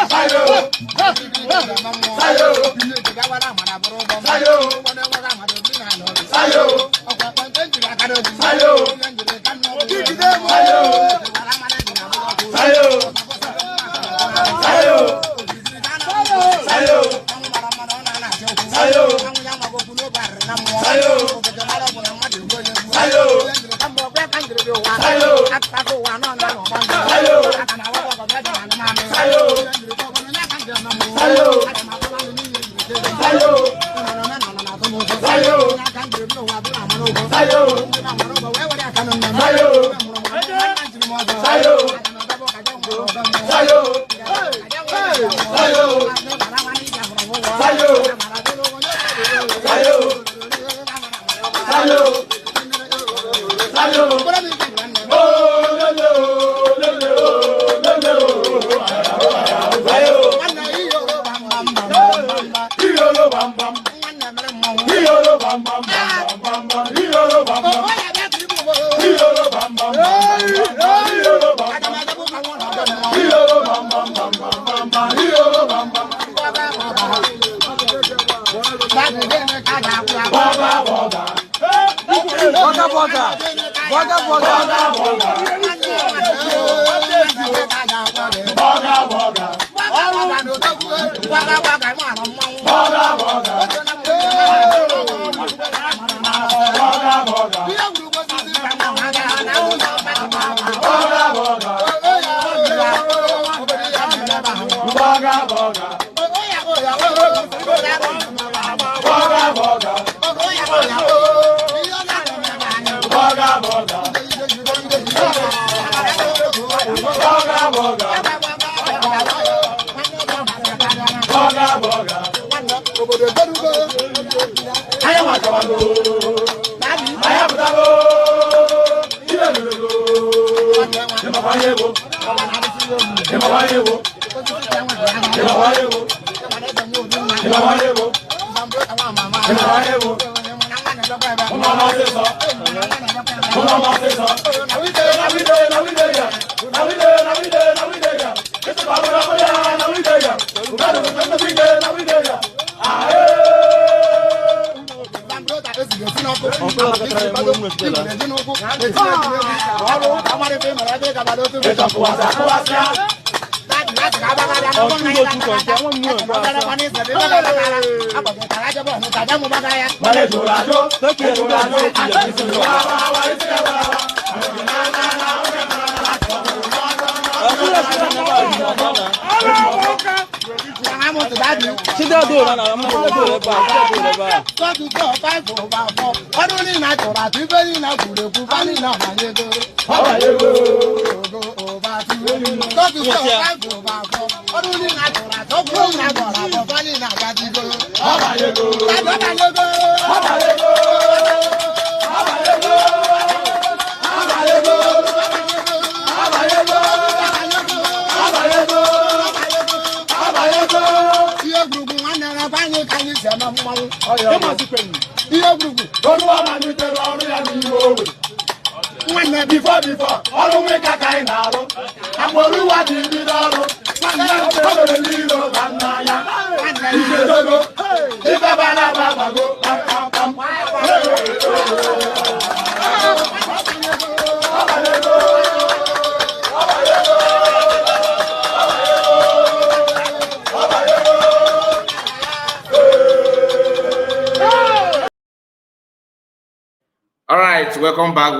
Sayo,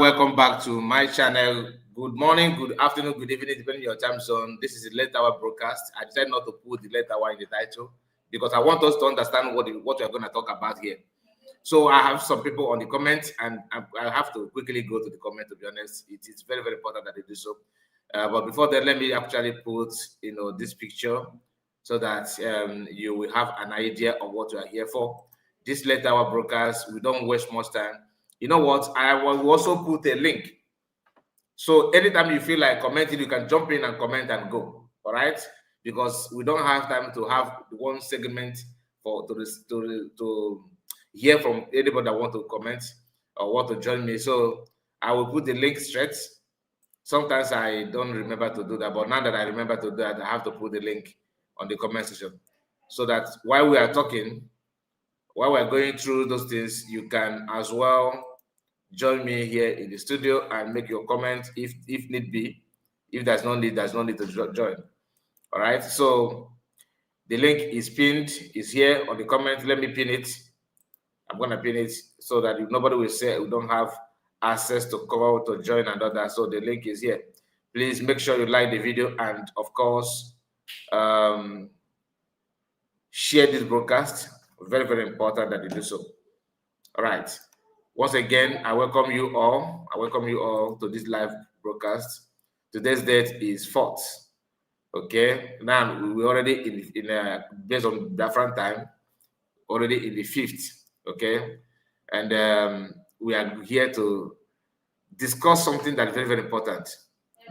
Welcome back to my channel. Good morning, good afternoon, good evening, depending on your time zone. This is the late hour broadcast. I decided not to put the late hour in the title because I want us to understand what we're going to talk about here. So I have some people on the comments, and I have to quickly go to the comment. To be honest, it is very, very important that they do so. But before that, let me actually put this picture so that you will have an idea of what you are here for. This late hour broadcast, we don't waste much time. You know what? I will also put a link. So anytime you feel like commenting, you can jump in and comment and go. All right? Because we don't have time to have one segment to hear from anybody that want to comment or want to join me. So I will put the link straight. Sometimes I don't remember to do that, but now that I remember to do that, I have to put the link on the comment section, so that while we are talking, while we're going through those things, you can as well join me here in the studio and make your comment if need be. If there's no need to join. All right, so the link is pinned, is here on the comment. Let me pin it. I'm gonna pin it so that nobody will say we don't have access to cover to join and all that. So the link is here. Please make sure you like the video and of course share this broadcast. Very, very important that you do so. All right. Once again, I welcome you all. I welcome you all to this live broadcast. Today's date is 4th. Okay. Now we already in based on different time, already in the 5th. Okay. And we are here to discuss something that is very, very important,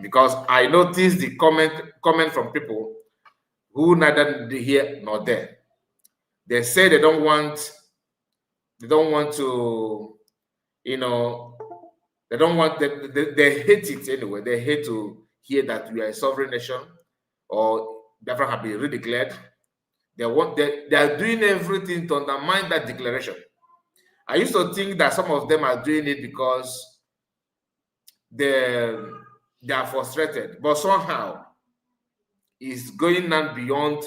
because I noticed the comment from people who neither here nor there. They say they don't want to, you know, they don't want, they hate it anyway. They hate to hear that we are a sovereign nation or Biafra have been redeclared. They are doing everything to undermine that declaration. I used to think that some of them are doing it because they are frustrated, but somehow it's going on beyond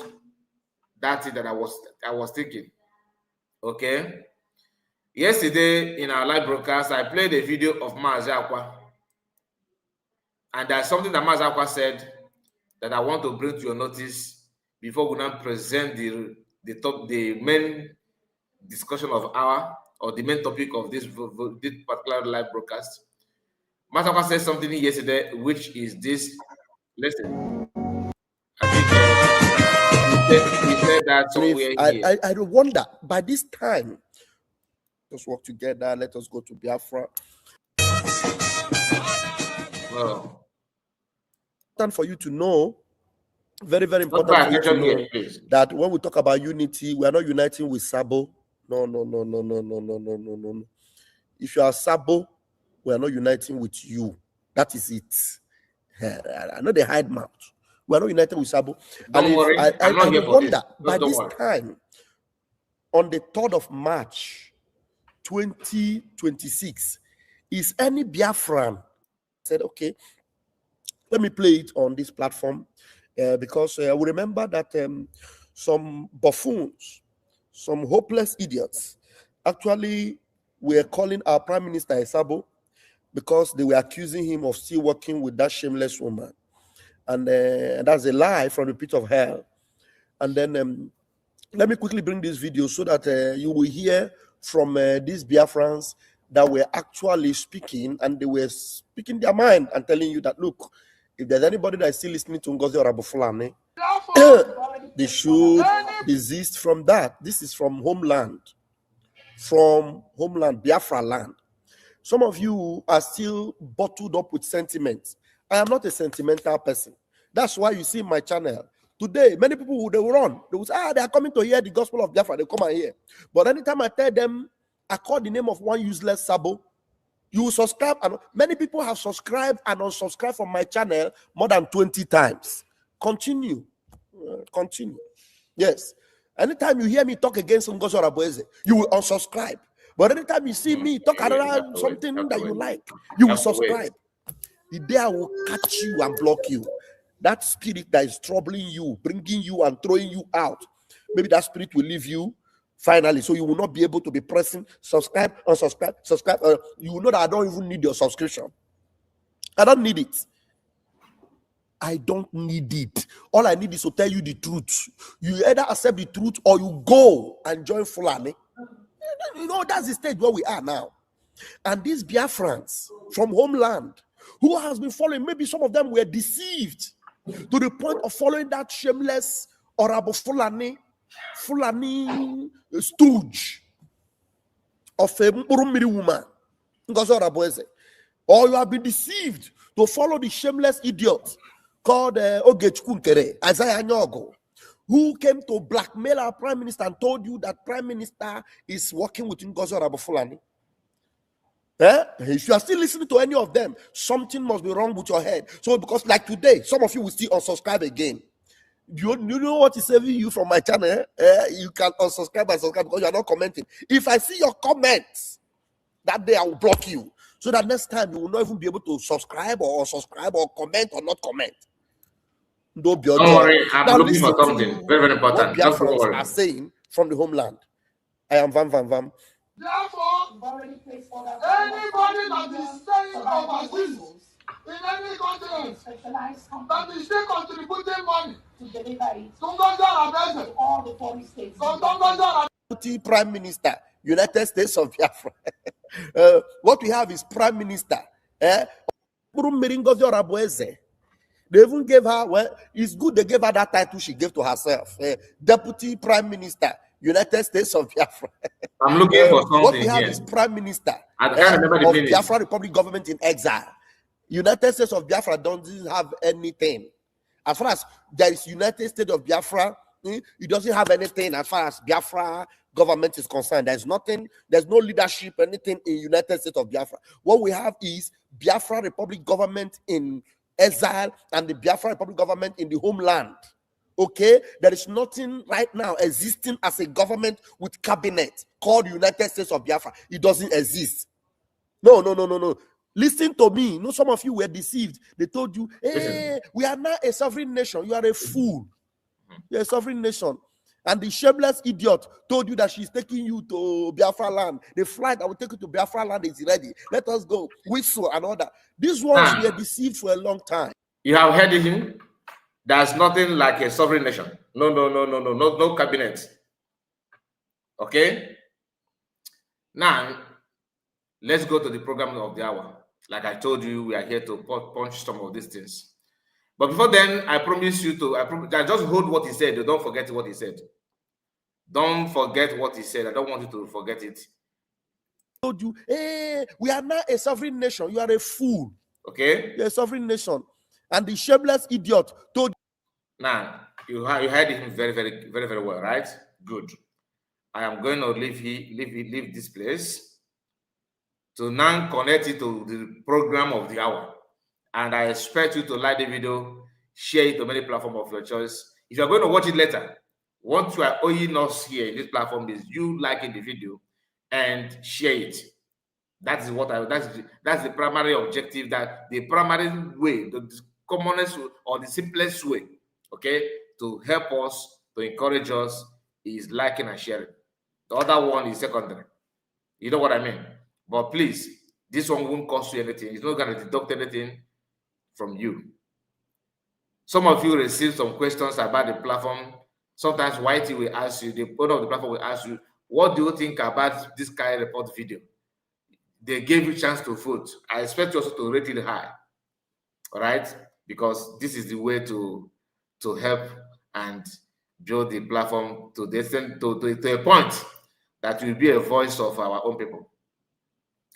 that thing that I was thinking. Okay. Yesterday in our live broadcast, I played a video of Mazi Akwa, and there's something that Mazi Akwa said that I want to bring to your notice before we now present the main discussion of the main topic of this particular live broadcast. Mazi Akwa said something yesterday, which is this. Listen, I think he said that somewhere here. I wonder by this time. Let's work together. Let us go to Biafra. Well, important for you to know, very, very important for you to know that when we talk about unity, we are not uniting with Sabo. No. If you are Sabo, we are not uniting with you. That is it. I know they hide mouth. We are not uniting with Sabo. Don't worry. I wonder by this time, on the 3rd of March, 2026, is any Biafran said, okay, let me play it on this platform because we remember that some buffoons, some hopeless idiots, actually were calling our Prime Minister Esabo because they were accusing him of still working with that shameless woman. And that's a lie from the pit of hell. And then let me quickly bring this video so that you will hear from these Biafrans that were actually speaking, and they were speaking their mind and telling you that, look, if there's anybody that is still listening to Ngozi Orabufulani, they should desist from that. This is from homeland, Biafra land. Some of you are still bottled up with sentiments. I am not a sentimental person. That's why you see my channel. Today, many people, they will run. They will say, they are coming to hear the gospel of Biafra. They come and hear. But anytime I tell them, I call the name of one useless Sabo, you will subscribe. And many people have subscribed and unsubscribed from my channel more than 20 times. Continue. Continue. Yes. Anytime you hear me talk against Ngozi Orabufulani, you will unsubscribe. But anytime you see me talk around something that you like, you will subscribe. The day I will catch you and block you. That spirit that is troubling you, bringing you and throwing you out, maybe that spirit will leave you finally. So you will not be able to be pressing subscribe, unsubscribe, subscribe. You will know that I don't even need your subscription. I don't need it. I don't need it. All I need is to tell you the truth. You either accept the truth or you go and join Fulani. You know, that's the stage where we are now. And these Biafrans from homeland who has been following, maybe some of them were deceived to the point of following that shameless Orabufulani stooge of a Murumiri woman. Or you have been deceived to follow the shameless idiot called Ogechkunkere, Isaiah Nyogo, who came to blackmail our prime minister and told you that prime minister is working with Ngozi Orabufulani. If you are still listening to any of them, something must be wrong with your head. So because like today, some of you will still unsubscribe again. You know what is saving you from my channel? You can unsubscribe and subscribe because you are not commenting. If I see your comments, that day I will block you. So that next time you will not even be able to subscribe or unsubscribe or comment or not comment. Don't be Don't worry, I'm now looking for listen something to very, very what important. Just don't Biafrans worry. are saying from the homeland. I am Vam Vam Vam. Therefore, anybody that is staying overseas in any continent that is still contributing money to deliver it to all the 40 states. Deputy Prime Minister, United States of Biafra. What we have is Prime Minister. They even gave her, well, it's good they gave her that title she gave to herself. Deputy Prime Minister, United States of Biafra. I'm looking for something. What we have here is Prime Minister I can't remember the of finish. Biafra Republic government in exile. United States of Biafra doesn't have anything. As far as there is United States of Biafra, it doesn't have anything as far as Biafra government is concerned. There's nothing, there's no leadership, anything in United States of Biafra. What we have is Biafra Republic government in exile and the Biafra Republic government in the homeland. Okay, there is nothing right now existing as a government with cabinet called United States of Biafra. It doesn't exist. No. Listen to me. No, some of you were deceived. They told you, hey, we are now a sovereign nation. You are a fool. You're a sovereign nation. And the shameless idiot told you that she's taking you to Biafra land. The flight that will take you to Biafra land is ready. Let us go. Whistle and all that. These ones were deceived for a long time. You have heard it. There's nothing like a sovereign nation. No cabinet. Okay? Now, let's go to the program of the hour. Like I told you, we are here to punch some of these things. But before then, I promise you to, I just hold what he said. Don't forget what he said. Don't forget what he said. I don't want you to forget it. Told you, hey, we are now a sovereign nation. You are a fool. Okay? You're a sovereign nation. And the shameless idiot told you. Now, you heard it very well, right? Good. I am going to leave this place to now connect it to the program of the hour. And I expect you to like the video, share it to many platforms of your choice. If you're going to watch it later, what you are owing us here in this platform is you liking the video and share it. That is what that's the primary objective, that the primary way, the commonest or the simplest way, okay, to help us, to encourage us is liking and sharing. The other one is secondary. You know what I mean? But please, this one won't cost you anything. It's not going to deduct anything from you. Some of you received some questions about the platform. Sometimes YT will ask you, the owner of the platform will ask you, what do you think about this kind of report video? They gave you a chance to vote. I expect you also to rate it high. All right? Because this is the way to help and build the platform to a point that will be a voice of our own people.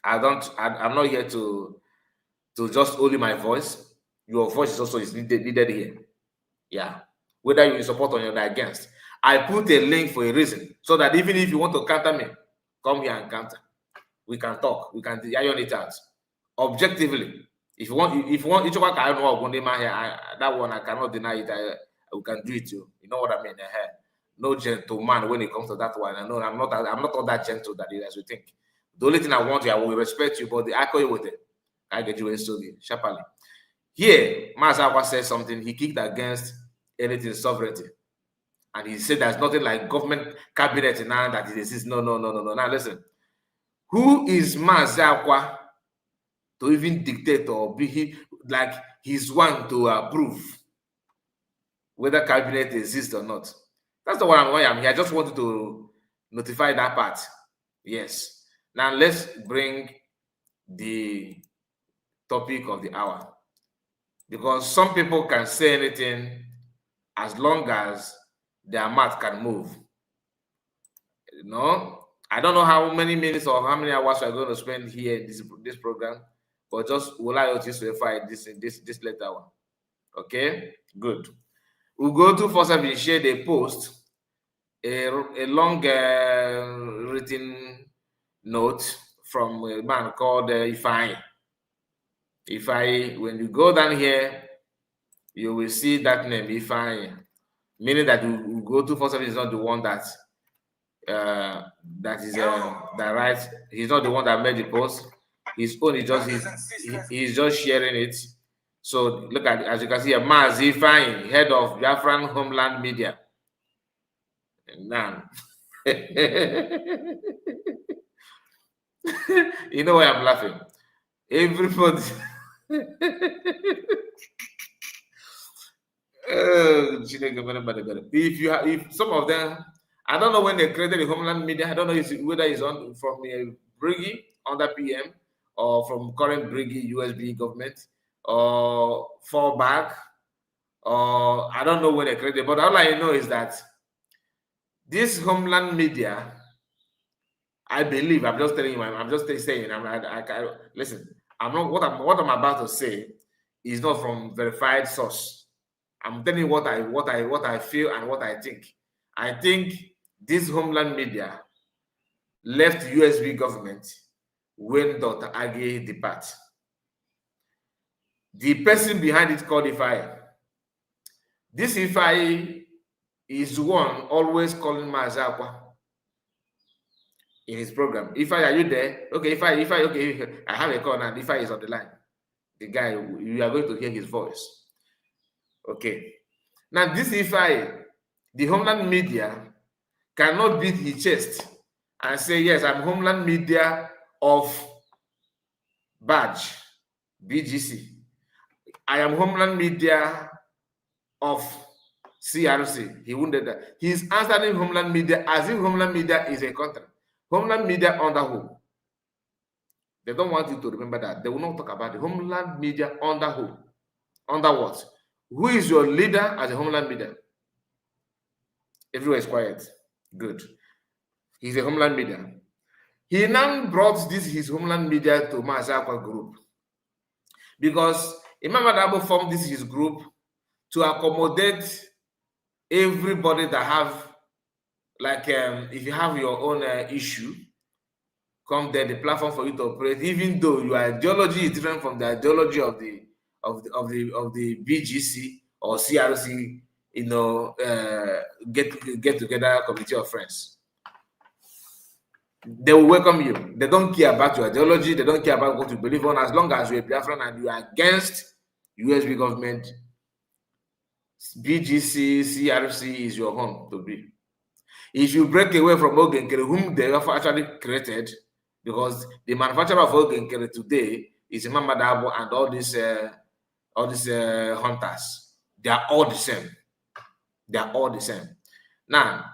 I'm not here to just only my voice. Your voice is also needed here. Yeah. Whether you support or you're against. I put a link for a reason, so that even if you want to counter me, come here and counter. We can talk. We can iron it out objectively. If you want, each one can know that one I cannot deny it. We can do it too. You know what I mean? No gentleman when it comes to that one. I know I'm not all that gentle that as you think. The only thing I want you, I will respect you, but the echo with it, I get you a story sharply. Here, Mazawa said something. He kicked against anything sovereignty, and he said there's nothing like government cabinet now that it exists. No. Now listen, who is Mazawa to even dictate or be like he's one to approve whether cabinet exists or not? That's the why I'm here. I just wanted to notify that part. Yes. Now let's bring the topic of the hour, because some people can say anything as long as their mouth can move. You know, I don't know how many minutes or how many hours we're going to spend here in this program, but just will I just verify this later one. Okay, good. We'll go to first and share the post, a long written note from a man called Ifai. Ifai, when you go down here, you will see that name, Ifai. meaning that you go 247 is not the one that that writes. He's not the one that made the post. His own is just he's just sharing it. So look at, as you can see, Mazi Fine, head of Biafran Homeland Media. Now, you know why I'm laughing? Everybody. If some of them, I don't know when they created the Homeland Media. I don't know whether it's on from Briggy under PM or from current Briggy USB government or fall back, or I don't know when they created. But all I know is that this Homeland Media, I believe, I'm just telling you, I'm just saying, listen, I'm not what I'm about to say is not from verified source. I'm telling you what I feel and what I think. I think this Homeland Media left USB government when Dr. Agye depart. The person behind it called Ifai. This Ifai is one always calling Mazakwa in his program. Ifai, are you there? Okay, Ifai, okay, I have a call now. Ifai is on the line. The guy, you are going to hear his voice. Okay. Now, this Ifai, the Homeland Media cannot beat his chest and say, yes, I'm Homeland Media of Badge, BGC. I am Homeland Media of CRC. He wouldn't do that. He's answering Homeland Media as if Homeland Media is a country. Homeland Media under who? They don't want you to remember that. They will not talk about the Homeland Media under who? Under what? Who is your leader as a Homeland Media? Everywhere is quiet. Good. He's a Homeland Media. He now brought his Homeland Media to Mazakwa group because Imam Adabo formed his group to accommodate everybody that have, like, if you have your own issue, come there, the platform for you to operate, even though your ideology is different from the ideology of the BGC or CRC, you know, get together committee of friends. They will welcome you. They don't care about your ideology. They don't care about what you believe on. As long as you're a Biafran and you are against USB government, BGC, CRC is your home to be. If you break away from Ogenkere, whom they have actually created, because the manufacturer of Ogenkere today is Imam Adabo and all these hunters. They are all the same. They are all the same. Now,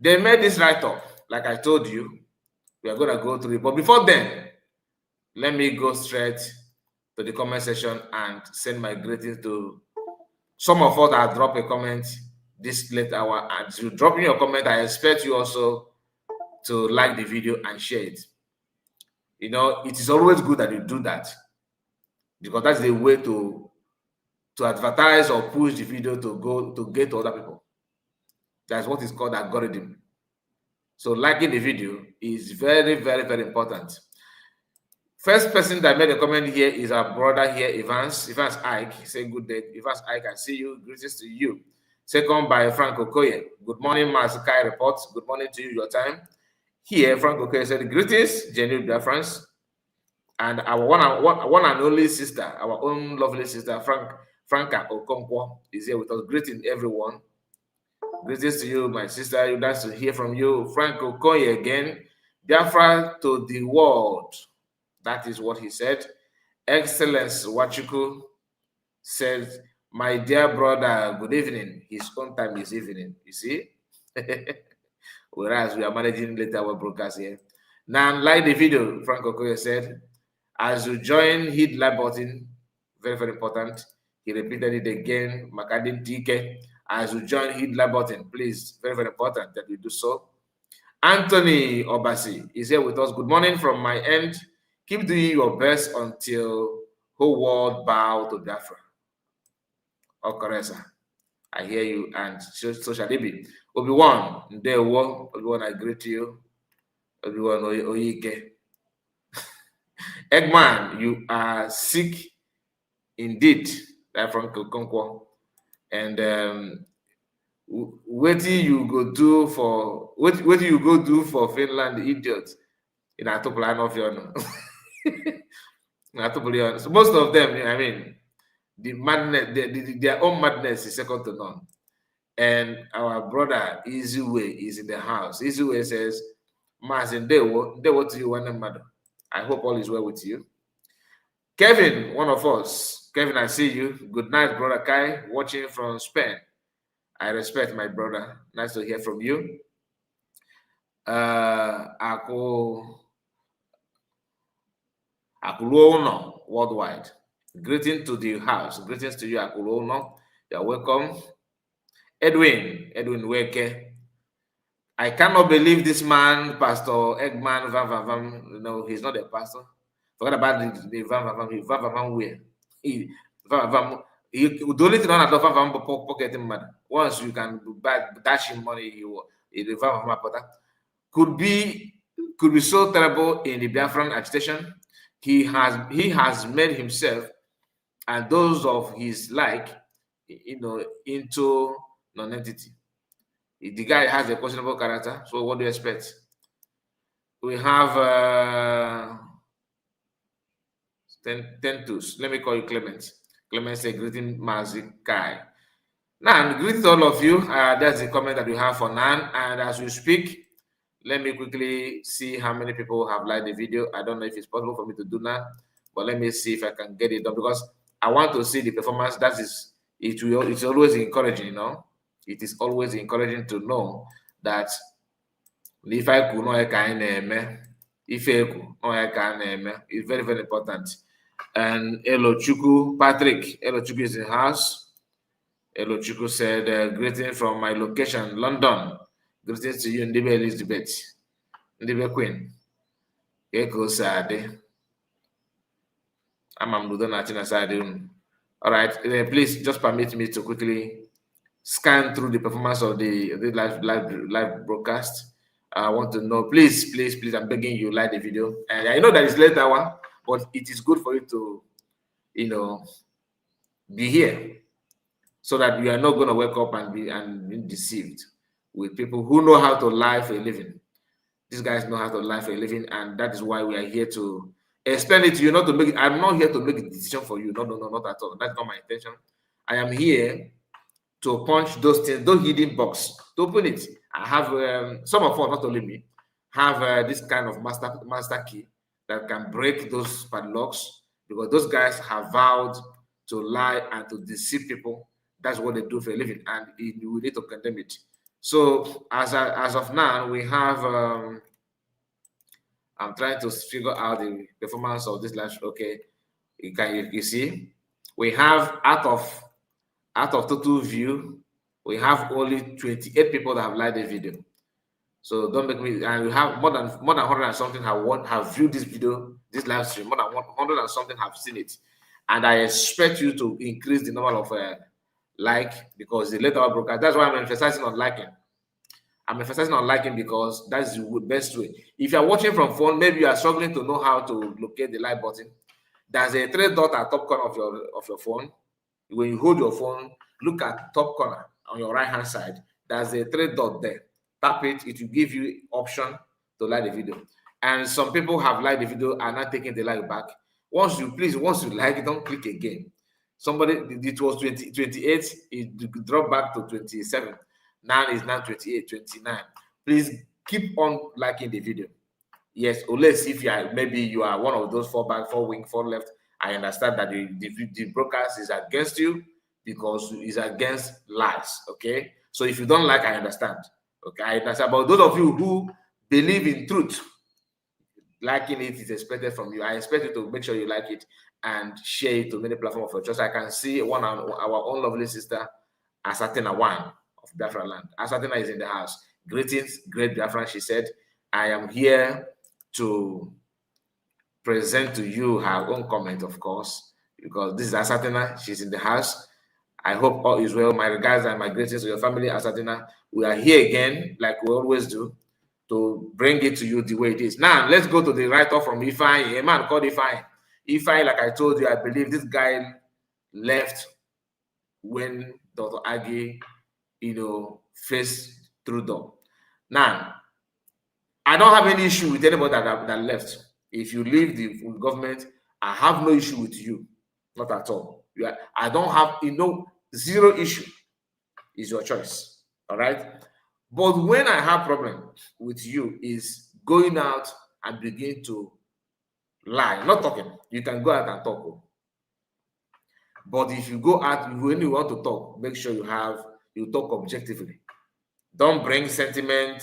they made this write-up, like I told you. We are going to go through it. But before then, let me go straight to the comment section and send my greetings to some of us that drop a comment this late hour. And to drop in your comment, I expect you also to like the video and share it. You know, it is always good that you do that because that's the way to advertise or push the video to get to other people. That's what is called algorithm. So liking the video is very, very, very important. First person that made a comment here is our brother here, Evans Ike. Say good day. Evans Ike, I see you. Greetings to you. Second by Frank Okoye. Good morning, Mazukai reports. Good morning to you, your time. Here, Frank Okoye said, greetings, genuine Biafrans. And our one and only sister, our own lovely sister, Franca Okonkwo, is here with us. Greeting everyone. Greetings to you, my sister. Nice to hear from you. Frank Okoye again. Biafra to the world. That is what he said. Excellence Wachuku said, my dear brother, good evening. His own time is evening, you see? Whereas we are managing later our broadcast here. Now, like the video, Frank Okoye said, as you join, hit like button. Very, very important. He repeated it again. Makadin TK. As you join, hit like button, please. Very, very important that you do so. Anthony Obasi is here with us. Good morning from my end. Keep doing your best until whole world bow to Biafra. Okoresa, I hear you, and so shall it be. Obi-Wan, Obi-Wan, I greet you. Obi-Wan Oyike. Eggman, you are sick indeed. That's from Kokonkwo. And What do you go do for what do you go do for Finland, idiot? In Atoplan of your so most of them, I mean, the madness, their own madness is second to none. And our brother Easy Way is in the house. Easy Way says, Martin, they what do you want, madam? I hope all is well with you. Kevin, one of us. Kevin, I see you. Good night, brother Kai, watching from Spain. I respect my brother. Nice to hear from you. Akulono worldwide. Greeting to the house. Greetings to you, Akulono. You're welcome. Edwin Weke. I cannot believe this man, Pastor Eggman Van Van Van. No, he's not a pastor. Forget about the Van Van Van. Van Van Van where? The only thing on Van Van pocket him, man. Once you can dash him money, he Van Van Van could be so terrible in the Biafran agitation. He has made himself and those of his like, into non-entity. The guy has a questionable character, so what do you expect? We have Tentus. Let me call you Clement. Clement said, greeting Mazikai. Nan, greetings all of you. That's the comment that we have for Nan. And as we speak, let me quickly see how many people have liked the video. I don't know if it's possible for me to do that, but let me see if I can get it done because I want to see the performance. It's always encouraging, It is always encouraging to know that if I could know it's very, very important. And Elochuku Patrick, Elochuku is in the house. Elochuku said, greeting from my location, London. Greetings to you, Ndibe Elizabeth, Ndibe Queen. Eko Sade. All right, please just permit me to quickly scan through the performance of the live broadcast. I want to know, please, I'm begging you, like the video. And I know that it's late hour, but it is good for you to, be here so that you are not going to wake up and be deceived with people who know how to lie for a living. These guys know how to lie for a living, and that is why we are here to explain it to you, not to make it. I'm not here to make a decision for you. No, not at all. That's not my intention. I am here to punch those things, those hidden box, to open it. I have some of us, not only me, have this kind of master key that can break those padlocks, because those guys have vowed to lie and to deceive people. That's what they do for a living, and we need to condemn it. So as of now, we have. I'm trying to figure out the performance of this live. Okay, you see, we have out of total view, we have only 28 people that have liked the video. So don't make me. And we have more than 100 and something have viewed this video, this live stream. More than 100 and something have seen it, and I expect you to increase the number of like, because the later broadcast. That's why I'm emphasizing on liking. I'm emphasizing on liking because that's the best way. If you're watching from phone, maybe you are struggling to know how to locate the like button. There's a 3 dot at top corner of your phone. When you hold your phone, look at top corner on your right hand side. There's a 3 dot there. Tap it. It will give you option to like the video. And some people have liked the video and not taking the like back. Once you like it, don't click again. Somebody, it was 28, it dropped back to 27. Now it's now 28, 29. Please keep on liking the video. Yes, unless if you are one of those 4 back, 4 wing, 4 left. I understand that the broadcast is against you because it's against lies. Okay, so if you don't like, I understand. Okay, I understand. But those of you who believe in truth, liking it is expected from you. I expect you to make sure you like it and share it to many platforms of your choice. I can see our own lovely sister, Asatina One of Biafra land. Asatina is in the house. Greetings, great Biafran. She said, I am here to present to you her own comment, of course, because this is Asatina. She's in the house. I hope all is well. My regards and my greetings to your family, Asatina. We are here again, like we always do, to bring it to you the way it is. Now, let's go to the write-off from Ifeanyi, a man called Ifeanyi. Ifeanyi, like I told you, I believe this guy left when Dr. Agi face through door. Now, I don't have any issue with anybody that left. If you leave the government, I have no issue with you, not at all. I don't have zero issue. Is your choice, all right? But when I have problem with you is going out and begin to lie, not talking. You can go out and talk, but if you go out, when you want to talk, make sure you talk objectively. Don't bring sentiment.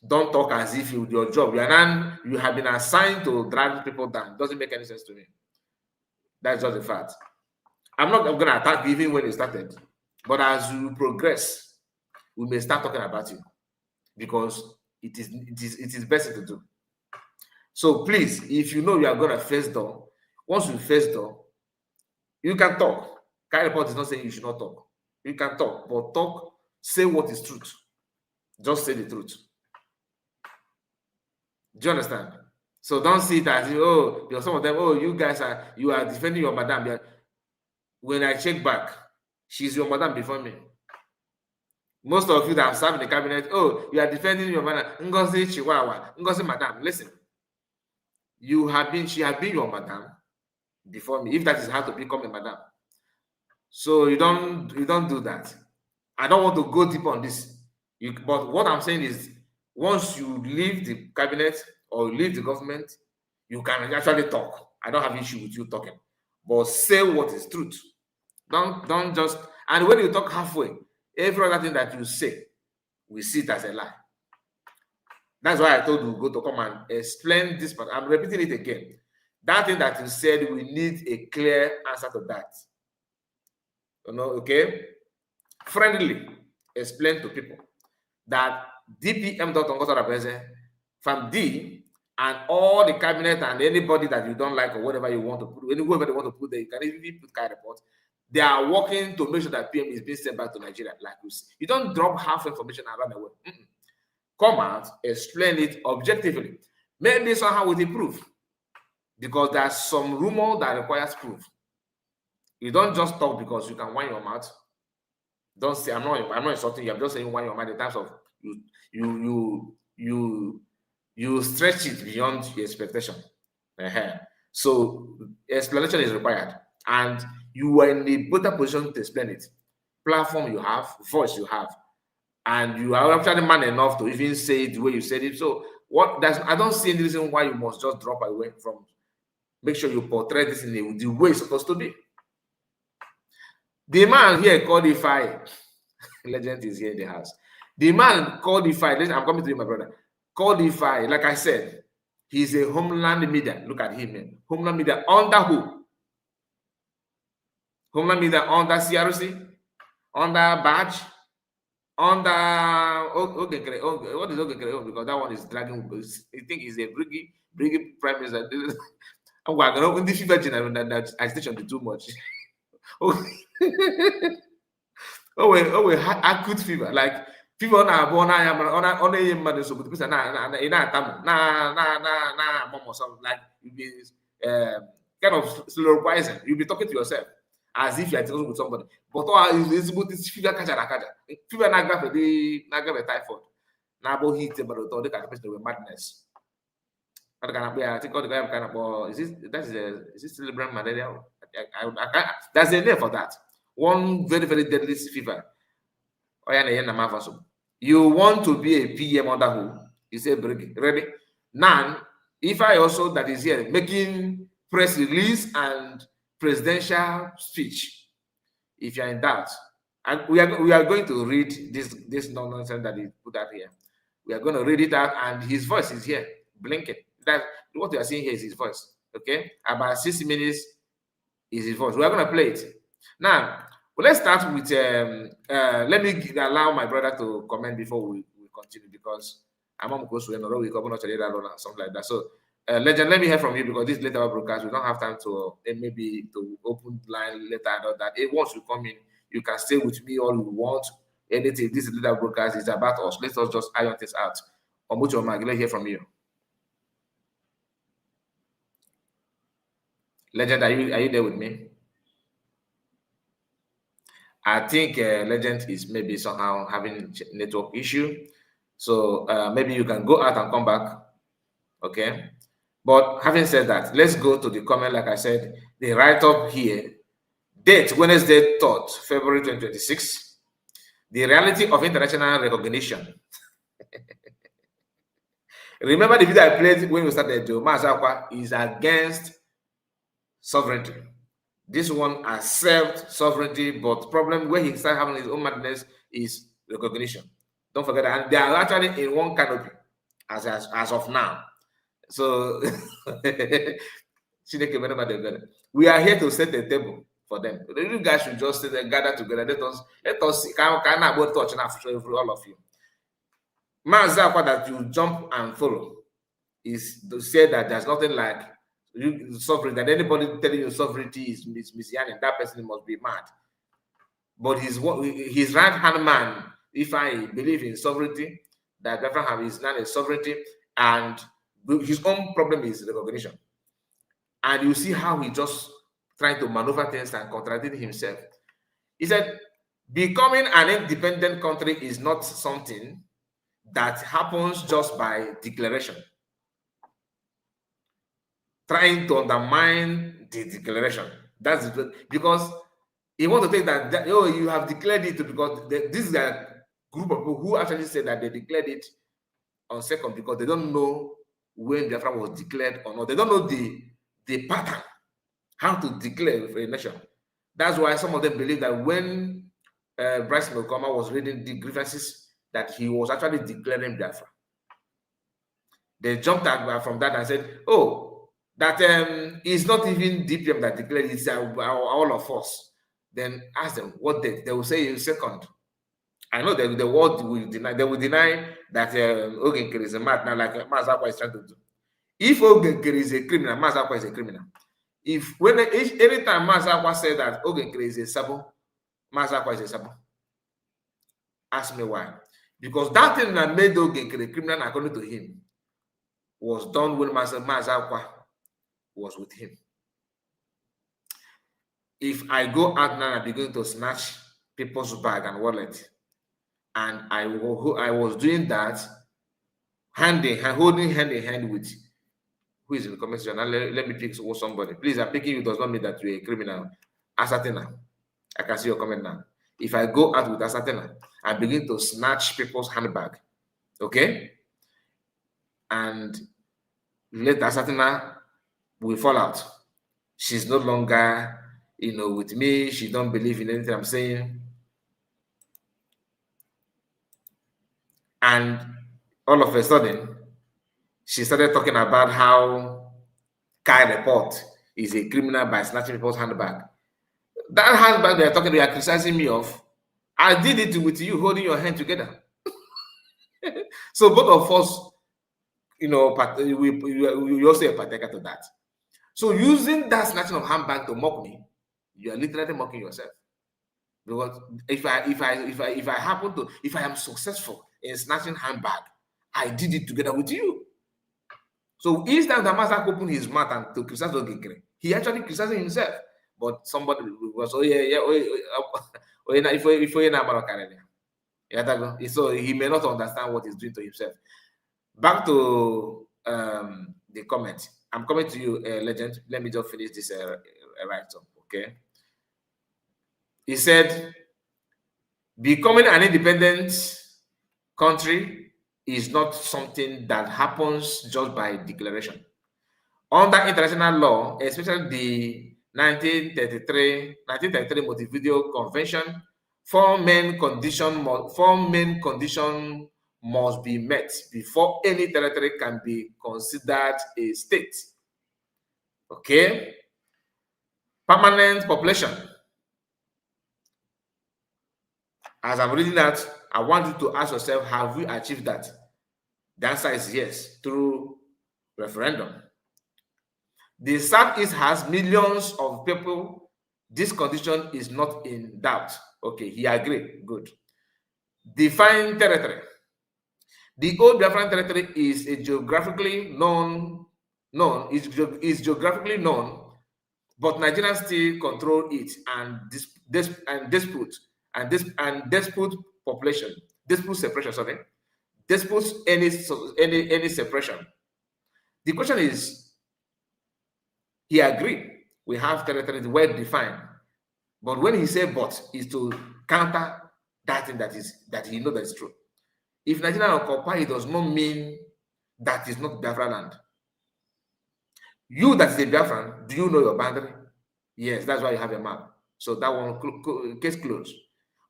Don't talk as if your job. You have been assigned to drag people down. Doesn't make any sense to me. That's just a fact. I'm not going to attack you even when you started, but as you progress, we may start talking about you because it is best to do. So please, if you know you are going to face door, once you face door, you can talk. Carry report is not saying you should not talk. You can talk, but talk, say what is truth. Just say the truth. Do you understand? So don't see it as, because some of them, you are defending your madam. When I check back, she's your madam before me. Most of you that have served in the cabinet, you are defending your madam. Ngozi Chihuahua, Ngozi madam. Listen, she has been your madam before me, if that is how to become a madam. So you don't do that. I don't want to go deep on this. But what I'm saying is, once you leave the cabinet or leave the government, you can actually talk. I don't have issue with you talking, but say what is truth. Don't just, and when you talk halfway, every other thing that you say, we see it as a lie. That's why I told you go to come and explain this part. I'm repeating it again. That thing that you said, we need a clear answer to that. Okay? Friendly, explain to people that DPM.Ongosa from D and all the cabinet and anybody that you don't like or whatever you want to put, whoever they want to put there, you can even put kind report. They are working to make sure that PM is being sent back to Nigeria. Like you don't drop half information around the world. Come out, explain it objectively. Maybe somehow with the proof, because there's some rumor that requires proof. You don't just talk because you can whine your mouth. Don't say I'm not insulting you. I'm just saying whine your mouth in terms of you stretch it beyond your expectation. So explanation is required, and you are in a better position to explain it. Platform you have, voice you have, and you are actually man enough to even say it the way you said it. So I don't see any reason why you must just drop away from. Make sure you portray this in the way it's supposed to be. The man here codified. Legend is here in the house. The man codified. Listen, I'm coming to you, my brother. Codified, like I said, he's a homeland media. Look at him, man. Homeland media under who? Homeland media under CRC, under Badge, under what is Ogekere? Because that one is dragging. I think he's a briggy prime minister. I'm going to open this virgin that agitation too much. Acute fever, like fever na born on a man so but person na mom or something, like you be kind of slow poison. You'll be talking to yourself as if you are talking with somebody. But is about this fever kaja. Fever na graph the typhoid. Na about heat but the kind of person with madness. I think all the guy kind of is this cerebral malaria? There's a name for that. One very, very deadly fever. You want to be a PM under who? You say, ready? Now, if I also that is here making press release and presidential speech, if you're in doubt, and we are going to read this nonsense that he put out here. We are going to read it out, and his voice is here, blinking. That what you are seeing here is his voice. Okay, about 6 minutes is his voice. We are going to play it now. Well, let's start with let me allow my brother to comment before we continue, because I'm on close to another week, something like that. So Legend, let me hear from you, because this later broadcast we don't have time to maybe to open line later and all that. Once you come in, you can stay with me all you want. Anything, this later broadcast is about us. Let us just iron this out. Omucho Mag, let's hear from you. Legend, are you there with me? I think Legend is maybe somehow having network issue. So maybe you can go out and come back. Okay. But having said that, let's go to the comment. Like I said, the write-up here. Date Wednesday 3rd, February 2026. The reality of international recognition. Remember the video I played when we started, Joe Mazakwa is against sovereignty. This one accepts sovereignty, but problem where he started having his own madness is recognition. Don't forget that. And they are actually in one canopy as of now. So we are here to set a table for them. You guys should just sit there, gather together. Let us see. Can I go touch all of you? Mazakwa that you jump and follow is to say that there's nothing like sovereignty, that anybody telling you sovereignty is messianic, that person must be mad. But his right-hand man, if I believe in sovereignty, that Abraham is not a sovereignty, and his own problem is recognition. And you see how he just trying to maneuver things and contradict himself. He said, becoming an independent country is not something that happens just by declaration. Trying to undermine the declaration. That's because he wants to take that oh, you have declared it because this is a group of people who actually said that they declared it on second because they don't know when Biafra was declared or not. They don't know the pattern, how to declare for a nation. That's why some of them believe that when Bryce Melkoma was reading the grievances, that he was actually declaring Biafra. They jumped out from that and said, oh, that it's not even DPM that declared it, it's all of us. Then ask them what date. They will say second. I know that the world will deny. They will deny that Ogenkere is a mad now, like Mazakwa is trying to do. If Ogenkere is a criminal, Mazakwa is a criminal. If anytime Mazakwa said that Ogenkere is a sabo, Mazakwa is a sabo. Ask me why. Because that thing that made Ogenkere criminal, according to him, was done when Mazakwa was with him. If I go out now and begin to snatch people's bag and wallet, and I was doing that holding hand in hand with who is in the comment section. Let me pick somebody. Please, I'm picking you does not mean that you're a criminal. Asatena. I can see your comment now. If I go out with Asatena, I begin to snatch people's handbag, okay? And let Asatena will fall out. She's no longer, with me. She don't believe in anything I'm saying. And all of a sudden, she started talking about how Kai Report is a criminal by snatching people's handbag. That handbag they are criticizing me of, I did it with you holding your hand together. So both of us, we also a partaker to that. So using that snatching of handbag to mock me, you are literally mocking yourself. Because if I am successful in snatching handbag, I did it together with you. So each time the master opened his mouth and to criticize Ogenkere, he actually criticized himself. But somebody was, so he may not understand what he's doing to himself. Back to the comment. I'm coming to you, Legend. Let me just finish this write-up, okay? He said, becoming an independent country is not something that happens just by declaration. Under international law, especially the 1933 Montevideo Convention, four main conditions must be met before any territory can be considered a state. Okay? Permanent population. As I'm reading that, I want you to ask yourself, have we achieved that? The answer is yes, through referendum. The Southeast has millions of people. This condition is not in doubt. Okay, he agreed. Good. Define territory. The old Biafran territory is a geographically known, but Nigerians still control it and dispute and dispute population, dispute separation, sorry, dispute any separation. The question is, he agreed. We have territory well defined, but when he said "but," is to counter that thing that he knows that is true. If Nigeria occupy, it does not mean that is not Biafra land. You that is a Biafran, do you know your boundary? Yes, that's why you have a map. So that one case closed.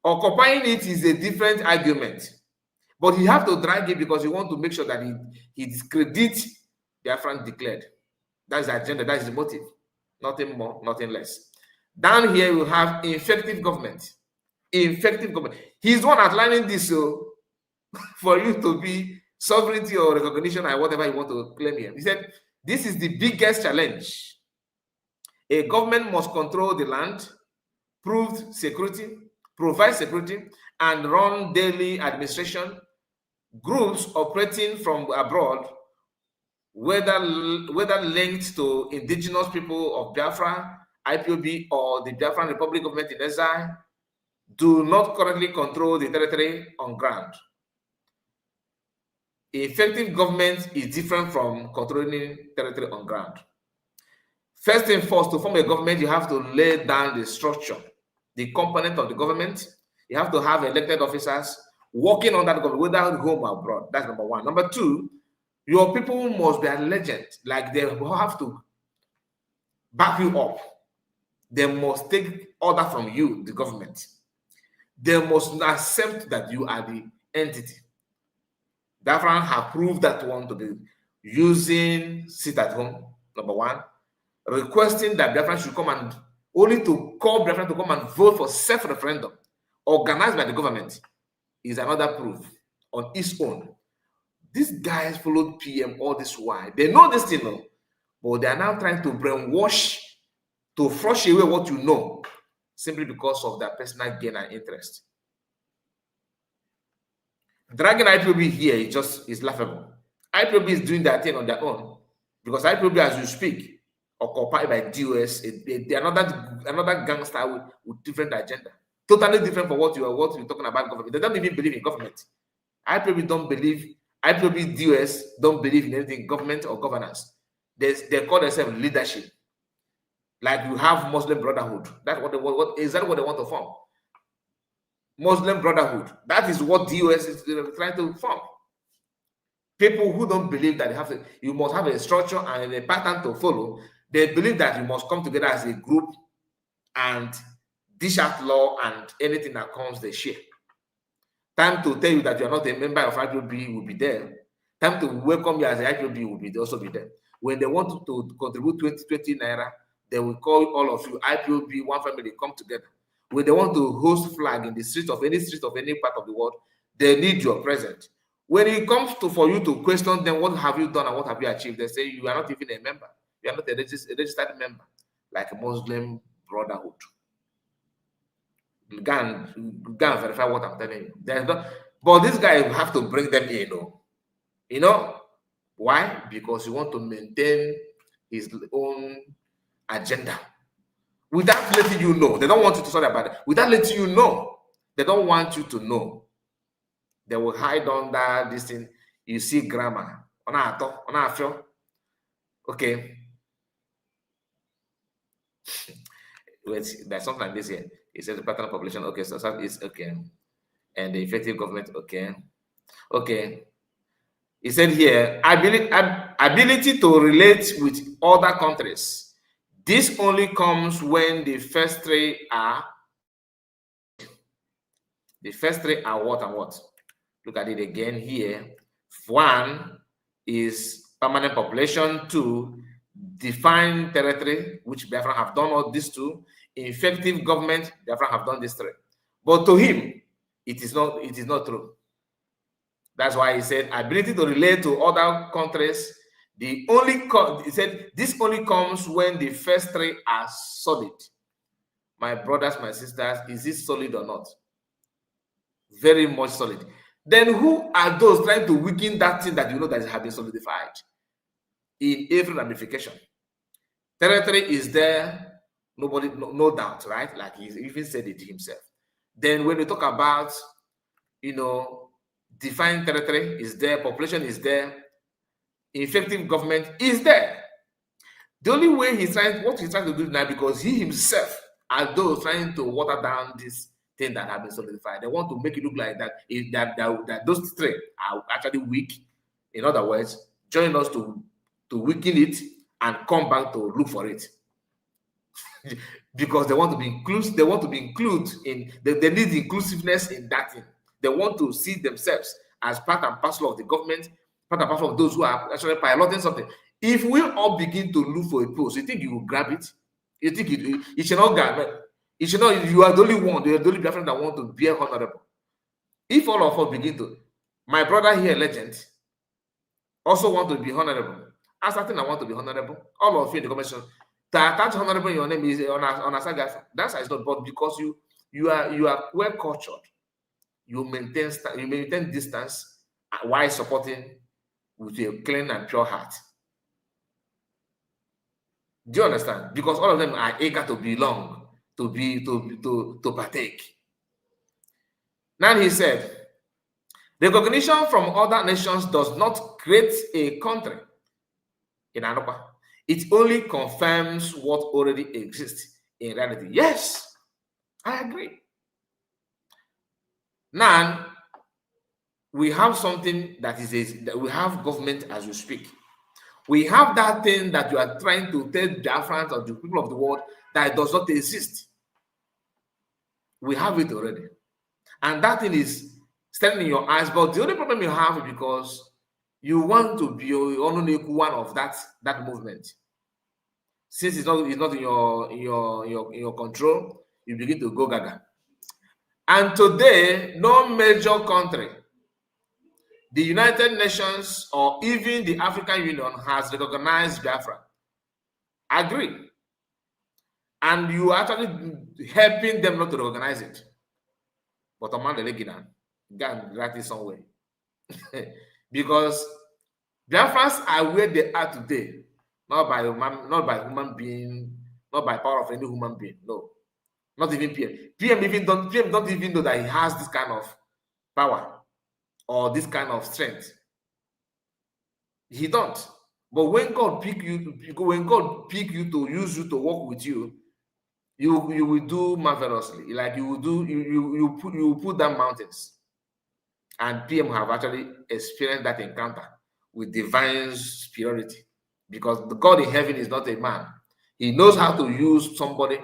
Occupying it is a different argument, but you have to drag it because you want to make sure that he discredits Biafran declared. That's the agenda, that's the motive. Nothing more, nothing less. Down here, you have effective government. Effective government. He's the one outlining this for you to be sovereignty or recognition or whatever you want to claim here. He said, this is the biggest challenge. A government must control the land, provide security, and run daily administration. Groups operating from abroad, whether linked to indigenous people of Biafra, IPOB, or the Biafran Republic government in exile, do not currently control the territory on ground. Effective government is different from controlling territory on ground. First and first, to form a government, you have to lay down the structure, the component of the government. You have to have elected officers working on that government, whether home or abroad. That's number one. Number two, your people must be alleged, like they have to back you up. They must take order from you, the government. They must accept that you are the entity. Biafran have proved that one to be using sit at home, number one, requesting that Biafran should come and only to call Biafran to come and vote for self-referendum organized by the government is another proof on its own. These guys followed PM all this while. They know this thing, no? But they are now trying to brainwash, to flush away what you know, simply because of their personal gain and interest. Dragging IPOB here is laughable. IPOB is doing their thing on their own because IPOB, as you speak, occupied by DOS, they're another gangster with different agenda, totally different from what you're talking about government. They don't even believe in government. IPOB don't believe. IPOB DOS don't believe in anything government or governance. They call themselves leadership. Like you have Muslim Brotherhood. That's what they want. What exactly what they want to form? Muslim Brotherhood. That is what DOS is trying to form. People who don't believe that you must have a structure and a pattern to follow. They believe that you must come together as a group and dish out law, and anything that comes they share. Time to tell you that you are not a member of IPOB will be there. Time to welcome you as an IPOB will also be there. When they want to contribute 20 naira, they will call all of you IPOB, one family, come together. When they want to host flag in the street of any part of the world, they need your presence. When it comes for you to question them, what have you done and what have you achieved? They say you are not even a member. You are not a registered member, like a Muslim Brotherhood. Go and verify what I'm telling you. But this guy will have to bring them in, you know why? Because he want to maintain his own agenda without letting you know. They don't want you to study about it. Without letting you know, they don't want you to know. They will hide under this thing. You see grammar. Okay. Wait, there's something like this here. It says the pattern of population. Okay, so it's okay. And the effective government, okay. Okay. He said here, ability to relate with other countries. This only comes when the first three are what and what. Look at it again here. One is permanent population. Two, defined territory, which Biafra have done all these two. Effective government, Biafra have done these three. But to him, it is not true. That's why he said ability to relate to other countries. He said this only comes when the first three are solid. My brothers, my sisters, is it solid or not? Very much solid. Then who are those trying to weaken that thing that you know that has been solidified in every ramification? Territory is there, no doubt, right? Like he even said it himself. Then when we talk about, defined territory is there, population is there, effective government is there. The only way what he's trying to do now, because he himself, although trying to water down this thing that have been solidified, they want to make it look like that those three are actually weak. In other words, join us to weaken it and come back to look for it. Because they want to be inclusive, they need inclusiveness in that thing. They want to see themselves as part and parcel of the government, part and parcel of those who are actually piloting something. If we all begin to look for a post, you think you will grab it? You think it should not grab it? It should not, you are the only one, you are the only person that want to be honorable. If all of us begin to, my brother here, legend, also want to be honorable. As I think I want to be honorable, all of you in the comment section, to attach honorable in your name is on a saga. That's how it's not, but because you are well cultured, you maintain distance while supporting with a clean and pure heart. Do you understand? Because all of them are eager to belong, to partake. Now he said, recognition from other nations does not create a country in Anopa. It only confirms what already exists in reality. Yes, I agree. Now, we have something that that we have government as we speak. We have that thing that you are trying to tell Biafrans or the people of the world that does not exist. We have it already. And that thing is standing in your eyes. But the only problem you have is because you want to be only one of that movement. Since it's not in your control, you begin to go gaga. And today, no major country, the United Nations or even the African Union, has recognized Biafra. Agree. And you are actually helping them not to recognize it. But I'm not that is somewhere. Because Biafrans are where they are today, not by human being, not by power of any human being. No. Not even PM. PM don't even know that he has this kind of power or this kind of strength. He don't. But when God pick you to use you to work with you, you will do marvelously. Like you will put down mountains. And PM have actually experienced that encounter with divine superiority, because the God in heaven is not a man. He knows how to use somebody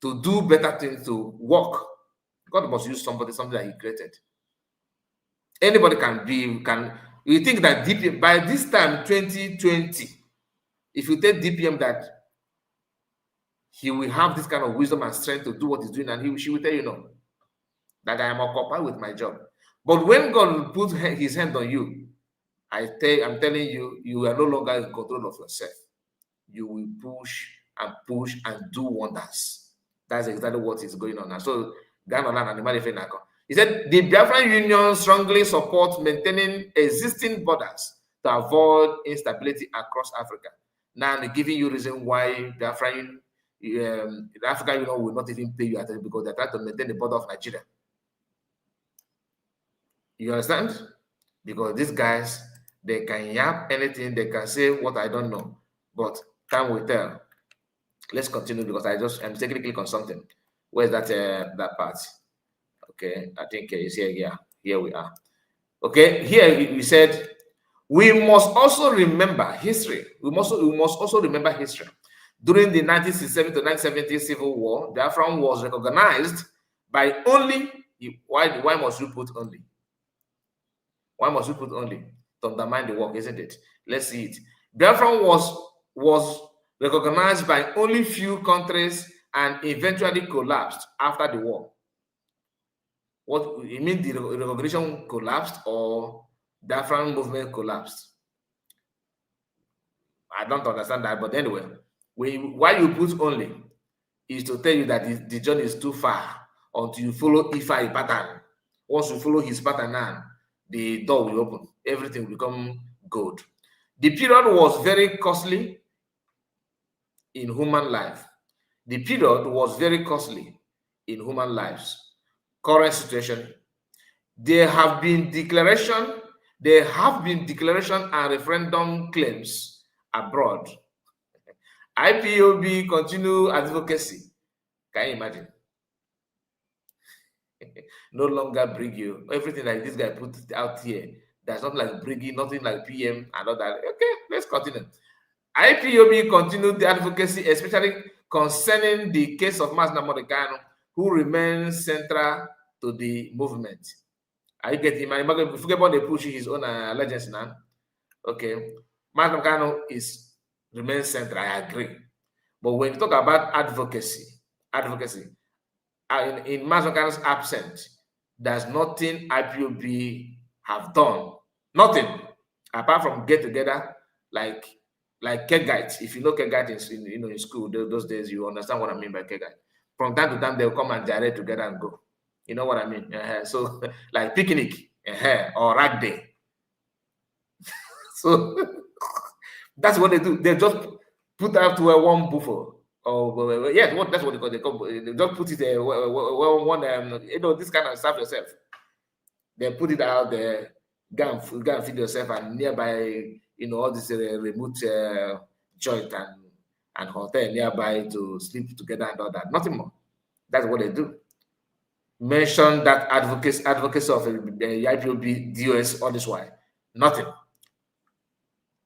to do better things, to work. God must use something that he created. Anybody you think that DPM, by this time, 2020, if you tell DPM that he will have this kind of wisdom and strength to do what he's doing, and she will tell you no, that I am occupied with my job. But when God puts his hand on you, I'm telling you, you are no longer in control of yourself. You will push and do wonders. That's exactly what is going on now. So, he said the Biafran Union strongly supports maintaining existing borders to avoid instability across Africa. Now, I'm giving you reason why the African Union will not even pay you attention, because they're trying to maintain the border of Nigeria. You understand? Because these guys, they can yap anything, they can say what I don't know, but time will tell. Let's continue, because I'm taking a click on something. Where's that part? Okay, I think it's here. Yeah, here we are. Okay, here we said we must also remember history. We must also remember history. During the 1967 to 1970 Civil War, Biafra was recognized by only. Why must you put only? Why must you put only? To undermine the work, isn't it? Let's see it. Biafra was recognized by only few countries and eventually collapsed after the war. What you mean, the recognition collapsed or Biafran movement collapsed? I don't understand that, but anyway, why you put only is to tell you that the journey is too far until you follow Ifa pattern. Once you follow his pattern now, the door will open. Everything will become gold. The period was very costly in human life. The period was very costly in human lives. current situation. There have been declaration and referendum claims abroad. IPOB continue advocacy. Can you imagine? No longer bring you everything like this guy put it out here. There's nothing like bringing, nothing like PM and all that. Okay, let's continue. IPOB continued the advocacy, especially concerning the case of Mas Namorikano, who remains central to the movement. Are you getting my forget about the push his own allegiance now? Okay, Mas Namorikano remains central. I agree, but when you talk about advocacy, in Mas Namorikano's absence, there's nothing IPOB have done. Nothing apart from get together like Kegite. If you know Kegite in school those days, you understand what I mean by Kegite. From time to time, they'll come and gyrate together and go. You know what I mean? So like picnic or rag day. So that's what they do. They just put out to a one buffalo. Oh yeah, that's what they call. They just put it there. This kind of stuff yourself. They put it out there. Go and feed yourself and nearby. All this remote joint and hotel nearby to sleep together and all that. Nothing more. That's what they do. Mention that advocacy of the IPOB, DOS, all this while. Nothing.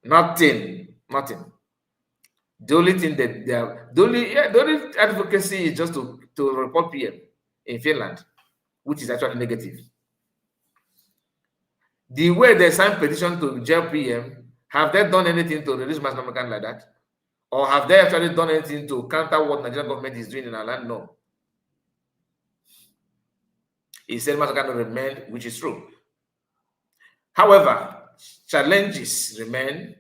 The only thing that the only advocacy is just to report PM in Finland, which is actually negative. The way they sign petition to jail PM, have they done anything to release Mas Namorikano like that? Or have they actually done anything to counter what Nigerian government is doing in our land? No. He said Mas Namorikano remained, which is true. However, challenges remain.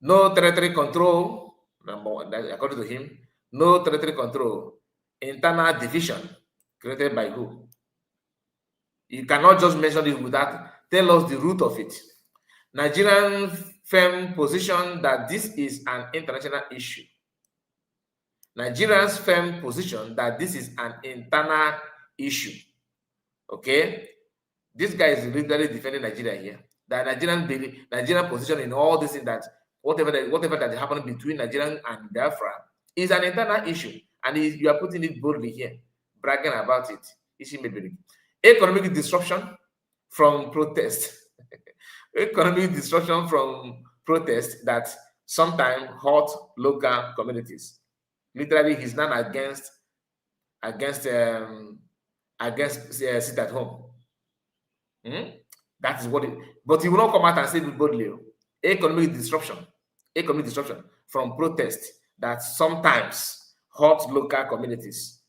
No territory control, number one, according to him, no territory control. Internal division created by who? You cannot just mention it without tell us the root of it. Nigerian firm position that this is an international issue. Nigerians firm position that this is an internal issue. Okay? This guy is literally defending Nigeria here. The Nigerian position in all this thing that whatever that happened between Nigeria and Biafra is an internal issue. And you are putting it boldly here, bragging about it. Economic disruption from protest. Economic disruption from protest that sometimes hurt local communities. Literally, he's not against sit at home. That is what it. But he will not come out and say it boldly. Economic disruption from protest that sometimes hurt local communities.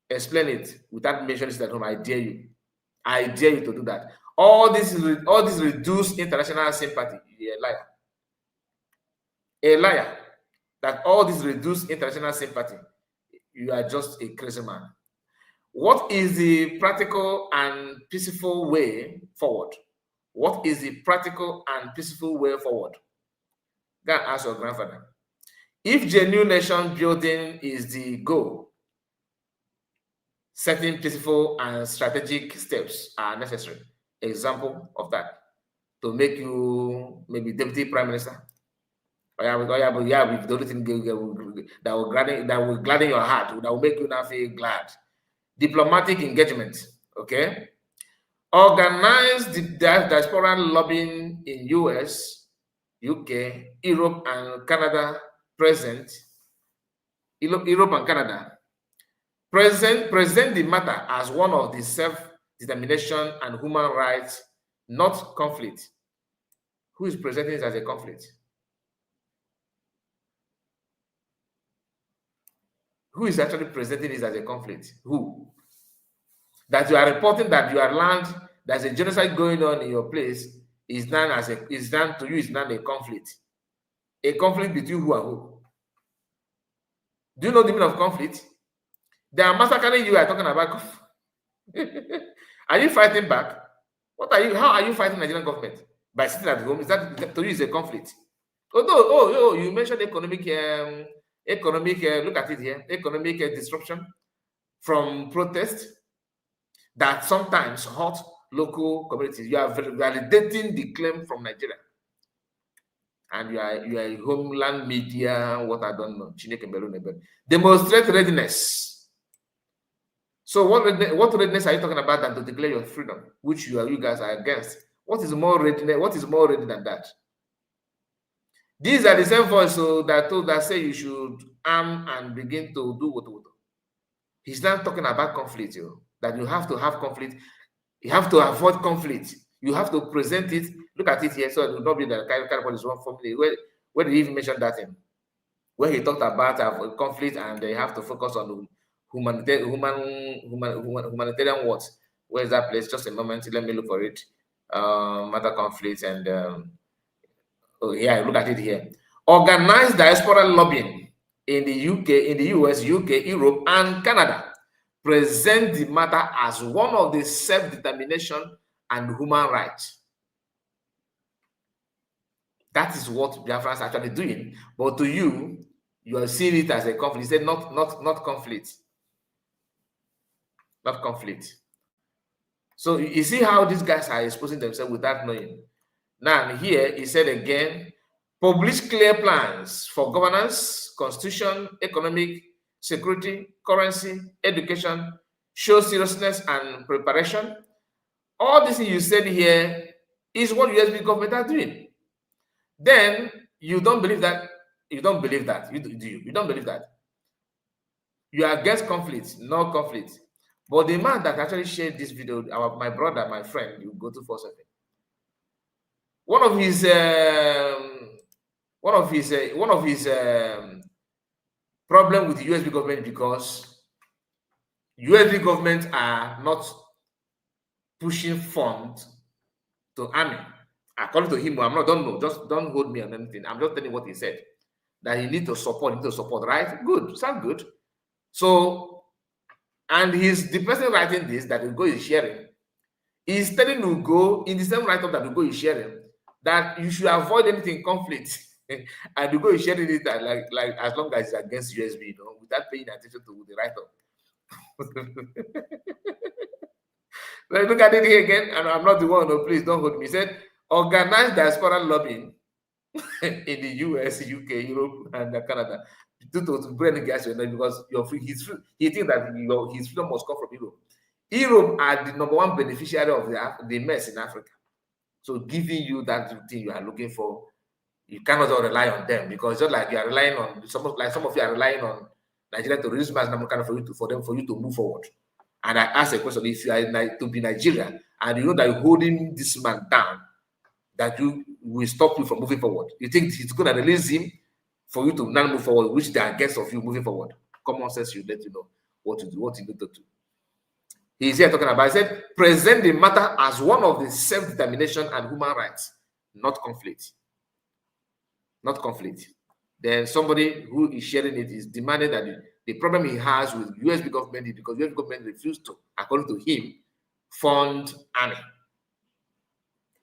Explain it without mentioning sit at home. I dare you. I dare you to do that. All this reduced international sympathy. You're a liar. A liar. That all this reduced international sympathy. You are just a crazy man. What is the practical and peaceful way forward? What is the practical and peaceful way forward? Go and ask your grandfather. If genuine nation building is the goal, certain peaceful and strategic steps are necessary. Example of that to make you maybe deputy prime minister. With the only thing that will gladden your heart, that will make you now feel glad. Diplomatic engagement, okay? Organize the diaspora lobbying in US, UK, Europe and Canada present. Europe and Canada. Present the matter as one of the self-determination and human rights, not conflict. Who is presenting it as a conflict? Who is actually presenting this as a conflict? Who? That you are reporting that your land, there's a genocide going on in your place, is done to you is not a conflict. A conflict between who and who? Do you know the meaning of conflict? They are massacring you. Are talking about. Are you fighting back? How are you fighting Nigerian government? By sitting at home? Is that to you is a conflict? Although, you mentioned economic. Look at it here. Economic disruption from protest. that sometimes hurt local communities. You are validating the claim from Nigeria. And you are a homeland media, what I don't know, demonstrate readiness. So what readiness are you talking about than to declare your freedom, which you guys are against? What is more readiness? What is more ready than that? These are the same voices that say you should arm and begin to do what. He's not talking about conflict, that you have to have conflict. You have to avoid conflict. You have to present it. Look at it here, so it will not be the kind of is one formula. Where did he even mention that in? Where he talked about conflict and they have to focus on humanitarian what? Where is that place? Just a moment. Let me look for it. Matter conflict and oh yeah, look at it here. Organized diaspora lobbying in the UK, in the US, UK, Europe, and Canada present the matter as one of the self-determination and human rights. That is what Biafra is actually doing. But to you, you are seeing it as a conflict. He said not conflict. Not conflict. So you see how these guys are exposing themselves without knowing. Now here he said again, publish clear plans for governance, constitution, economic, security, currency, education, show seriousness and preparation. All this you said here is what USB government are doing. Then you don't believe that. You don't believe that. You don't believe that. You are against conflict, no conflict. But the man that actually shared this video, my brother, my friend, you go to for a second. One of his problem with the USB government, because USB government are not pushing funds to army. According to him, don't know, just don't hold me on anything. I'm just telling what he said. That he need to support, right? Good, sound good. So, and the person writing this that Ugo is sharing, is telling Ugo in the same write-up that Ugo is sharing, that you should avoid anything conflict. And Ugo is sharing it like as long as it's against USB, without paying attention to the write-up. Let's look at it here again, and I'm not the one, please don't hold me. He said, organized diaspora lobbying in the US, UK, Europe, and Canada to bring gas because you're free. He thinks that his freedom must come from Europe. Europe are the number one beneficiary of the mess in Africa. So giving you that thing you are looking for, you cannot rely on them, because just like you are relying on some of you are relying on Nigeria to release mass number for you to move forward. And I ask a question: if you are to be Nigeria and you know that you're holding this man down, that you will stop you from moving forward, you think he's going to release him for you to not move forward, which they are against of you moving forward? Common sense should let you know what to do, what you need to do. He's here talking about, he said, present the matter as one of the self-determination and human rights, not conflict. Not conflict. Then somebody who is sharing it is demanding that the problem he has with USB government is because USB government refused to, according to him, fund army.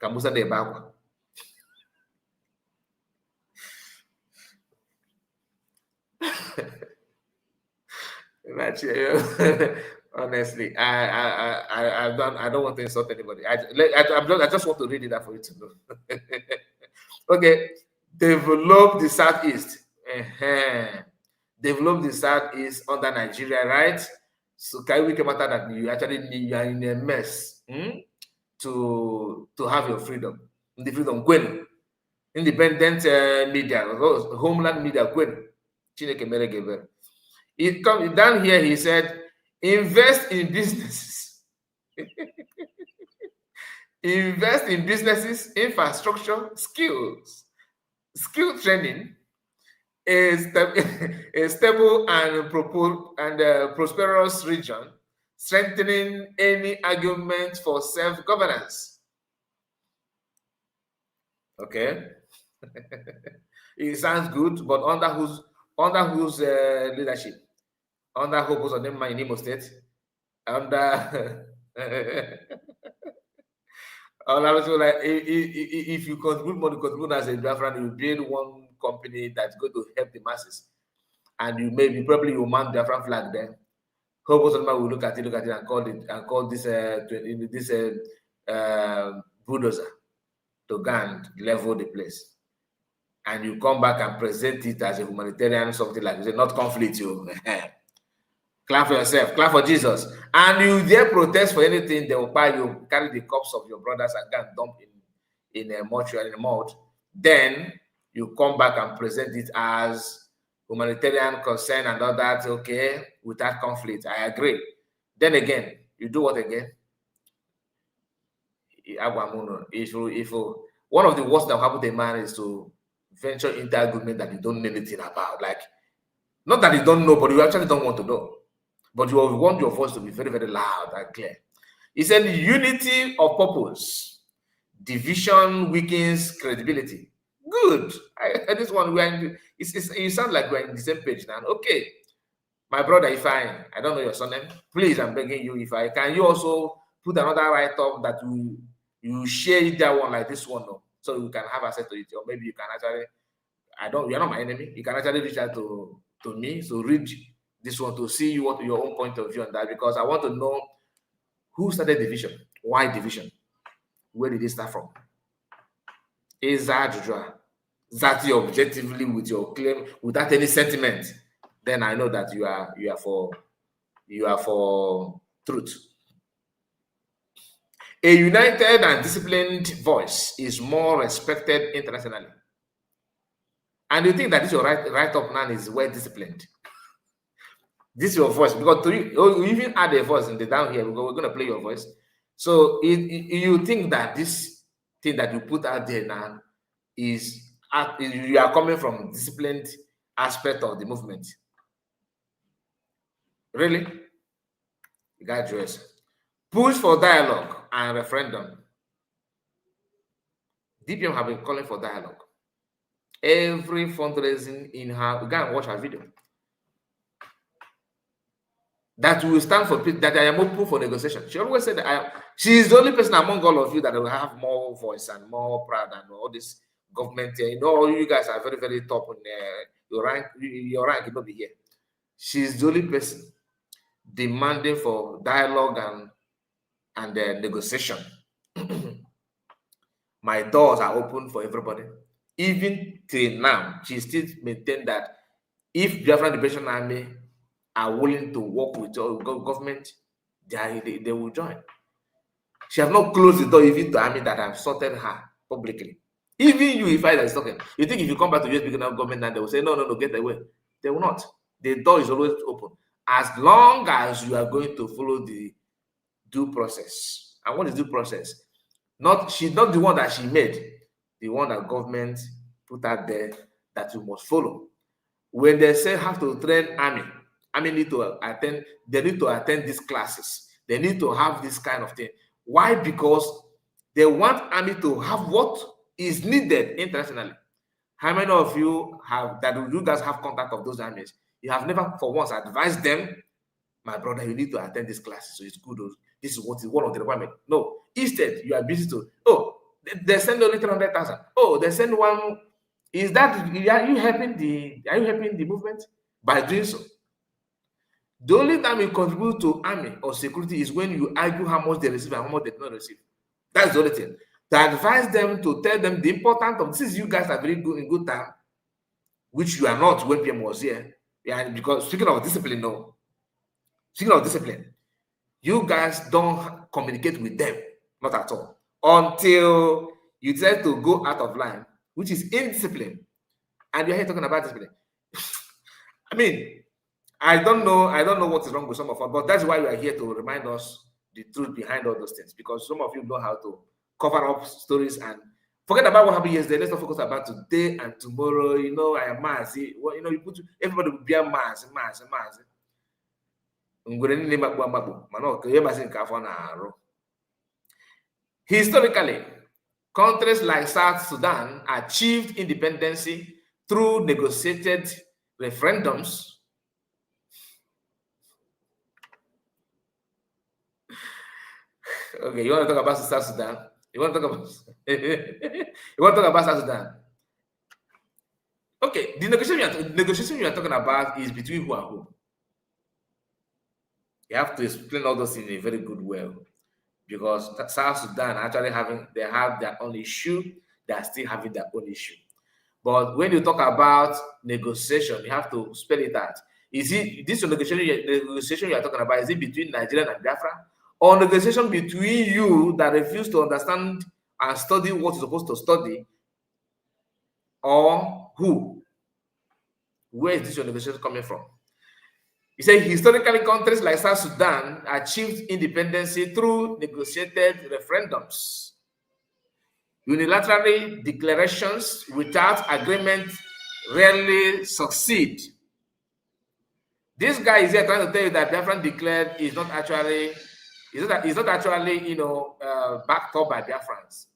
Kamusa de Bagua. Honestly, I don't want to insult anybody. I just want to read it out for you to know. Okay, develop the Southeast. Develop the Southeast under Nigeria, right? So can we come out that you are in a mess to have your freedom? The freedom, Gwen. Independent media, homeland media, Gwen. It comes down here, he said, invest in businesses. Invest in businesses, infrastructure, skills, skill training, a stable and prosperous region, strengthening any argument for self-governance. Okay. It sounds good, but under whose leadership? Under who goes on them in Imo State? Under like if you contribute as a Biafran, you build one company that's going to help the masses, and you probably mount Biafran flag there, Hope will look at it and call this bulldozer to go and level the place. And you come back and present it as a humanitarian, something like this, not conflict. You clap for yourself, clap for Jesus. And you dare protest for anything, they will buy you, carry the corpse of your brothers and go and dump in a mortuary, in a mold. Then you come back and present it as humanitarian concern and all that, okay, without conflict. I agree. Then again, you do what again? If one of the worst that happen to a man is to venture into argument that you don't know anything about, like, not that you don't know, but you actually don't want to know. But you want your voice to be very, very loud and clear. He said, unity of purpose, division weakens credibility. Good. This one, you sound like we're in the same page now. Okay. My brother, if I don't know your surname, please, I'm begging you, if I can you also put another write-up that you share that one like this one, no? So you can have access to it, or maybe you can actually, you're not my enemy, you can actually reach out to me, so read this one to see what your own point of view on that, because I want to know who started division, why division, where did it start from? Is that objectively with your claim without any sentiment? Then I know that you are for truth. A united and disciplined voice is more respected internationally. And you think that this your right up now is well disciplined. This is your voice, because you even add a voice in the down here, we're going to play your voice. So you think that this thing that you put out there now is you are coming from disciplined aspect of the movement. Really? You got yours. Push for dialogue and referendum. DPM have been calling for dialogue. Every fundraising in her, you go and watch her video. That will stand for that I am open for negotiation. She always said that she is the only person among all of you that will have more voice and more proud and all this government. You know, you guys are very, very top in your rank will not be here. She's the only person demanding for dialogue and negotiation. My doors are open for everybody. Even till now, she still maintains that if Biafran Liberation Army are willing to work with your government, they will join. She has not closed the door even to army that have sorted her publicly. Even you, if I is talking, you think if you come back to US government and they will say, no, get away. They will not. The door is always open. As long as you are going to follow the due process. And what is due process? She's not the one that she made, the one that government put out there that you must follow. When they say have to train army need to attend, they need to attend these classes. They need to have this kind of thing. Why? Because they want army to have what is needed internationally. How many of you you guys have contact of those armies? You have never for once advised them, my brother, you need to attend this class, so it's good. This is what is one of the requirements. No, instead you are busy to they send only 300,000. They send one. Is that are you helping the movement by doing so? The only time you contribute to army or security is when you argue how much they receive and how much they do not receive. That's the only thing. To advise them, to tell them the importance of this is you guys are very good in good time, which you are not when PM was here. Yeah, because speaking of discipline, you guys don't communicate with them, not at all, until you decide to go out of line, which is indiscipline. And you're here talking about discipline. I mean, I don't know what is wrong with some of us, but that's why we are here to remind us the truth behind all those things, because some of you know how to cover up stories and forget about what happened yesterday. Let's not focus about today and tomorrow. I am Mars. Well, you put everybody will be a Mars. Historically, countries like South Sudan achieved independence through negotiated referendums. Okay, you want to talk about South Sudan? You want to talk about South Sudan? Okay, the negotiation you are talking about is between who and who? You have to explain all those in a very good way, because South Sudan actually they have their own issue. They are still having their own issue. But when you talk about negotiation, you have to spell it out. Is it this negotiation you are talking about? Is it between Nigeria and Biafra, or negotiation between you that refuse to understand and study what you're supposed to study, or who? Where is this your negotiation coming from? He said historically countries like South Sudan achieved independence through negotiated referendums. Unilaterally declarations without agreement rarely succeed. This guy is here trying to tell you that Biafran declared is not actually backed up by Biafrans.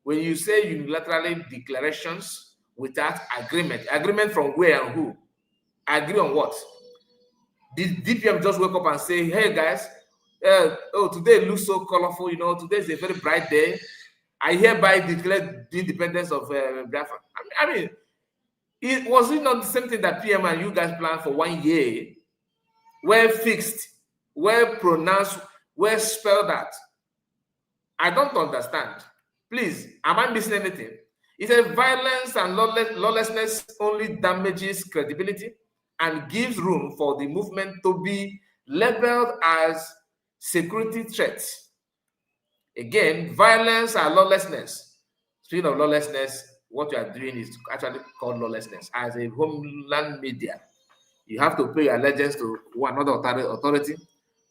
When you say unilaterally declarations without agreement from where and who? Agree on what? Did DPM just wake up and say, hey guys, today looks so colorful, today is a very bright day. I hereby declare the independence of Biafra. I mean, was it not the same thing that PM and you guys planned for 1 year? Well fixed, well pronounced, well spelled out. I don't understand. Please, am I missing anything? It says violence and lawlessness only damages credibility and gives room for the movement to be labeled as security threats. Again, violence and lawlessness. Speaking of lawlessness, what you are doing is actually called lawlessness. As a homeland media, you have to pay your allegiance to another authority.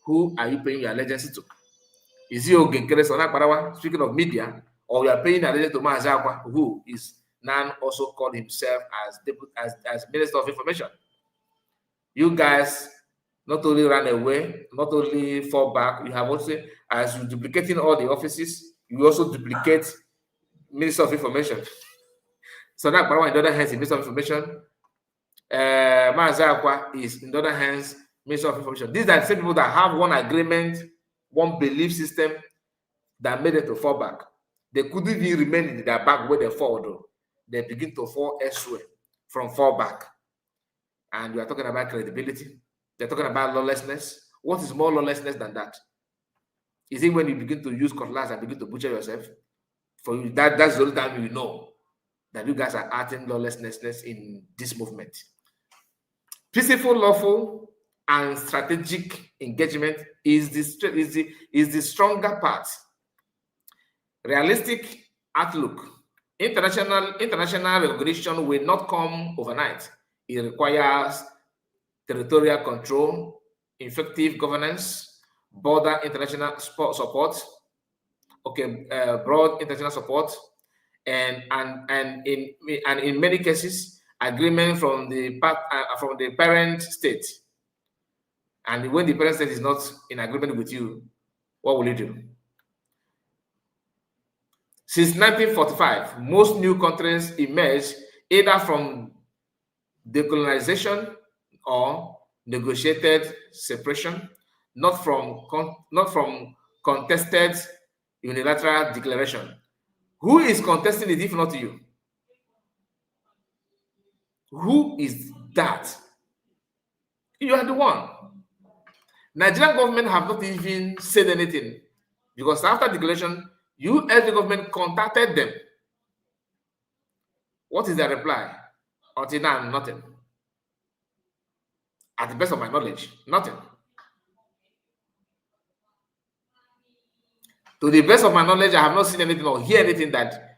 Who are you paying your allegiance to? Is it Ogenkere Sonakparawa, speaking of media, or you are paying allegiance to Mazakwa, who is now also called himself as Minister of Information? You guys not only ran away, not only fall back, you have also, as you're duplicating all the offices, you also duplicate Minister of Information. So that, on the other hand, is Minister of Information. Mazakwa is, in the other hands, Minister of Information. These are the same people that have one agreement, one belief system that made them to fall back. They couldn't even remain in their back where they fall, though. They begin to fall elsewhere from fall back. And we are talking about credibility. They're talking about lawlessness. What is more lawlessness than that? Is it when you begin to use cutlass and begin to butcher yourself? For you, that's the only time you know that you guys are acting lawlessness in this movement. Peaceful, lawful, and strategic engagement is the stronger part. Realistic outlook. International recognition will not come overnight. It requires territorial control, effective governance, border international support, broad international support, and in many cases, agreement from the parent state. And when the parent state is not in agreement with you, what will you do? Since 1945, most new countries emerged either from decolonization or negotiated separation, not from contested unilateral declaration. Who is contesting it if not you? Who is that? You are the one. Nigerian government have not even said anything, because after declaration, US government contacted them. What is their reply? Until now, nothing. At the best of my knowledge, nothing. To the best of my knowledge, I have not seen anything or hear anything that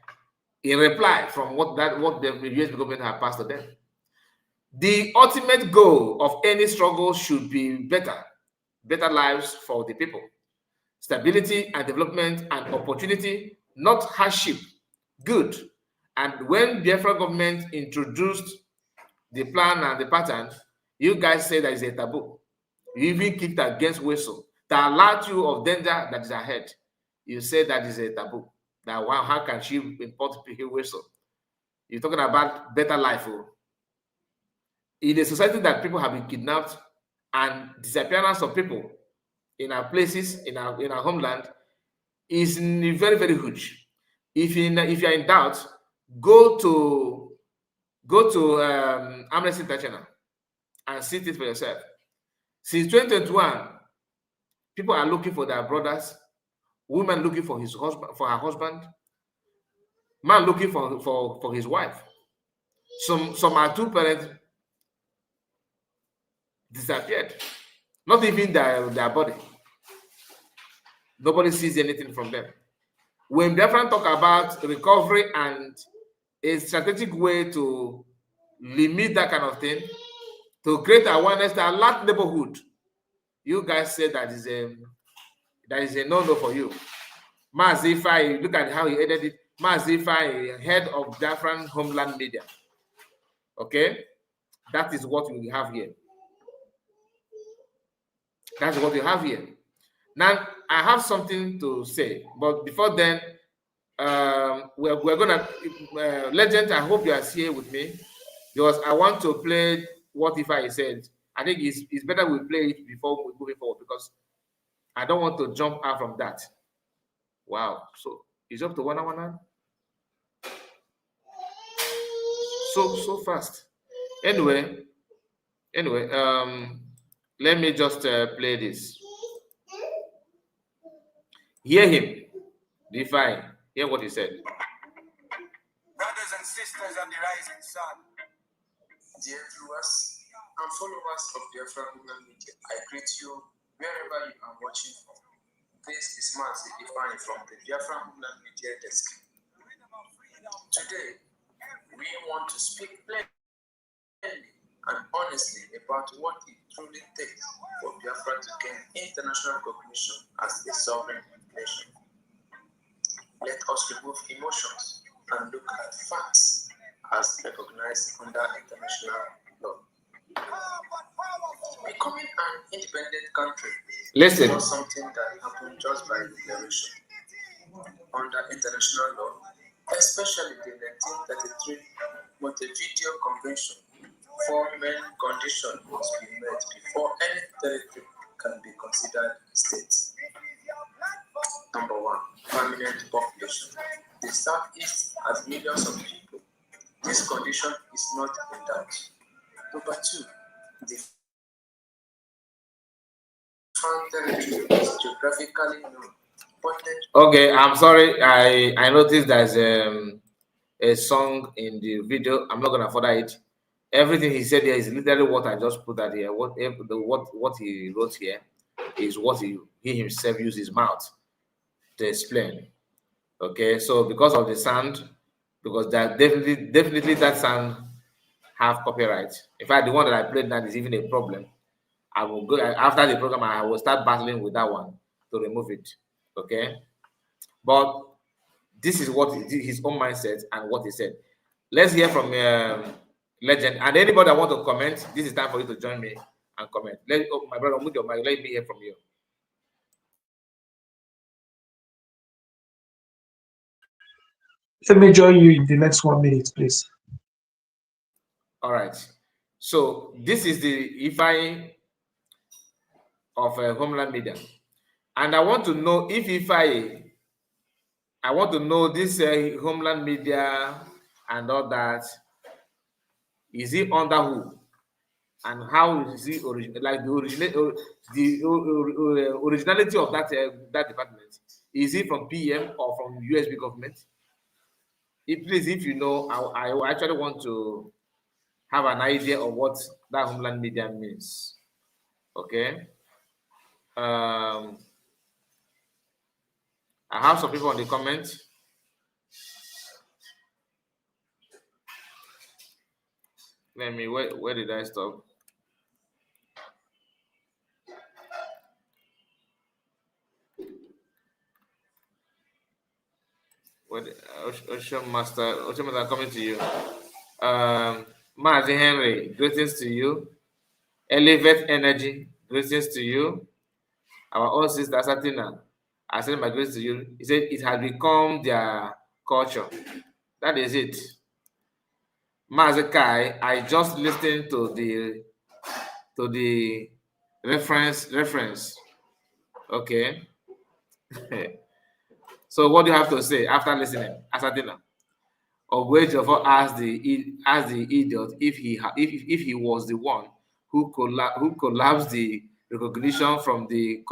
in reply from what the US government have passed to them. The ultimate goal of any struggle should be better lives for the people, stability and development and opportunity, not hardship. Good. And when Biafra government introduced the plan and the pattern, you guys say that is a taboo. You even kicked against whistle that alert you of danger that is ahead. You say that is a taboo. That one, how can she import whistle? You're talking about better life. In a society that people have been kidnapped and disappearance of people in our places, in our homeland, is very, very huge. If you are in doubt, go to Amnesty International and see it for yourself. Since 2021, People are looking for their brothers, women looking for his husband, for her husband, man looking for his wife. Some are two parents disappeared, not even their body. Nobody sees anything from them. When Biafran talk about recovery and a strategic way to limit that kind of thing, to create awareness that alert neighborhood, you guys say that is a no-no for you. Mazifai, look at how he edited it. Mazifai, head of Biafran Homeland Media. Okay, that is what we have here. That's what we have here. Now, I have something to say, but before then, we're gonna Legend. I hope you are here with me, because I want to play what if I said. I think it's better we play it before we move forward, because I don't want to jump out from that. Wow, so it's up to 1 hour now. So fast. Anyway, let me just play this. Hear him. Define. Hear what he said. Brothers and sisters of the rising sun, dear viewers and followers of the Homeland Media, I greet you wherever you are watching from. This is Mazi Ifani from the Homeland Media desk. Today, we want to speak plainly and honestly about what it truly takes for Biafra to gain international recognition as a sovereign nation. Let us remove emotions and look at facts as recognized under international law. Becoming an independent country is not something that happened just by declaration. Under international law, especially the 1933 Montevideo Convention, 4 main conditions must be met before any territory can be considered a state. Number 1, permanent population. The Southeast has millions of people. This condition is not in doubt. Number 2, the found territory is geographically known. Okay, I'm sorry. I noticed there's a song in the video. I'm not gonna further it. Everything he said here is literally what I just put out here. What he wrote here is what he himself used his mouth to explain. Okay, so because of the sound, because that definitely that sound have copyright. In fact, the one that I played now is even a problem. I will go after the program. I will start battling with that one to remove it. Okay, but this is what his own mindset and what he said. Let's hear from Legend, and anybody that want to comment. This is time for you to join me and comment. My brother, move your mic. Let me hear from you. Let me join you in the next 1 minute, please. All right. So this is the Ifai of Homeland Media, and I want to know if Ifai. I want to know this Homeland Media and all that. Is he under who? And how is he like the originality of that department? Is he from PM or from USB government? Please, if you know, I actually want to have an idea of what that Homeland Media means. Okay. I have some people on the comment. Let me, where did I stop? Ocean Master, coming to you. Mazi Henry, greetings to you. Elevate Energy, greetings to you. Our own sister Satina, I send my greetings to you. He said it has become their culture. That is it. Mazi Kai, I just listened to the reference. Okay. So what do you have to say after listening, Asatina? Of which of us asked the idiot if he was the one who collapsed the recognition from the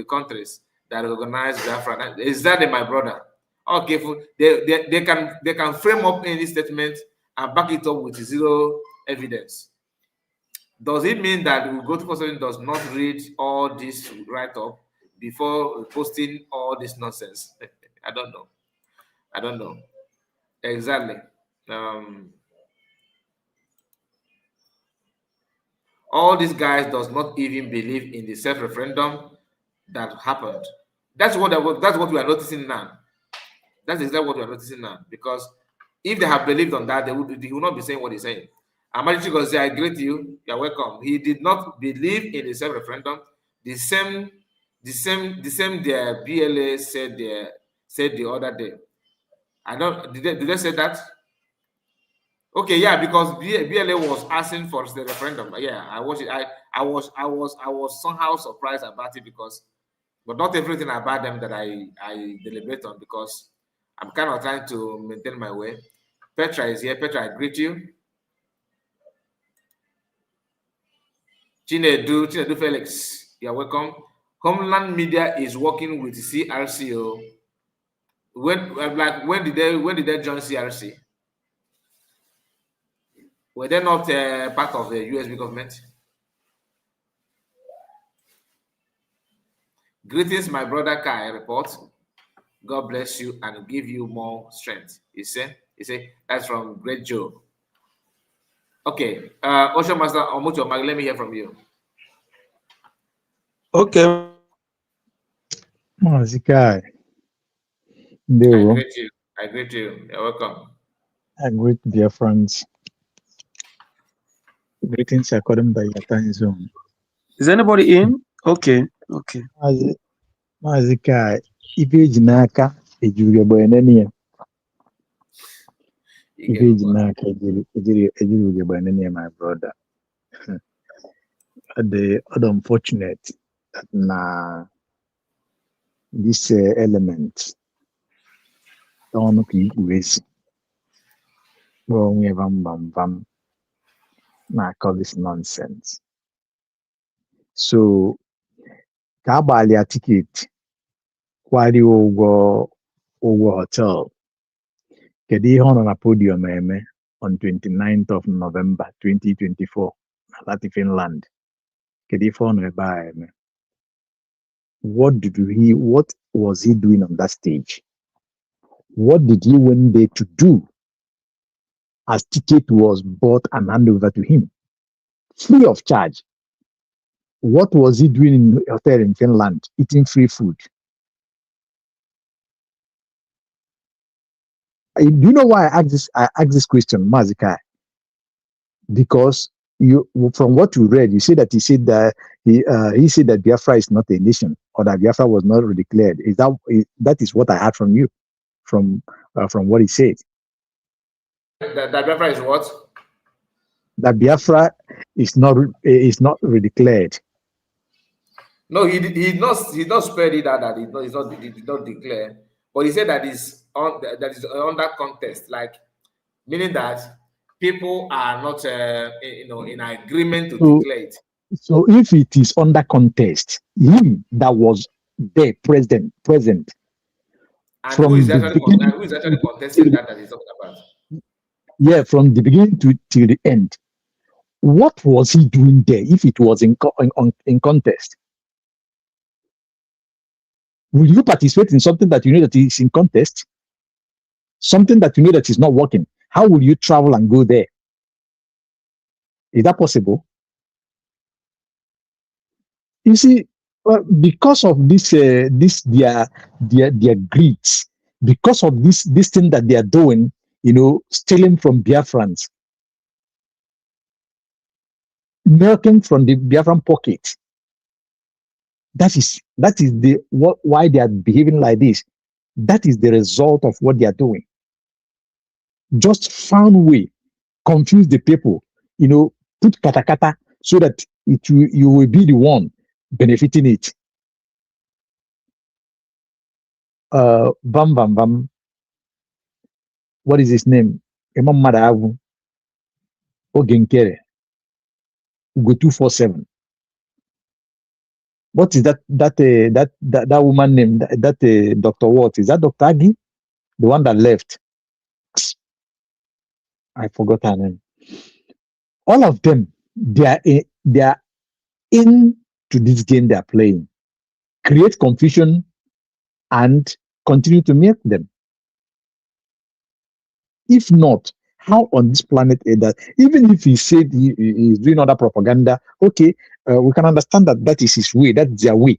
countries that recognize Biafra. Exactly, my brother. Okay, they can frame up any statement and back it up with zero evidence. Does it mean that the growth person does not read all this write-up before posting all this nonsense? I don't know. I don't know. Exactly. All these guys does not even believe in the self-referendum that happened. That's what we are noticing now. That's exactly what we are noticing now. Because if they have believed on that, they would not be saying what he's saying. Amadichi goes say, I greet you, you're welcome. He did not believe in the self-referendum. The same the BLA said the other day. I don't did they say that? Okay, yeah, because BLA was asking for the referendum. Yeah, I watched it. I was somehow surprised about it because, but not everything about them that I deliberate on because I'm kind of trying to maintain my way. Petra is here. Petra, I greet you. Chinedu Felix, you're welcome. Homeland Media is working with CRCO. When did they join CRC? Were they not part of the USB government? Greetings, my brother Kai. Report. God bless you and give you more strength. He said that's from Great Joe. Okay, Ocean Master, Omucho Mag, let me hear from you. Okay. Mazikai. I greet you. You're welcome. I greet dear friends. Greetings according by your time zone. Is anybody in? Okay. Mazikai. Ibe jinaka ejuge boenenia. Ibe jinaka ejuge boenenia, my brother. The unfortunate na this element don't ways. Well, we have na call this nonsense. So Kabali ticket kwari ụgwọ hotel kedu ihe ọ nọ na podium eme on 29th of November 2024 na Finland. Kedu ife ọ nọ ebe a eme? What was he doing on that stage? What did he went there to do as ticket was bought and handed over to him free of charge? What was he doing in a hotel in Finland eating free food? Do you know why I asked this question, Mazikai? Because from what you read, you said that he said that Biafra is not a nation, or that Biafra was not declared. That is what I heard from you, from what he said. That Biafra is what? That Biafra is not declared. No, he did not spread it out that he did not declare, but he said that is under contest, like meaning that people are not in agreement to declare it. So if it is under contest, him that was there present, and who is actually contesting that he's talking about? Yeah, from the beginning till the end. What was he doing there if it was in contest? Will you participate in something that you know that is in contest? Something that you know that is not working? How will you travel and go there? Is that possible? You see, because of this their greeds, because of this thing that they are doing, stealing from Biafrans, milking from the Biafran pocket. That is why they are behaving like this. That is the result of what they are doing. Just found way, confuse the people, put katakata so that you will be the one benefiting it. Bam. What is his name? Imam Madavu. Ogenkere. Ugo 247. What is that woman name? Dr. What is that? Dr. Agi, the one that left. I forgot her name. All of them, they are into this game they are playing. Create confusion and continue to milk them. If not, how on this planet is that? Even if he said he is doing other propaganda, okay, we can understand that is his way, that's their way.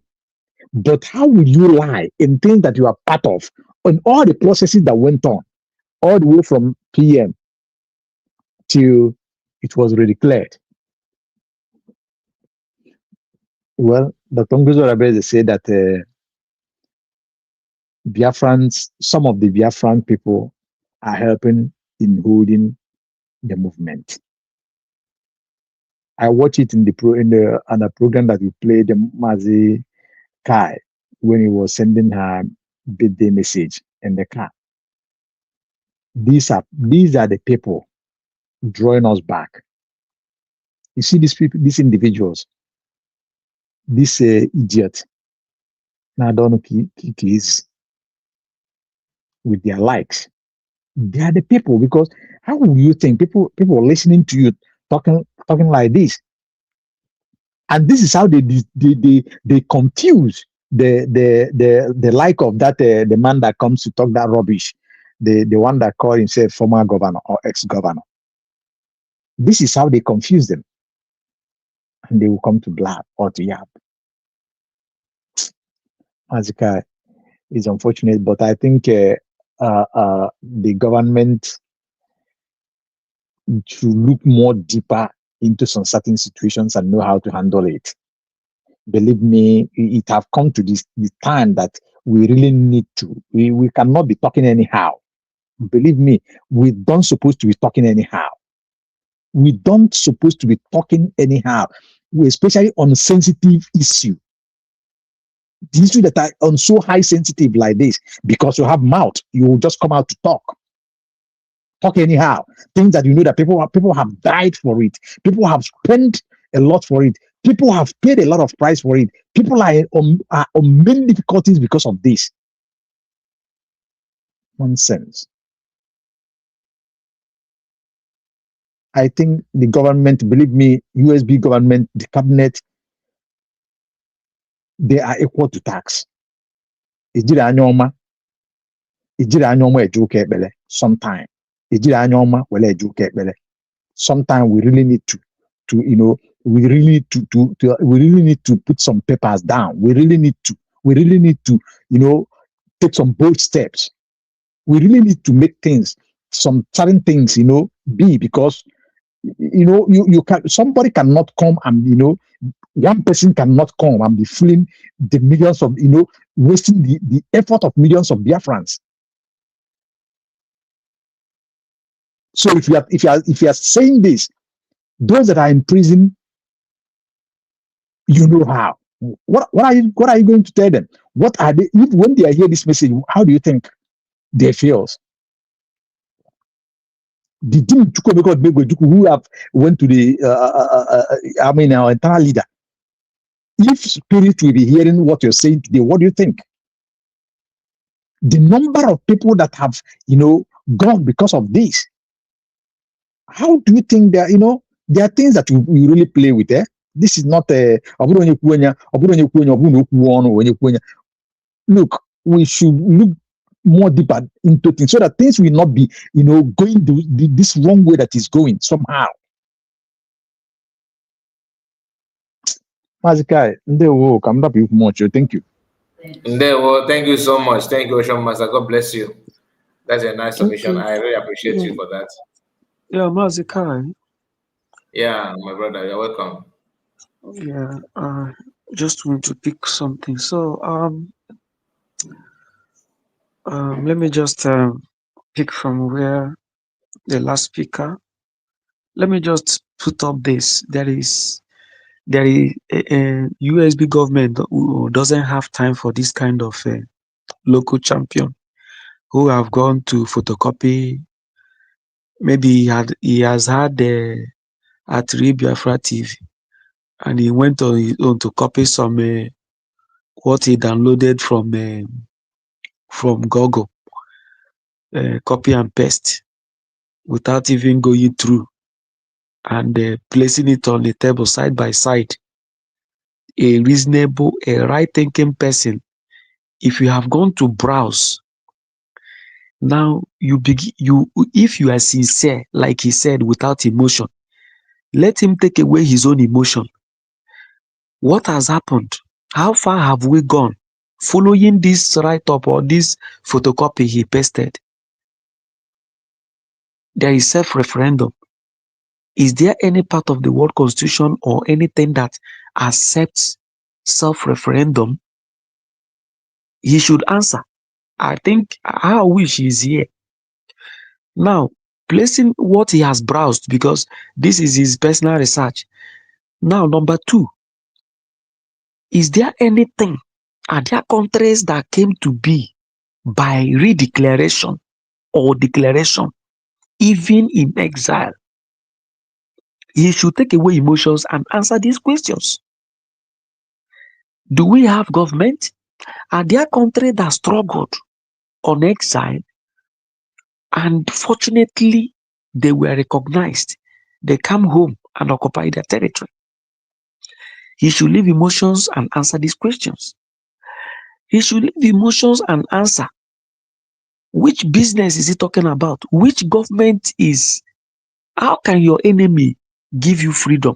But how will you lie in things that you are part of, on all the processes that went on, all the way from PM till it was redeclared? Well, Dr. Ngozo Rabeze said that Biafrans, some of the Biafran people are helping in holding the movement. I watch it in the program that we played, the Mazi Kai, when he was sending her birthday message in the car. These are the people drawing us back. You see these people, these individuals, this idiot, Nadon Kikis, with their likes. They are the people, because how will you think people are listening to you talking like this? And this is how they confuse the like of that the man that comes to talk that rubbish, the one that called himself former governor or ex-governor. This is how they confuse them, and they will come to blab or to yap. Azika is unfortunate, but I think the government should look more deeper into some certain situations and know how to handle it. Believe me, it have come to this time that we really need to. We cannot be talking anyhow. Believe me, we don't supposed to be talking anyhow. We don't supposed to be talking anyhow, especially on sensitive issue. The issue that are on so high sensitive like this, because you have mouth, you will just come out to talk anyhow. Things that you know that people have died for it. People have spent a lot for it. People have paid a lot of price for it. People are on many difficulties because of this nonsense. I think the government, believe me, USB government, the cabinet, they are equal to tax. Sometime. Sometimes we really need to we really need to put some papers down. We really need to take some bold steps. We really need to make some certain things, be, because you can, somebody cannot come and one person cannot come and be fooling the millions of wasting the effort of millions of Biafrans. So if you are saying this, those that are in prison, you know how. What are you going to tell them? What are they, when they hear this message? How do you think they feel? The team who have went to the our entire leader. If spirit will be hearing what you're saying today, what do you think? The number of people that have gone because of this. How do you think that there are things that we really play with? This is not a look. We should look more deeper into things so that things will not be going this wrong way that is going somehow. Mazikai, I'm not much. Thank you. Thank you so much. Thank you, Ocean Master. God bless you. That's a nice submission. I really appreciate you for that. Yeah, Mazikai. Yeah, my brother, you're welcome. Yeah, just want to pick something. So let me just pick from where the last speaker. Let me just put up this. There is a USB government who doesn't have time for this kind of local champion who have gone to photocopy. Maybe he has had at Biafra TV, and he went on to copy some what he downloaded from Google, copy and paste, without even going through and placing it on the table side by side. A reasonable, a right-thinking person, if you have gone to browse, now if you are sincere, like he said, without emotion, let him take away his own emotion. What has happened? How far have we gone following this write-up or this photocopy he pasted? There is self-referendum. Is there any part of the world constitution or anything that accepts self-referendum? He should answer. I think I wish he's here. Now, placing what he has browsed, because this is his personal research. Now, number 2, is there anything, are there countries that came to be by redeclaration or declaration, even in exile? He should take away emotions and answer these questions. Do we have government? Are there countries that struggled on exile and fortunately they were recognized? They come home and occupy their territory. He should leave emotions and answer these questions. He should leave emotions and answer. Which business is he talking about? Which government is? How can your enemy give you freedom?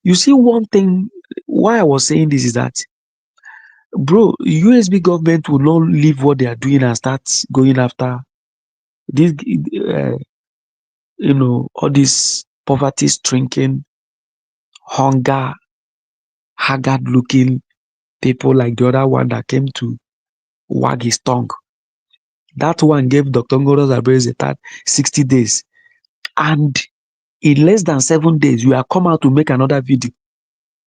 You see, one thing why I was saying this is that, bro, USB government will not leave what they are doing and start going after this, all this poverty stricken, hunger, haggard looking people like the other one that came to wag his tongue. That one gave Dr. Ngoro Zabreze that 60 days. And in less than 7 days, you are come out to make another video.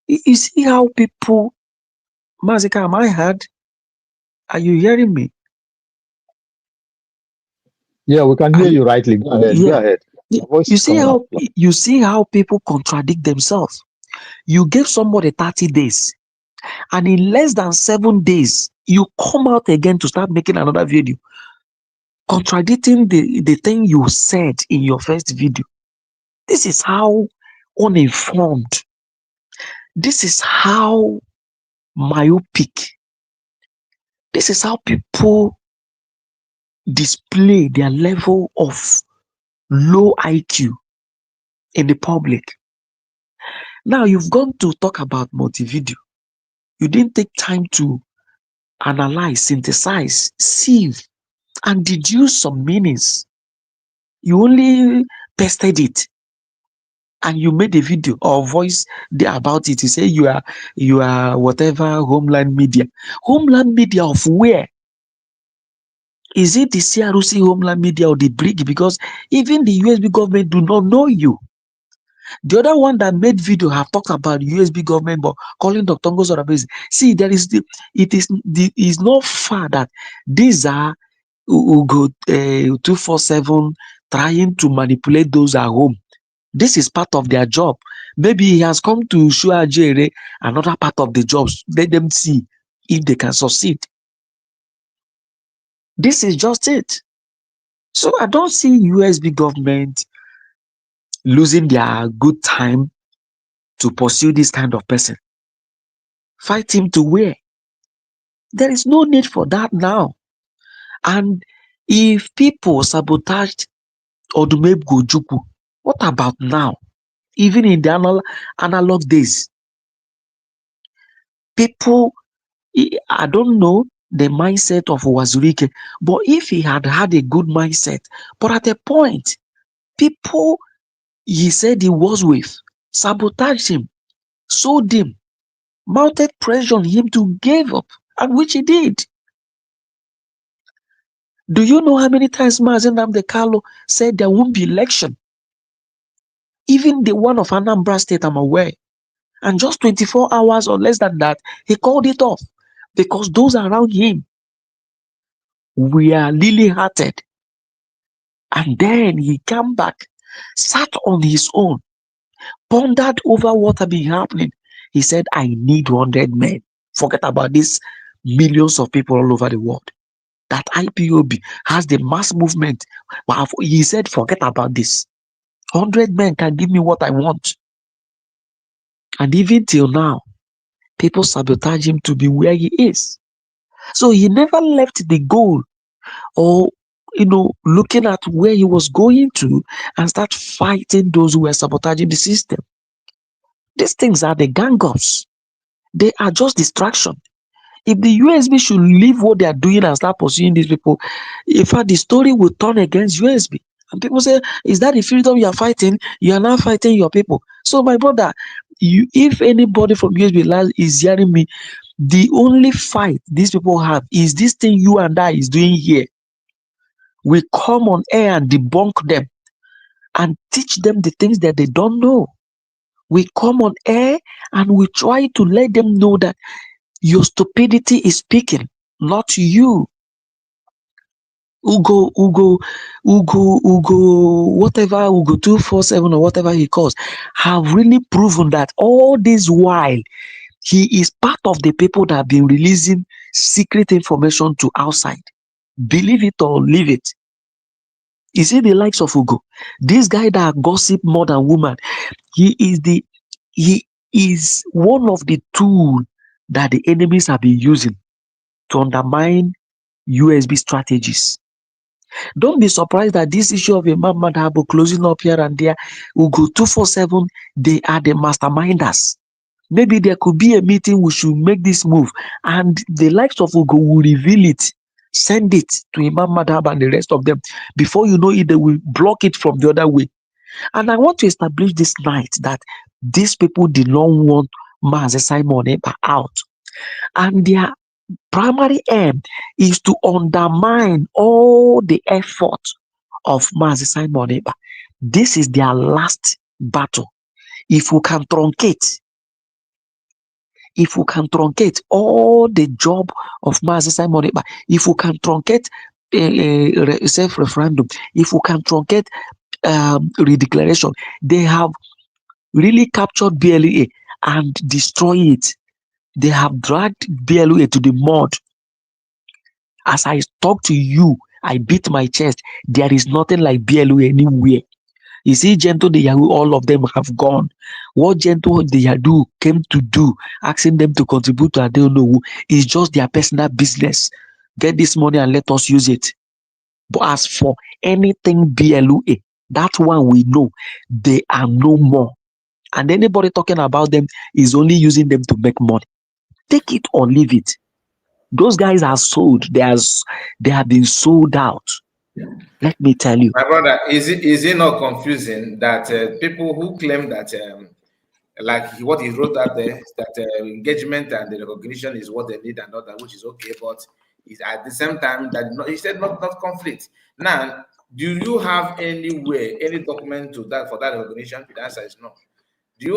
You see how people, Mazika, am I heard? Are you hearing me? Yeah, we can hear you rightly. Go ahead. Yeah. Go ahead. Your voice You is see coming how up. you see how people contradict themselves. You gave somebody 30 days, and in less than 7 days, you come out again to start making another video, contradicting the thing you said in your first video. This is how uninformed. This is how myopic. This is how people display their level of low IQ in the public. Now you've gone to talk about multi-video. You didn't take time to analyze, synthesize, sieve, and deduce some meanings. You only pasted it and you made a video or voice about it. You say you are whatever homeland media. Homeland media of where? Is it the CROC homeland media or the bridge? Because even the USB government do not know you. The other one that made video have talked about USB government, but calling Dr. Ngozo Rabezi. See, it is not far that these are who go 247 trying to manipulate those at home. This is part of their job. Maybe he has come to show Ajere another part of the jobs. Let them see if they can succeed. This is just it. So I don't see USB government losing their good time to pursue this kind of person. Fight him to where? There is no need for that now. And if people sabotaged Odumegwu Ojukwu, what about now? Even in the analog days, people, I don't know the mindset of Wazurike, but if he had a good mindset, but at a point, people he said he was with sabotaged him, sold him, mounted pressure on him to give up, and which he did. Do you know how many times Mazen Nnamdi Kanu said there won't be election? Even the one of Anambra State, I'm aware. And just 24 hours or less than that, he called it off because those around him were lily-hearted. And then he came back, sat on his own, pondered over what had been happening. He said, I need 100 men. Forget about these millions of people all over the world. That IPOB has the mass movement. But he said, forget about this. 100 men can give me what I want. And even till now, people sabotage him to be where he is. So he never left the goal or, looking at where he was going to and start fighting those who were sabotaging the system. These things are the gang-ups. They are just distraction. If the USB should leave what they are doing and start pursuing these people, in fact, the story will turn against USB. And people say, is that the freedom you are fighting? You are now fighting your people. So, my brother, if anybody from USB land is hearing me, the only fight these people have is this thing you and I is doing here. We come on air and debunk them and teach them the things that they don't know. We come on air and we try to let them know that your stupidity is speaking, not you. Ugo, whatever, Ugo 247 or whatever he calls, have really proven that all this while, he is part of the people that have been releasing secret information to outside. Believe it or leave it. You see the likes of Ugo, this guy that gossip more than woman, he is one of the tools that the enemies have been using to undermine USB strategies. Don't be surprised that this issue of Imam Madhabo closing up here and there, Ugo 247, they are the masterminders. Maybe there could be a meeting, we should make this move, and the likes of Ugo will reveal it, send it to Imam Madhab and the rest of them. Before you know it, they will block it from the other way. And I want to establish this night that these people did not want Mazi Simon Ekpa out. And their primary aim is to undermine all the effort of Mazi Simon Ekpa. This is their last battle. If we can truncate all the job of Mazi Simon Ekpa, if we can truncate self-referendum, if we can truncate redeclaration, they have really captured BLA and destroyed it. They have dragged BLA to the mud. As I talk to you, I beat my chest. There is nothing like BLA anywhere. You see, Gentle the Yahoo, all of them have gone. What Gentle the Yahoo came to do, asking them to contribute to Adeonowu, is just their personal business. Get this money and let us use it. But as for anything BLA, that one we know, they are no more. And anybody talking about them is only using them to make money. Take it or leave it. Those guys are sold. They have been sold out. Let me tell you. My brother, is it not confusing that people who claim that, like what he wrote out there, that engagement and the recognition is what they need and all that, which is okay, but at the same time that he said not conflict. Now, do you have anywhere any document to that for that recognition? The answer is no.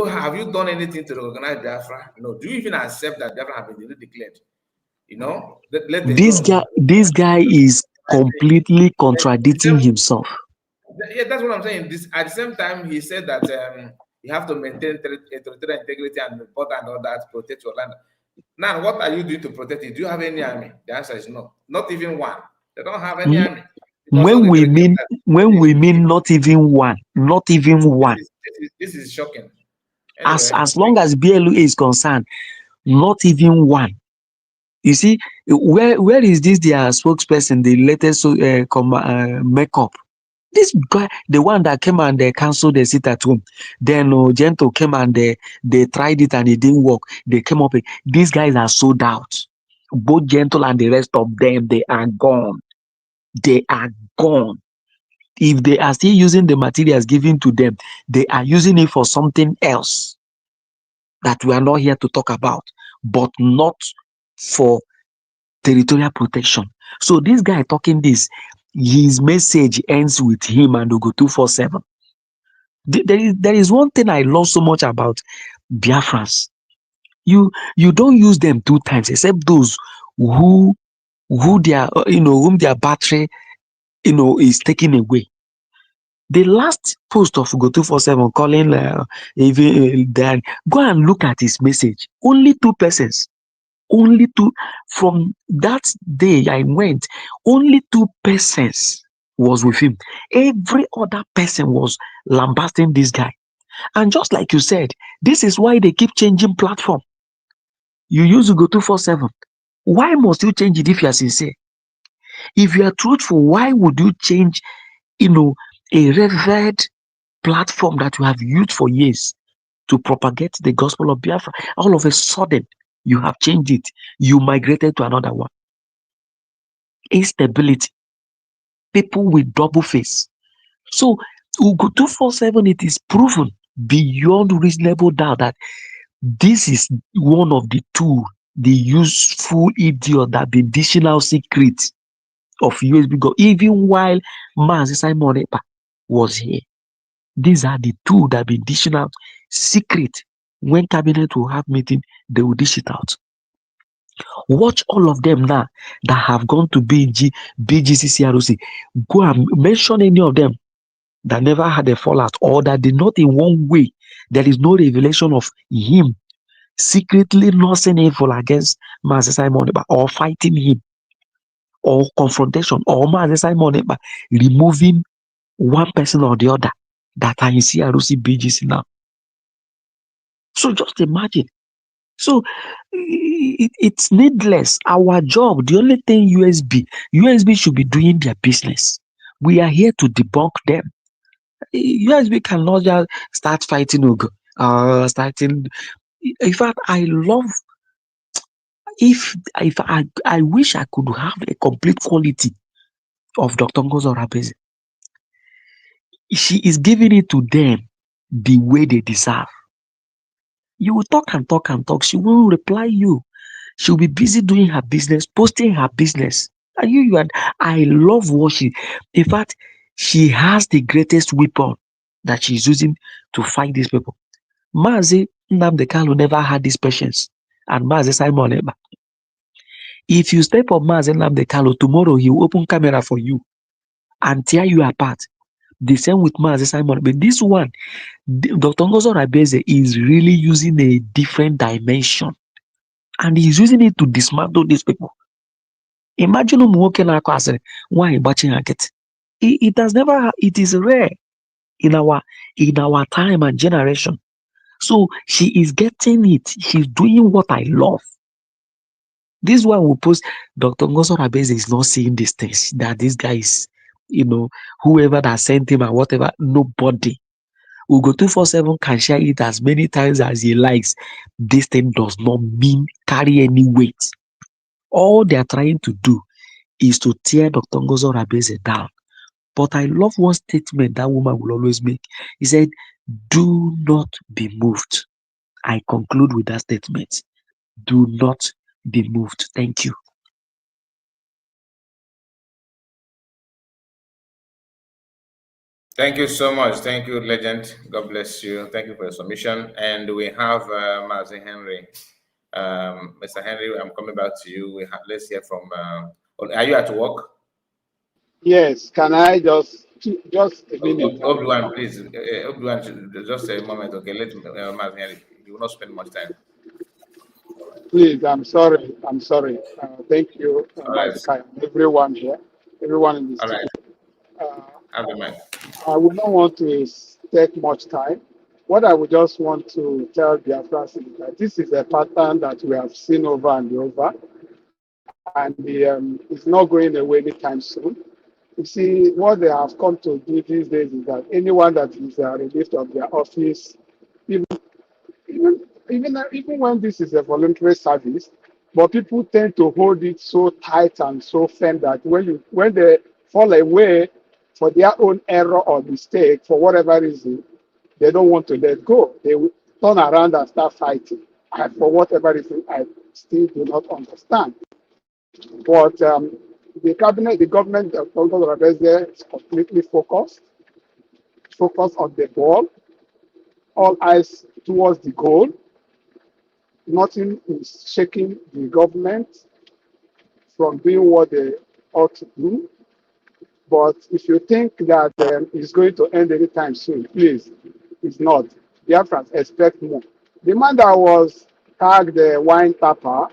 Have you done anything to recognize Biafra? No. Do you even accept that Biafra have been declared? This guy is completely contradicting himself. Yeah, that's what I'm saying. At the same time, he said that you have to maintain territorial integrity and report and all that, protect your land. Now, what are you doing to protect it? Do you have any army? The answer is no. Not even one. They don't have any army. When we mean not even one, This is shocking. Anyway, as long as BLU is concerned, not even one. You see, where is this their spokesperson, the latest makeup? This guy, the one that came and they canceled the sit at home. Then Gento came and they tried it and it didn't work. They came up. These guys are sold out. Both Gentle and the rest of them, they are gone. They are gone. If they are still using the materials given to them, they are using it for something else that we are not here to talk about, but not for territorial protection. So this guy talking this, his message ends with him and Ugo 247. There is one thing I love so much about Biafrans. You don't use them two times, except those who their whom their battery is taken away. The last post of Ugo 247 calling Dan, go and look at his message. Only two persons. Only two, from that day I went, only 2 persons was with him. Every other person was lambasting this guy. And just like you said, this is why they keep changing platform. You used to go 247. Why must you change it if you are sincere? If you are truthful, why would you change, a revered platform that you have used for years to propagate the gospel of Biafra? All of a sudden, you have changed it. You migrated to another one. Instability. People with double face. So, Ugo 247, it is proven beyond reasonable doubt that this is one of the two, the useful idiot, that the additional secret of USB go, even while Mazi Simon Ekpa was here. These are the two that be dishing out secret. When cabinet will have meeting, they will dish it out. Watch all of them now that have gone to BGCCROC. Go and mention any of them that never had a fallout, or that did not in one way, there is no revelation of him secretly nursing evil against Mazi Simon Ekpa, or fighting him, or confrontation, or Mazi Simon Ekpa removing one person or the other that are in CROC BGC now. So just imagine. So it's needless. Our job, the only thing USB should be doing their business. We are here to debunk them. USB cannot just start fighting Ugo, starting. In fact, I love, if I wish I could have a complete quality of Dr. Ngozo Rabeze. She is giving it to them the way they deserve. You will talk and talk and talk. She won't reply you. She'll be busy doing her business, posting her business. And I love what in fact, she has the greatest weapon that she's using to fight these people. Mazi Nnamdi Kanu never had this patience. And Mazi Simon Ekpa. If you step on Mazi Nnamdi Kanu, tomorrow he will open camera for you and tear you apart. The same with Mazi Simon. But this one, Dr. Ngozo Rabeze is really using a different dimension. And he's using it to dismantle these people. Imagine ụmụ nwoke na-akọ asịrị, nwaanyị gbachi ha nkịtị. It is rare in our time and generation. So she is getting it. She's doing what I love. This one will post, Dr. Ngozo Rabeze is not seeing these things, that this guy is, whoever that sent him and whatever, nobody. Ugo 247 can share it as many times as he likes. This thing does not carry any weight. All they are trying to do is to tear Dr. Ngozo Rabeze down. But I love one statement that woman will always make. He said, do not be moved. I conclude with that statement. Do not be moved. Thank you. Thank you so much. Thank you, Legend. God bless you. Thank you for your submission. And we have Mazi Henry. Mr. Henry, I'm coming back to you. Let's hear from. Are you at work? Yes. Can I just a minute? Obi-Wan, please. Obi-Wan, just a moment. Okay, let Mazi Henry. You will not spend much time. Please, I'm sorry. Thank you, Right. everyone here, everyone in this All team. right. I would not want to take much time. What I would just want to tell Biafrans is that this is a pattern that we have seen over and over, and it's not going away anytime soon. You see, what they have come to do these days is that anyone that is relieved of their office, even when this is a voluntary service, but people tend to hold it so tight and so firm that when they fall away for their own error or mistake, for whatever reason, they don't want to let go. They will turn around and start fighting. And for whatever reason, I still do not understand. But the cabinet, the government of Congo Rabeze is completely focused on the ball, all eyes towards the goal. Nothing is shaking the government from doing what they ought to do. But if you think that it's going to end anytime soon, please, it's not. Biafrans expect more. The man that was tagged the wine tapper,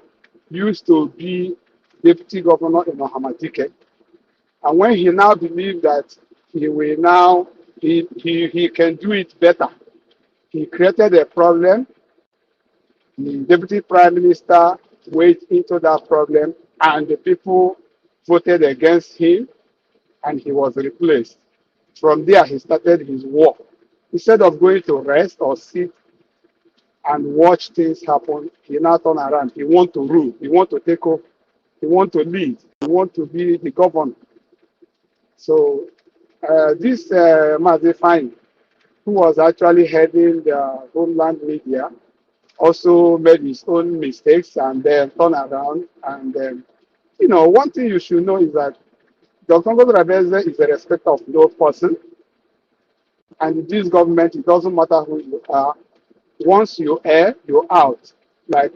used to be deputy governor in Ohamadike. And when he now believed that he will now, he can do it better, he created a problem. The deputy prime minister went into that problem, and the people voted against him, and he was replaced. From there, he started his war. Instead of going to rest or sit and watch things happen, he now turn around. He want to rule. He want to take over. He want to lead. He want to be the governor. So this Mazi Fine, who was actually heading the homeland media, also made his own mistakes and then turn around. And you know, one thing you should know is that Dr. Rabeze is a respecter of no person. And in this government, it doesn't matter who you are. Once you err, you're out. Like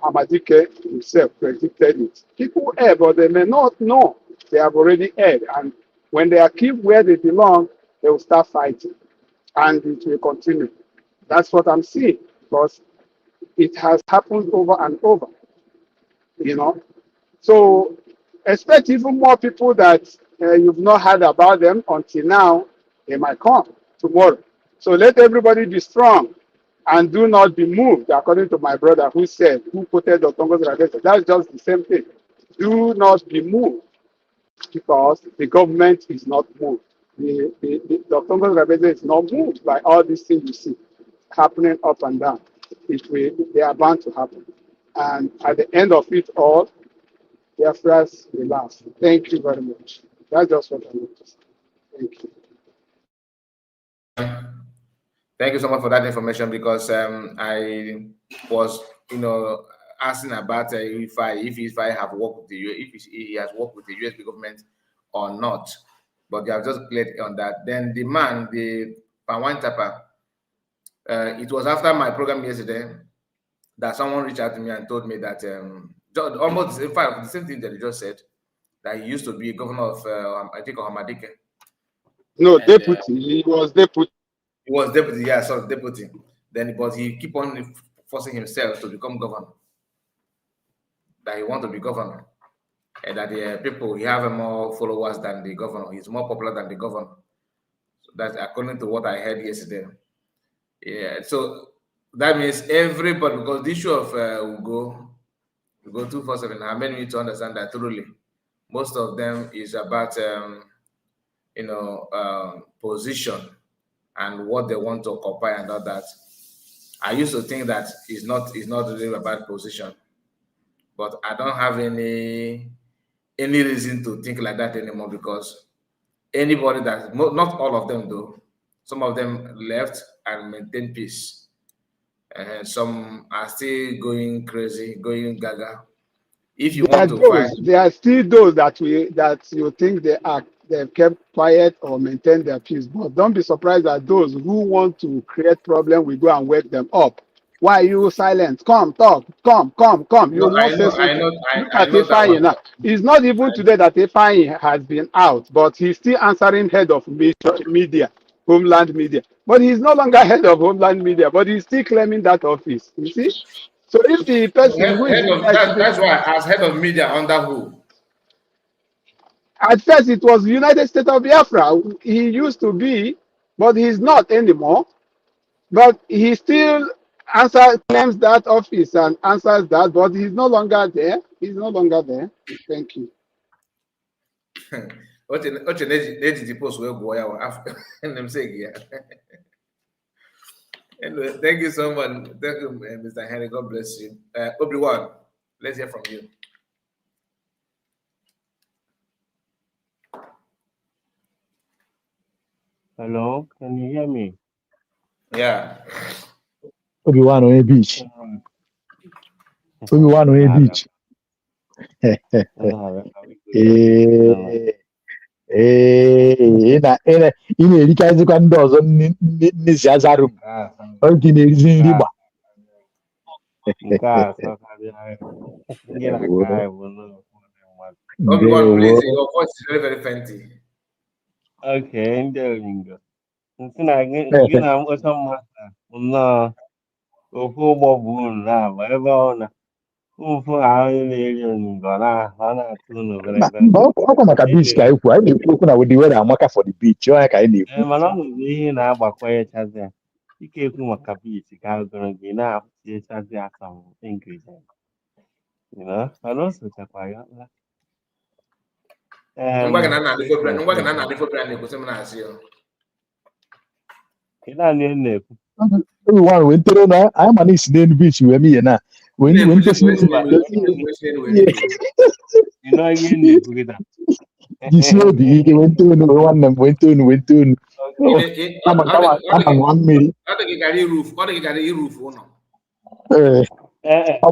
Hamadike himself predicted it. People err, but they may not know they have already erred. And when they are kept where they belong, they will start fighting. And it will continue. That's what I'm seeing. Because it has happened over and over. You know? So expect even more people that you've not heard about them until now, they might come tomorrow. So let everybody be strong and do not be moved, according to my brother who said, who quoted Dr. Ngozi. That's just the same thing. Do not be moved because the government is not moved. Dr. Ngozi is not moved by all these things you see happening up and down. They are bound to happen. And at the end of it all, their first will last. Thank you very much. That's just what I want to say. Thank you. Thank you so much for that information, because I was, asking about if I have worked with the if he has worked with the US government or not, but you have just cleared on that. Then the man, the Pawan Tapa, it was after my program yesterday that someone reached out to me and told me that almost in fact the same thing that you just said, that he used to be governor of I think Ohamadike. No, and, deputy. He was deputy. He was deputy, yeah, sorry, deputy. Then, but he keep on forcing himself to become governor. That he want to be governor, and that the people, he have more followers than the governor. He's more popular than the governor. So that's according to what I heard yesterday. Yeah, so that means everybody, because the issue of Ugo 247, how many need to understand that truly, most of them is about position and what they want to occupy and all that. I used to think that it's not really about position, but I don't have any reason to think like that anymore, because anybody that, not all of them though, some of them left and maintain peace, and some are still going crazy, going gaga. If you want to fight, there are still those that you think they've kept quiet or maintained their peace. But don't be surprised that those who want to create problem will go and wake them up. Why are you silent? Come, talk. Come. You no, must say something. Look at Ifeanyi now. It's not even today that Ifeanyi has been out, but he's still answering head of media, Homeland Media. But he's no longer head of Homeland Media, but he's still claiming that office. You see? So if the person who is that's why as head of media under who? At first, it was United States of Biafra. He used to be, but he's not anymore. But he still claims that office and answers that, but he's no longer there. He's no longer there. Thank you. Anyway, thank you so much. Thank you, Mr. Henry. God bless you. Obi-Wan, let's hear from you. Hello, can you hear me? Yeah. Obi-Wan on a beach. Obi-Wan on a beach. Ị na-erikazikwa ndị ọzọ nne si azarụ oge na-erizi nri gba. Obi-Wan, please, your voice is very, very fainty. Okay, there we go. Gị na mkpọcha mmadụ nọ ofu ụgbọ bụ unu na-agba ebe ọ na ụfụ ahụ na-eri onyingo na-atụ n'ogologo ọkwa maka beach ka anyị kwu, anyị na-ekwu okwu na wedi were amaka for the beach, ọ ya ka anyị na-ekwu. mana ọ nwere ihe na-agbakwunyechazi ya ike ekwu maka beach ka agụrụ gị na-apụtiechazi ya some ingredient mana o sochakwa ya ngwa gị na na-adịfobra na-ekwesị m na-asị ya ị naanị na-ekwu Obi nwaanyị wee ntere na anyị ma na isi n'elu beach wee mee ihe na wee ntesi jisie obi gị ike wee ntonu wee nwanne m wee ntonu ama nwa mmiri ọ dị gị gara irufu ụlọ ọ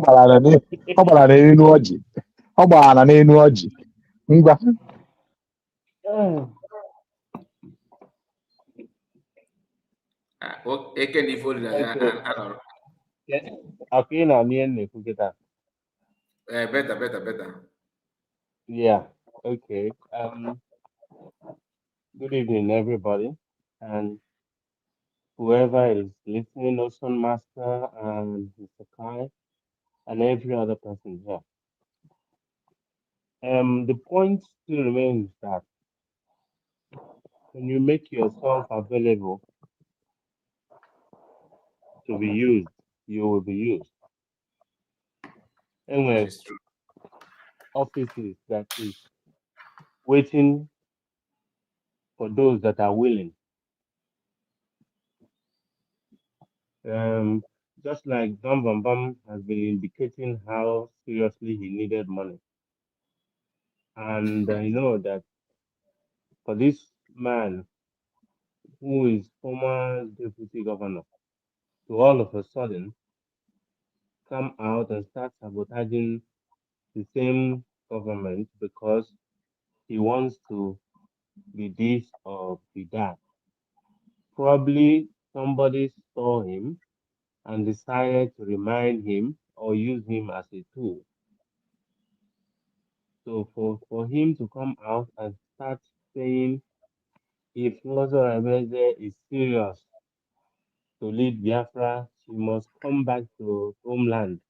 gbara n'elu ọjị ọ gbara n'elu ọjị ngwa eke na ife olili anọrọ ọkụ ị na-anụ ihe na-ekwu kịta beta yeah okay good evening everybody and whoever is listening, Ocean Master and Mr. Kai and every other person here. The point still remains that when you make yourself available to be used, you will be used. Anyway, offices that is waiting for those that are willing. Just like Don Bam Bam has been indicating how seriously he needed money. And I know that for this man who is former deputy governor to all of a sudden come out and start sabotaging the same government because he wants to be this or be that. Probably somebody saw him and decided to remind him or use him as a tool. So for him to come out and start saying if Ngozi Orebeze is serious to lead Biafra, she must come back to homeland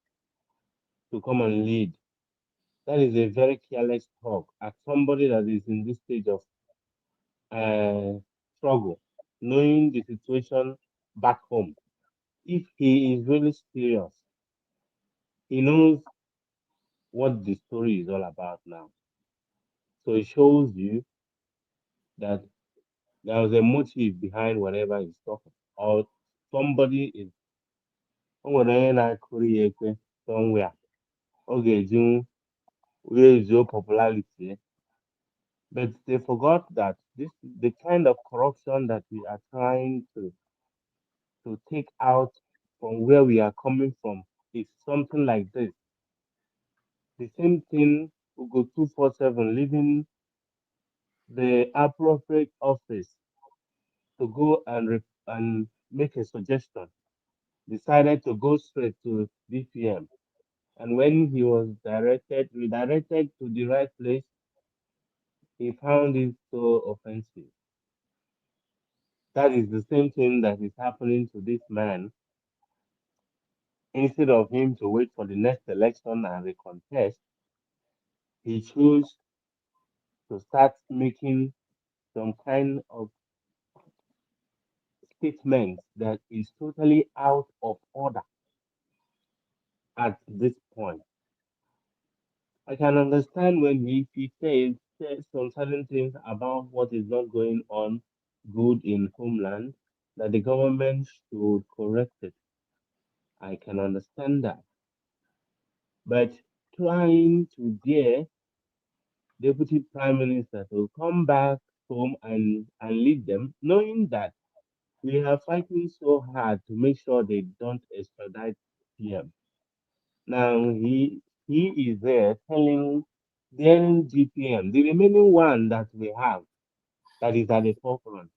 to come and lead. That is a very careless talk as somebody that is in this stage of struggle, knowing the situation back home. If he is really serious, he knows what the story is all about now. So it shows you that there was a motive behind whatever he's talking, or somebody is somewhere. Okay, raise your popularity. But they forgot that this the kind of corruption that we are trying to take out from where we are coming from is something like this. The same thing will go 247, leaving the appropriate office to go and make a suggestion. Decided to go straight to DPM. And when he was redirected to the right place, he found it so offensive. That is the same thing that is happening to this man. Instead of him to wait for the next election and recontest, he chose to start making some kind of statement that is totally out of order at this point. I can understand when he says some certain things about what is not going on good in homeland, that the government should correct it. I can understand that. But trying to dare Deputy Prime Minister to come back home and lead them, knowing that we are fighting so hard to make sure they don't extradite PM. Now he is there telling the GPM, the remaining one that we have, that is at the forefront,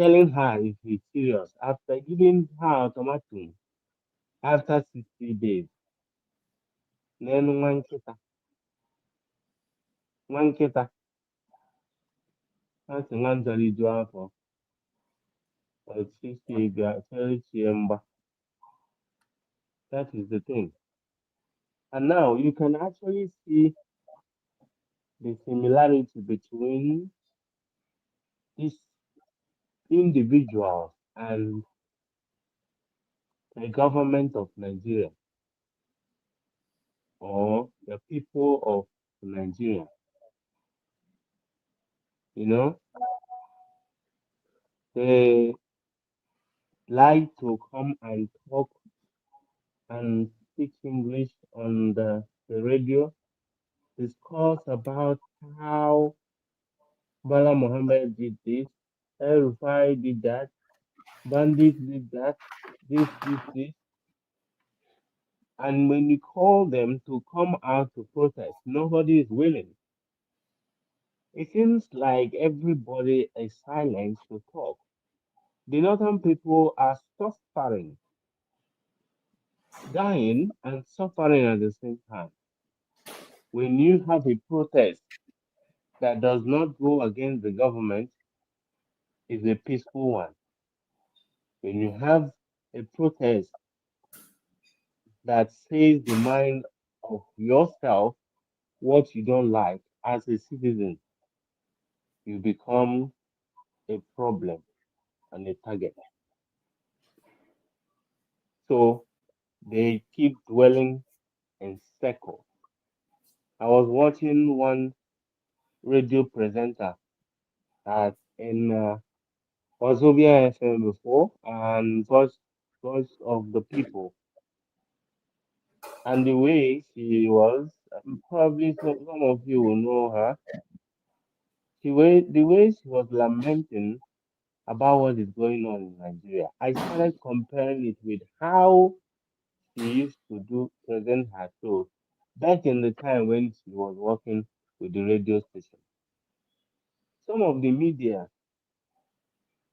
telling her if he's serious after giving her ultimatum after 60 days. Then one kita, that's the one that is doing for 60 days. That is the thing. And now you can actually see the similarity between these individuals and the government of Nigeria or the people of Nigeria. You know, they like to come and talk and speak English on the radio, discuss about how Bala Mohammed did this, El Rufai did that, Bandit did that, this. And when you call them to come out to protest, nobody is willing. It seems like everybody is silent to talk. The northern people are suffering, dying and suffering at the same time. When you have a protest that does not go against the government, it's a peaceful one. When you have a protest that says the mind of yourself, what you don't like as a citizen, you become a problem and a target. So they keep dwelling in circles. I was watching one radio presenter at in Wazobia FM before and Voice of the People, and the way she was, probably some of you will know her. The way she was lamenting about what is going on in Nigeria, I started comparing it with how she used to present her show back in the time when she was working with the radio station. Some of the media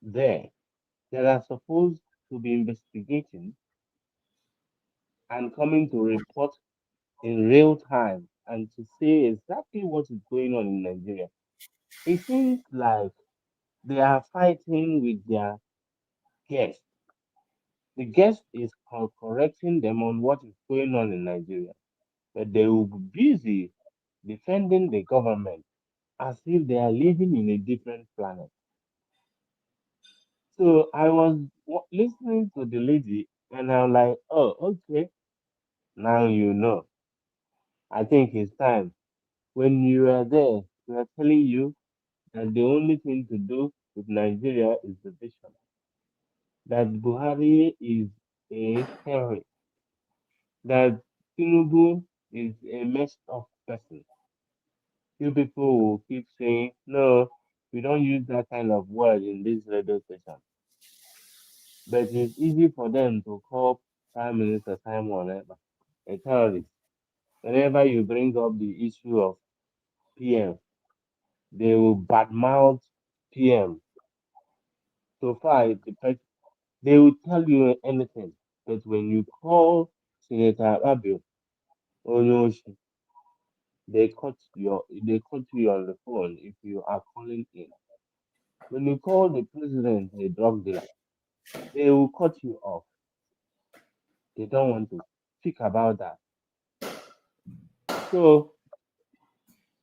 there that are supposed to be investigating and coming to report in real time and to say exactly what is going on in Nigeria. It seems like they are fighting with their guest. The guest is correcting them on what is going on in Nigeria, but they will be busy defending the government as if they are living in a different planet. So I was listening to the lady and I'm like, oh, okay, now you know. I think it's time. When you are there, we are telling you that the only thing to do with Nigeria is division. That Buhari is a terrorist. That Tinubu is a messed up person. You people will keep saying, no, we don't use that kind of word in this radio station. But it's easy for them to call Prime Minister Simon Ekpa a terrorist. Whenever you bring up the issue of PM, they will badmouth PM. So far, it depends. They will tell you anything. But when you call Senator Abio Onyoshi, they cut you on the phone if you are calling in. When you call the president a drug dealer, they will cut you off. They don't want to speak about that. So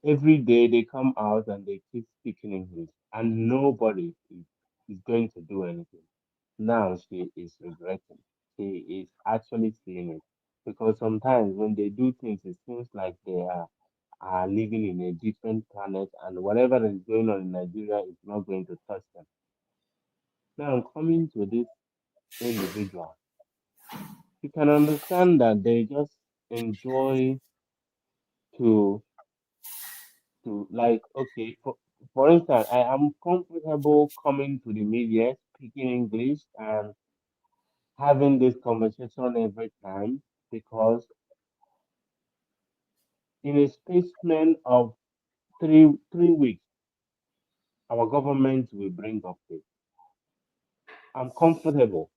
every day they come out and they keep speaking English, and nobody is going to do anything. Now she is regretting. She is actually seeing it because sometimes when they do things, it seems like they are living in a different planet, and whatever is going on in Nigeria is not going to touch them. Now, coming to this individual, you can understand that they just enjoy to like, okay, for instance, I am comfortable coming to the media, speaking English and having this conversation every time because in a spaceman of three weeks, our government will bring up this. I'm comfortable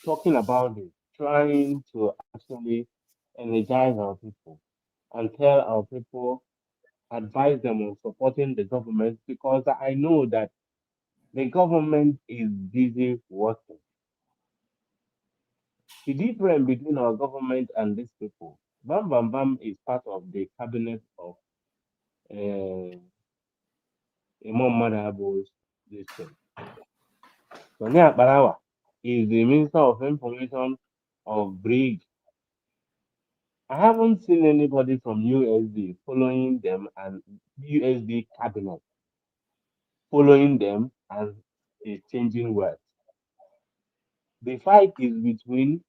talking about it, trying to actually energize our people and tell our people, advise them on supporting the government because I know that the government is busy working. The difference between our government and these people Bam Bam Bam is part of the cabinet of Imam Madhabo's this thing. Sonia Barawa is the Minister of Information of Brig. I haven't seen anybody from USD following them and USD cabinet following them and exchanging words. The fight is between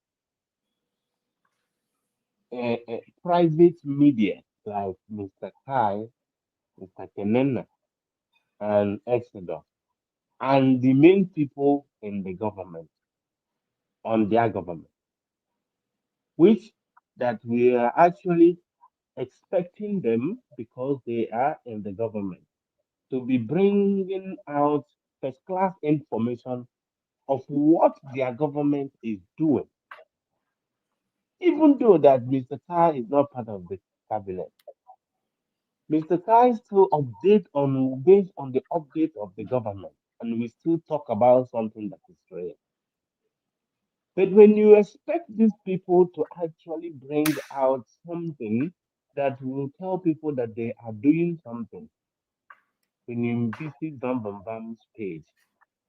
private media like Mr. Kai, Mr. Kenena, and Exodus, and the main people in the government on their government, which that we are actually expecting them because they are in the government to be bringing out first class information of what their government is doing, even though that Mr. Kai is not part of the cabinet. Mr. Kai still update on based on the update of the government, and we still talk about something that is real. But when you expect these people to actually bring out something that will tell people that they are doing something, when you visit Bam Bam Bam's page,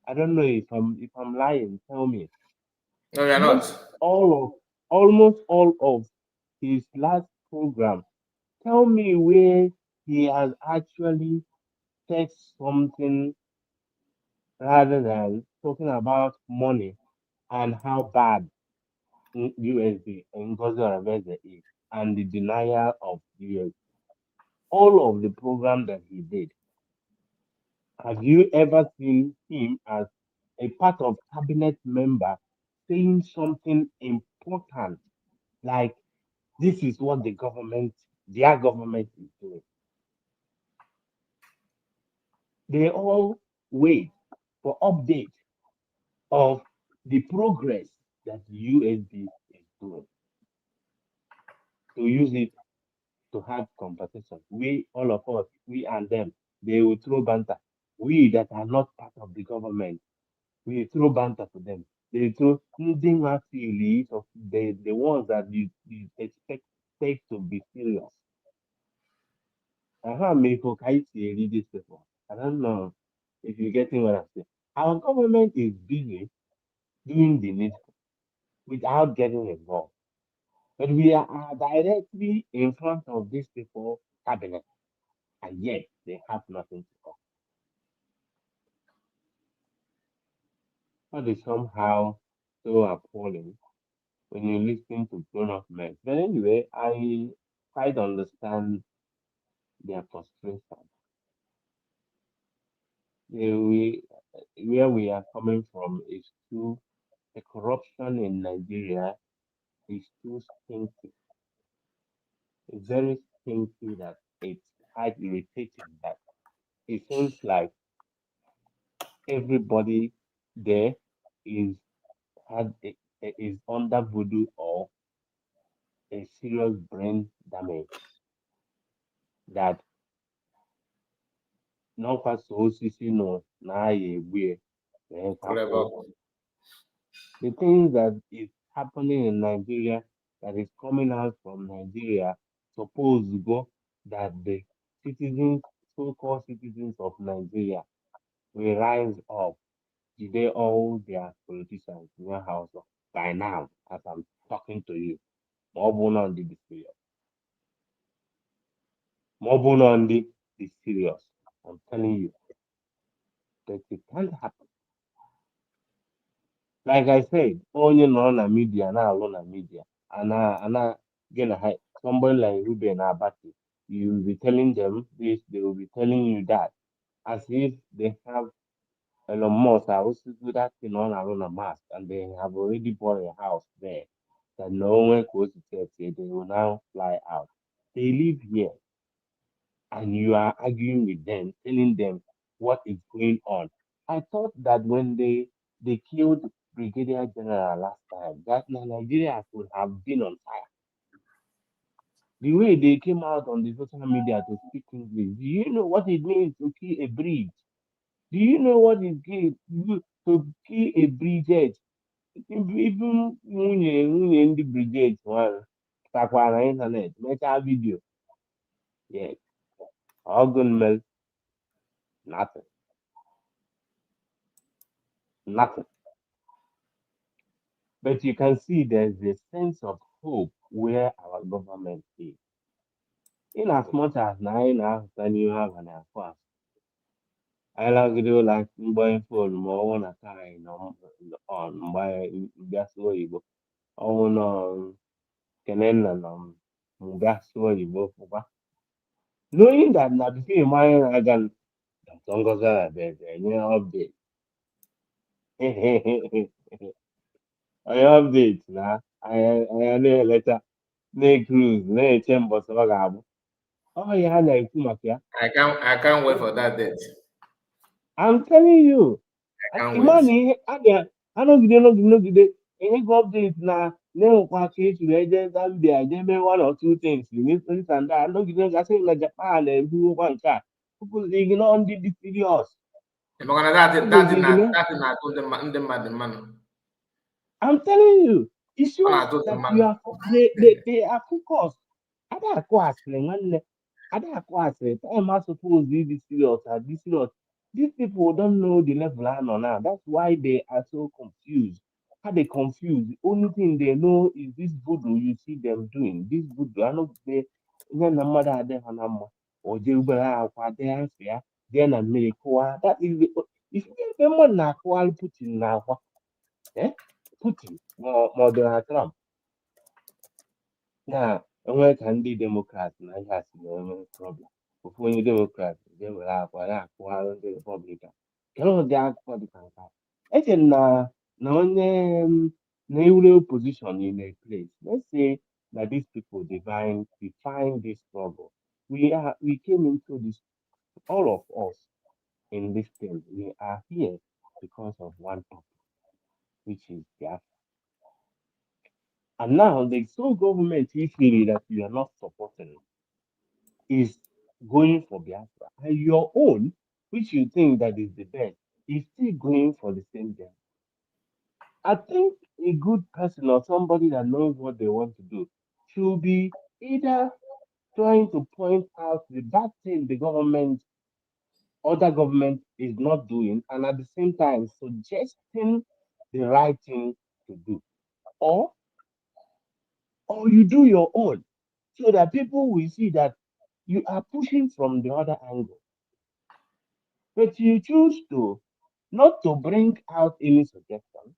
I don't know if I'm lying, tell me. No, we are Most not. all of almost all of his last program, tell me where he has actually said something rather than talking about money and how bad USD and Ngozi Oraveze is and the denial of USD. All of the program that he did, have you ever seen him as a part of cabinet member saying something important like this is what their government is doing? They all wait for update of the progress that USD is doing to use it to have conversation. We, all of us, we and them, they will throw banter. We that are not part of the government, we throw banter to them. They throw anything actually of the ones that you expect take to be serious. I have made for Kaiti read this before. I don't know if you're getting what I'm saying. Our government is busy doing the needful without getting involved. But we are directly in front of these people cabinet, and yet they have nothing to offer. That is somehow so appalling when you listen to grown-up men. But anyway, I quite understand their frustration. We, where we are coming from is too, the corruption in Nigeria is too stinky. It's very stinky that it's quite irritating that it seems like everybody there is is under voodoo or a serious brain damage that n'ọkwasa osisi nọ na-aya egbu ya wee kwakọọ. Forever. The things that is happening in Nigeria, that is coming out from Nigeria, suppose go that the citizens, so-called citizens of Nigeria, will rise up. Today, all their politicians in your house by now, as I'm talking to you. Ma ọ bụ na ndị dị serious. Ma ọ bụ na ndị dị serious. I'm telling you that it can't happen. Like I said, onye nọrọ na media na-alụ na media, ana gị na ha, somebody like Ruben Abati, you will be telling them this, they will be telling you that, as if they have Elon Musk also do that thing on na mask, and they have already bought a house there. That no one goes to tell they will now fly out. They live here, and you are arguing with them, telling them what is going on. I thought that when they killed Brigadier General last time, that Nigeria could have been on fire. The way they came out on the social media to speak English, do you know what it means to kill a bridge? Do you know what it means to kill a brigade? Even nwunye ndị brigade one, takwa na internet, mechaa video. Yeah, all good milk, nothing. Nothing. But you can see there's a sense of hope where our government is. In as much as now you have an affairs. I like to like buying phone more on a time on by gas Igbo. Oh no, Kenena gas Igbo. Knowing that now between my again, don't go there, any update. I update na I letter na cruise na-eche mbọsị ọ ga-abụ ọ ya ha na-ekwu maka ya. I can't wait for that date. I'm telling you, I can't ịma na wait. ihe a nọgide enye gị update na na-enwekwa ka esi wee jee Zambia jee mee one or two things this and that nọgide gasị na Japan na-ebuokwa nke a kụkụzi gị nọ ndị dị serious Because that kụkụzi gị na thing na ndị mmadụ mmanụ. I'm telling you, it Ọ shows na-atụ that mmanụ. you are they are focused. Ada akụ asịrị nwanne. Ada akụ asịrị time I suppose this serious are this serious. These people don't know the level I know now. That's why they are so confused. How they confused? The only thing they know is this voodoo you see them doing. This voodoo. I know they na mmadụ adị ha na mma. O jee ubere akwa dị afọ ya. Dị na mmiri kụwa. That is the if you mmadụ na-akụwalụ Putin na akwa. Eh? Putin ma ọ Donald Trump na-enwe ka ndị Demokrat na ihe a si na-enwe problem. Ofu onye Demokrat ga-ewere akwa na-akụgharị ndị Republican. Kedu ụdị akụkọ dị ka nke a? Eche m na onye na-ewere opposition in a place. Let's say that these people define this struggle. We came into this, all of us in this thing. We are here because of one purpose, which is their. And now the sole government issue that you are not supporting is going for Biafra. And your own, which you think that is the best, is still going for the same thing. I think a good person or somebody that knows what they want to do should be either trying to point out the bad thing the government, other government is not doing, and at the same time suggesting the right thing to do. Or you do your own so that people will see that you are pushing from the other angle. But you choose to not to bring out any suggestion,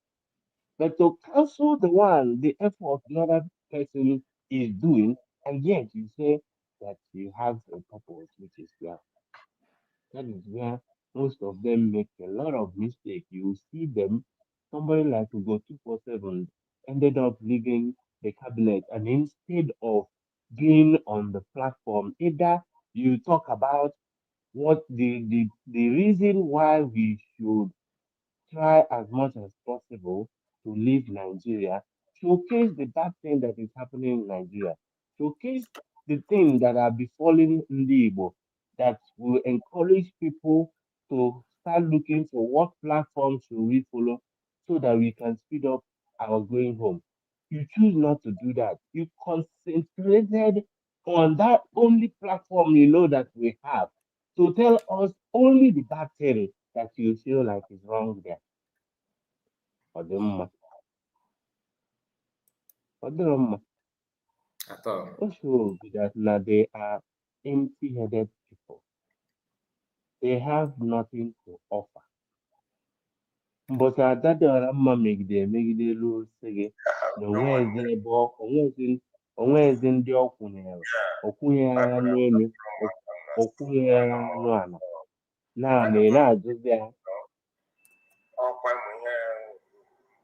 but to cancel the effort the other person is doing, and yet you say that you have a purpose, which is yeah. That is where most of them make a lot of mistakes. You see them, somebody like to go 247 ended up leaving the cabinet, and instead of being on the platform, either you talk about what the reason why we should try as much as possible to leave Nigeria, showcase the bad thing that is happening in Nigeria, showcase the thing that are befalling Igbo, that will encourage people to start looking for what platforms should we follow so that we can speed up our going home. You choose not to do that. You concentrated on that only platform you know that we have to tell us only the bad thing that you feel like is wrong there. Ọ dị mma? Ọ dịrọ mma? At all. O shows that now they are empty-headed people. They have nothing to offer. But ada dịọrọ mma megide ruo sị gị na onwezi ndị ọ kwụnyere ọkwụnyere anụ elu ọkwụnyere anụ ala na ma ị na-ajụzi ya ọkwa m ihe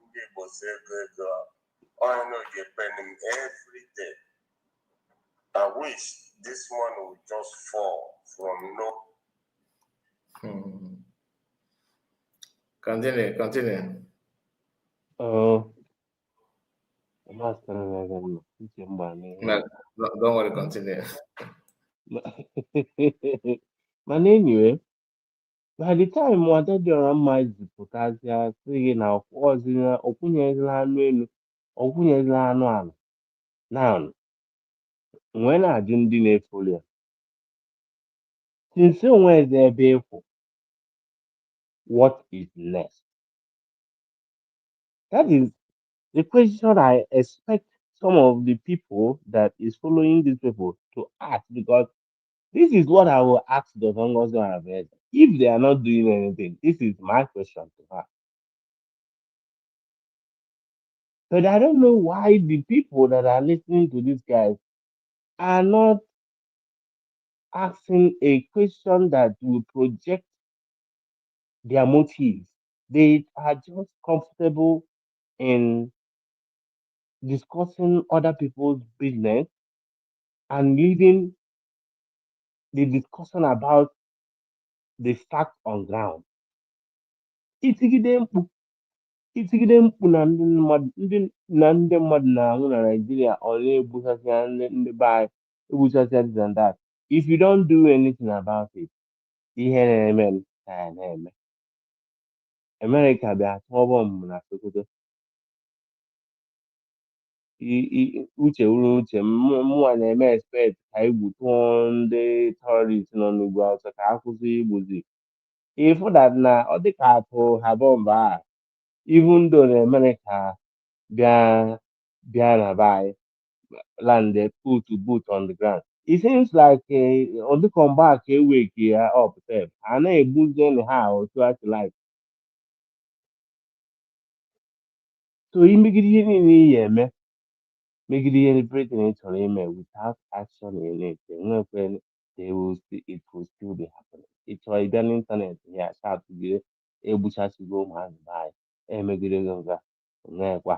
ndị Igbo si ego onye na-oge penny every day. I wish this one would just fall from no. Continue. Don't worry, continue. Mana anyway, by the time nwata dịọrọ mma jipụtazịa sị gị na ọkwụnyezila anụ elu ọkwụnyezila anụ ala now When I didn't dinner fully, since where there be what is next? That is the question I expect some of the people that is following these people to ask, because this is what I will ask the Congress if they are not doing anything. This is my question to her. But I don't know why the people that are listening to these guys are not asking a question that will project their motives. They are just comfortable in discussing other people's business and leaving the discussion about the fact on ground. Itigide mkpu itigide mkpu na ndị mmadụ na-anwụ na Nigeria ọ na-egbusasịa ndị be anyị egbusasịa this and that. If you don't do anything about it, ihe na-eme ka ya na-eme. America bịa tụọ bọmbụ na Sokoto. Uche wuru uche mụnwa na-eme expect ka egwu tụọ ndị terrorist nọ n'ugwu Awụsa ka ha kwụsị igbuzi. Ịfụ that na ọ dịka atụ ha bọmbụ a even though na America bịa na be anyị land put boot on the ground. It seems like ọ dịka mgbe a ka eweki ya up sef ha na-egbuzi ha otu a like. So imegide ihe niile ị ya eme megide ihe everything ị chọrọ ime without action in it, enwekwe it will still be happening. Ị chọrọ ịbịa n'ịntanet ya chatgide egbuchasigo ụmụazị be anyị emegide gị nga nwekwa.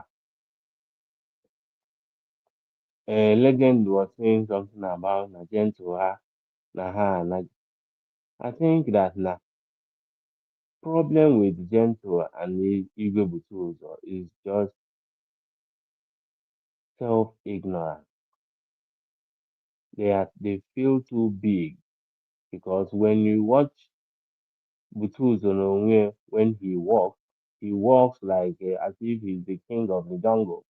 Legend was saying something about na gentle na I think that na problem with gentle and Igwe Butuzo is just self-ignorance. They feel too big, because when you watch Butuzo Nonwe when he walks like as if he's the king of the jungle.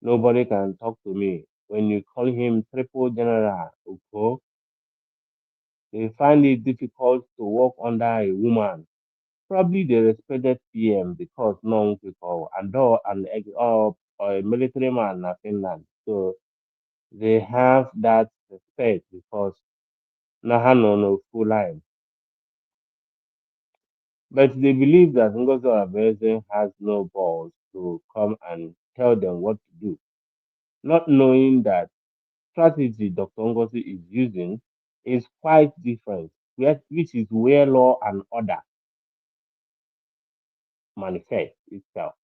Nobody can talk to me. When you call him Triple General Uko, they find it difficult to work under a woman. Probably the respected PM because non people and or a military man in Finland. So they have that respect because Nahano no full line. But they believe that Ngozi Orazio has no balls to come and tell them what to do, not knowing that strategy Dr. Ngozi is using is quite different, which is where law and order manifest itself.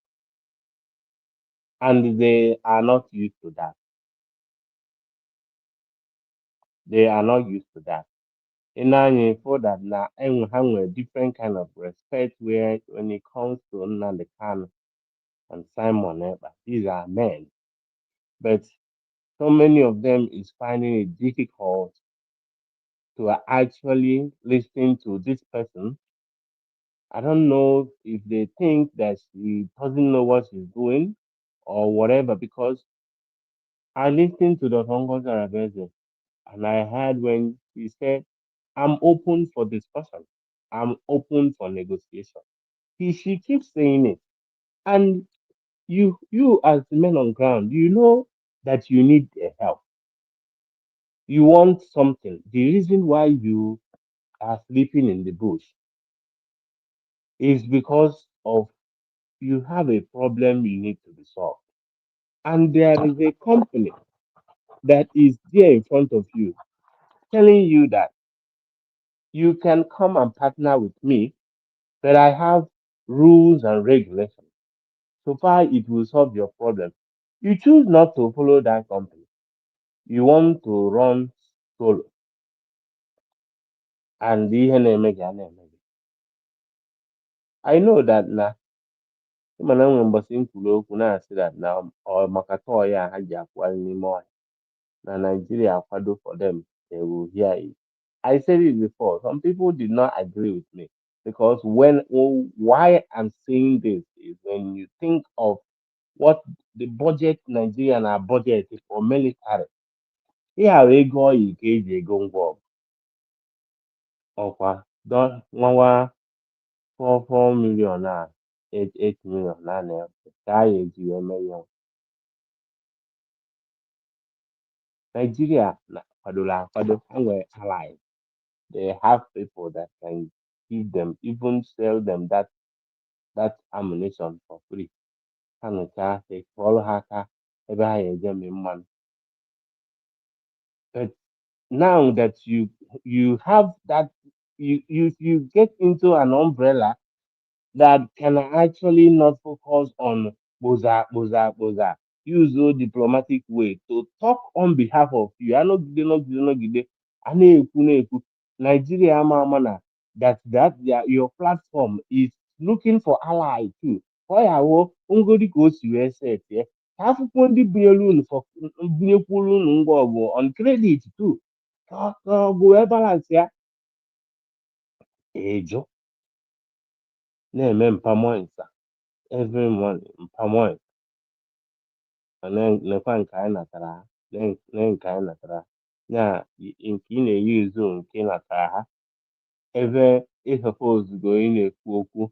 And they are not used to that. They are not used to that. In any for that now, hang a different kind of respect where when it comes to Nnamdi Kanu and Simon Ekpa, these are men. But so many of them is finding it difficult to actually listen to this person. I don't know if they think that she doesn't know what she's doing or whatever, because I listened to the Congo Arabese and I heard when she said, I'm open for discussion. I'm open for negotiation. She keeps saying it. And you as the men on ground, you know that you need help. You want something. The reason why you are sleeping in the bush is because of you have a problem you need to be solved. And there is a company that is there in front of you telling you that you can come and partner with me, but I have rules and regulations. So far, it will solve your problem. You choose not to follow that company. You want to run solo. And ihe na-eme gị a na-eme gị. I know that na mana nwe mbọsị m kwuru okwu na-asị that na ọ maka tọọ ya ha ji akwụgharị n'ime ọhịa na Nigeria akwado for them, they will hear it. I said it before. Some people did not agree with me because why I'm saying this is when you think of what the budget Nigerian are budgeted for military, ihe wee ego oyi ka eji ego ngwa ọgụ ọkwa nwawa 4 million a 8 million na na-efe ka a ga-eji wee mee ihe Nigeria kwadoro akwado ha nwere allies. They have people that can give them, even sell them that ammunition for free. Ha nụcha kpọrọ ha aka ebe ha ga-eje mee mmanụ. But now that you have that you get into an umbrella that can actually not focus on boza, use a diplomatic way to talk on behalf of you. I know gide, I na-ekwu. Nigeria ama that your platform is looking for ally too. Ọ ya wụ ngodi ka o si wee set ya. Ka akwụkwọ ndị bunyekwuru unu ngwa ọgụ on credit too. Ka ọgụ wee balance ya. Ejo na-eme mpamoinsa every morning mpamoin nekwa nke anyị natara ha nke anyị natara ya nke ị na-eyuzu nke natara ha ebe ịsọpozgo ị na-ekwu okwu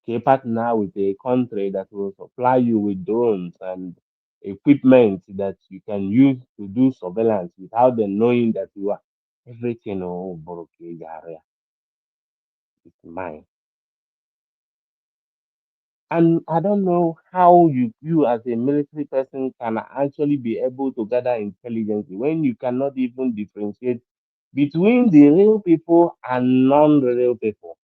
ka ị partner with a country that will supply you with drones and equipment that you can use to do surveillance without them knowing that you are everything bụrụ ka ị gara ya. It's mine. And I don't know how you as a military person can actually be able to gather intelligence when you cannot even differentiate between the real people and non-real people.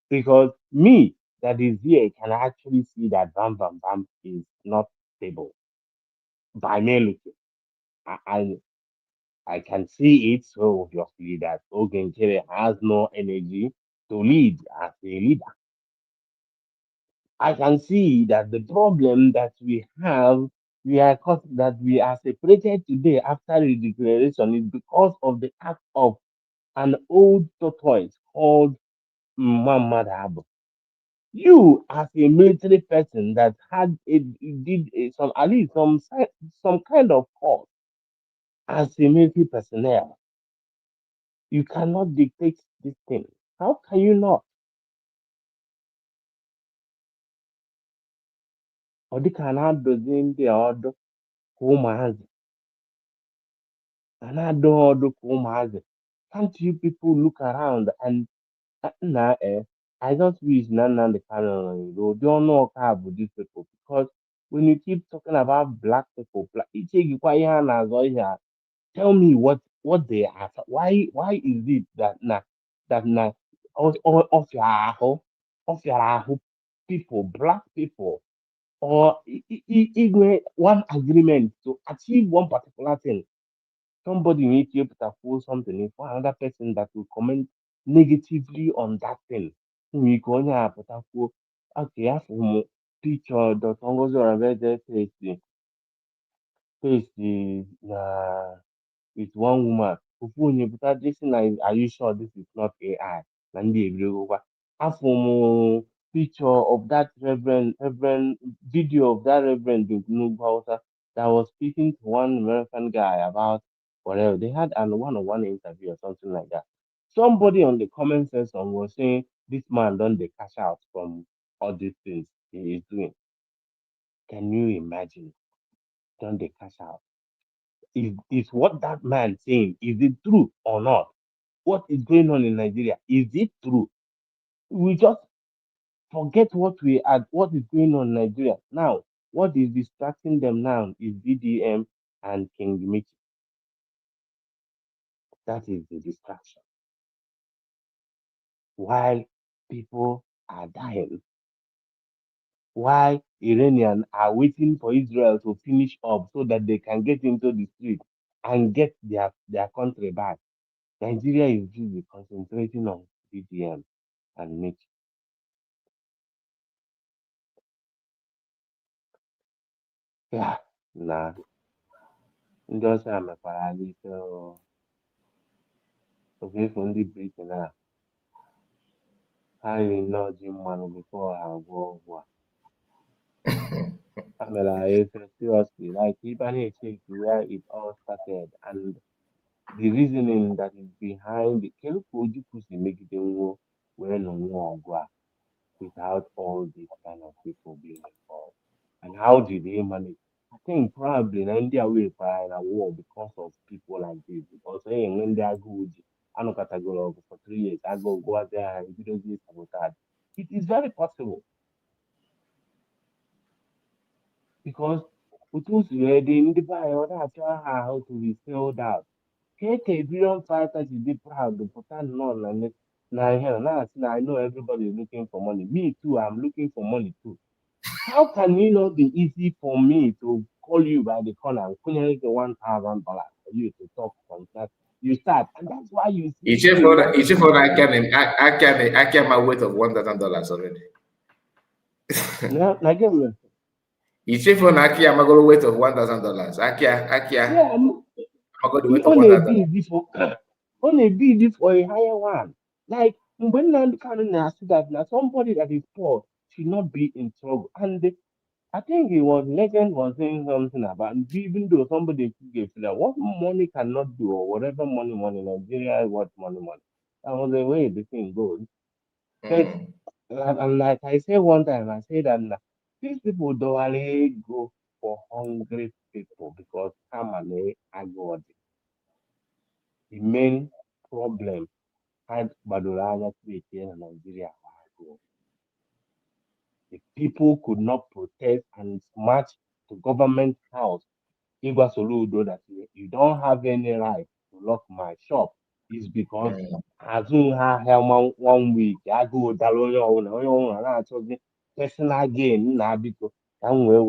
Because me that is here can actually see that Bam Bam Bam is not stable. By me looking, I can see it so obviously that Ogenkere has no energy to lead as a leader. I can see that the problem that we have, that we are separated today after the declaration is because of the act of an old tortoise called Muhammad Abu. You, as a military person that some at least some kind of course as a military personnel, you cannot dictate this thing. How can you not? Or they cannot do the order can't you people look around and I just wish Nana the canon don't know how these people because when you keep talking about black people, tell me what they are. Why is it that of your people, black people, or one agreement to achieve one particular thing? Somebody needs to be able to post something for another person that will comment negatively on that thing. We go on here, but okay, I have picture that goes on face the with one woman. Ofu onye pụta this thing are you sure this is not AI? Na ndị ebirogokwa. Afọ picture of that reverend video of that reverend in Tinubu Hausa that was speaking to one American guy about whatever. They had a one-on-one interview or something like that. Somebody on the comment section was saying this man don't they cash out from all these things he is doing. Can you imagine? Don't they cash out? Is what that man saying, is it true or not? What is going on in Nigeria? Is it true? We just forget what is going on in Nigeria. Now, what is distracting them now is BDM and King Michi. That is the distraction. While people are dying, while Iranians are waiting for Israel to finish up so that they can get into the street and get their country back. Nigeria is busy concentrating on BDM and Michi. Yeah, nah. Ndị ọcha mekwara anyị ike ogefu ndị Britain ha riri nnọọ ji mmanụ before ha gwụọ ọgwụ a. Ha mere anyị ike seriously like ịba na-echeck where it all started and the reasoning that is behind the without all these kind of people being involved. And how did they manage? I think probably in India we are in a war because of people like this. Because hey, when they are good, I know category for 3 years. I go out there and do this sabotage. It is very possible because Utus ready in the buy or how to be filled out. KK Billion Fighters is be proud to put on and now here now I know everybody is looking for money. Me too, I'm looking for money too. How can it not be easy for me to call you by the corner and put you $1,000 for you to talk from that? You start, and that's why you see Each a lot of for people. I can my weight of $1,000 already. Now, again, Each for Naki, I'm going to weight of $1,000. yeah, I'm going to he weight of only $1,000. be this for only be this for a higher one. Like when I can see that now somebody that is poor should not be in trouble. And I think it was Legend was saying something about even though somebody gave that what money cannot do or whatever money Nigeria is what money. That was the way the thing goes. But Mm. and like I said one time, I said that these people don't really go for hungry people because come and I go. The main problem had Baduraya created in Nigeria. The people could not protest and march to government house. Igwa Soludo that you don't have any right to lock my shop is because Mm. as soon as I have 1 week, I go down on personal gain now because I'm well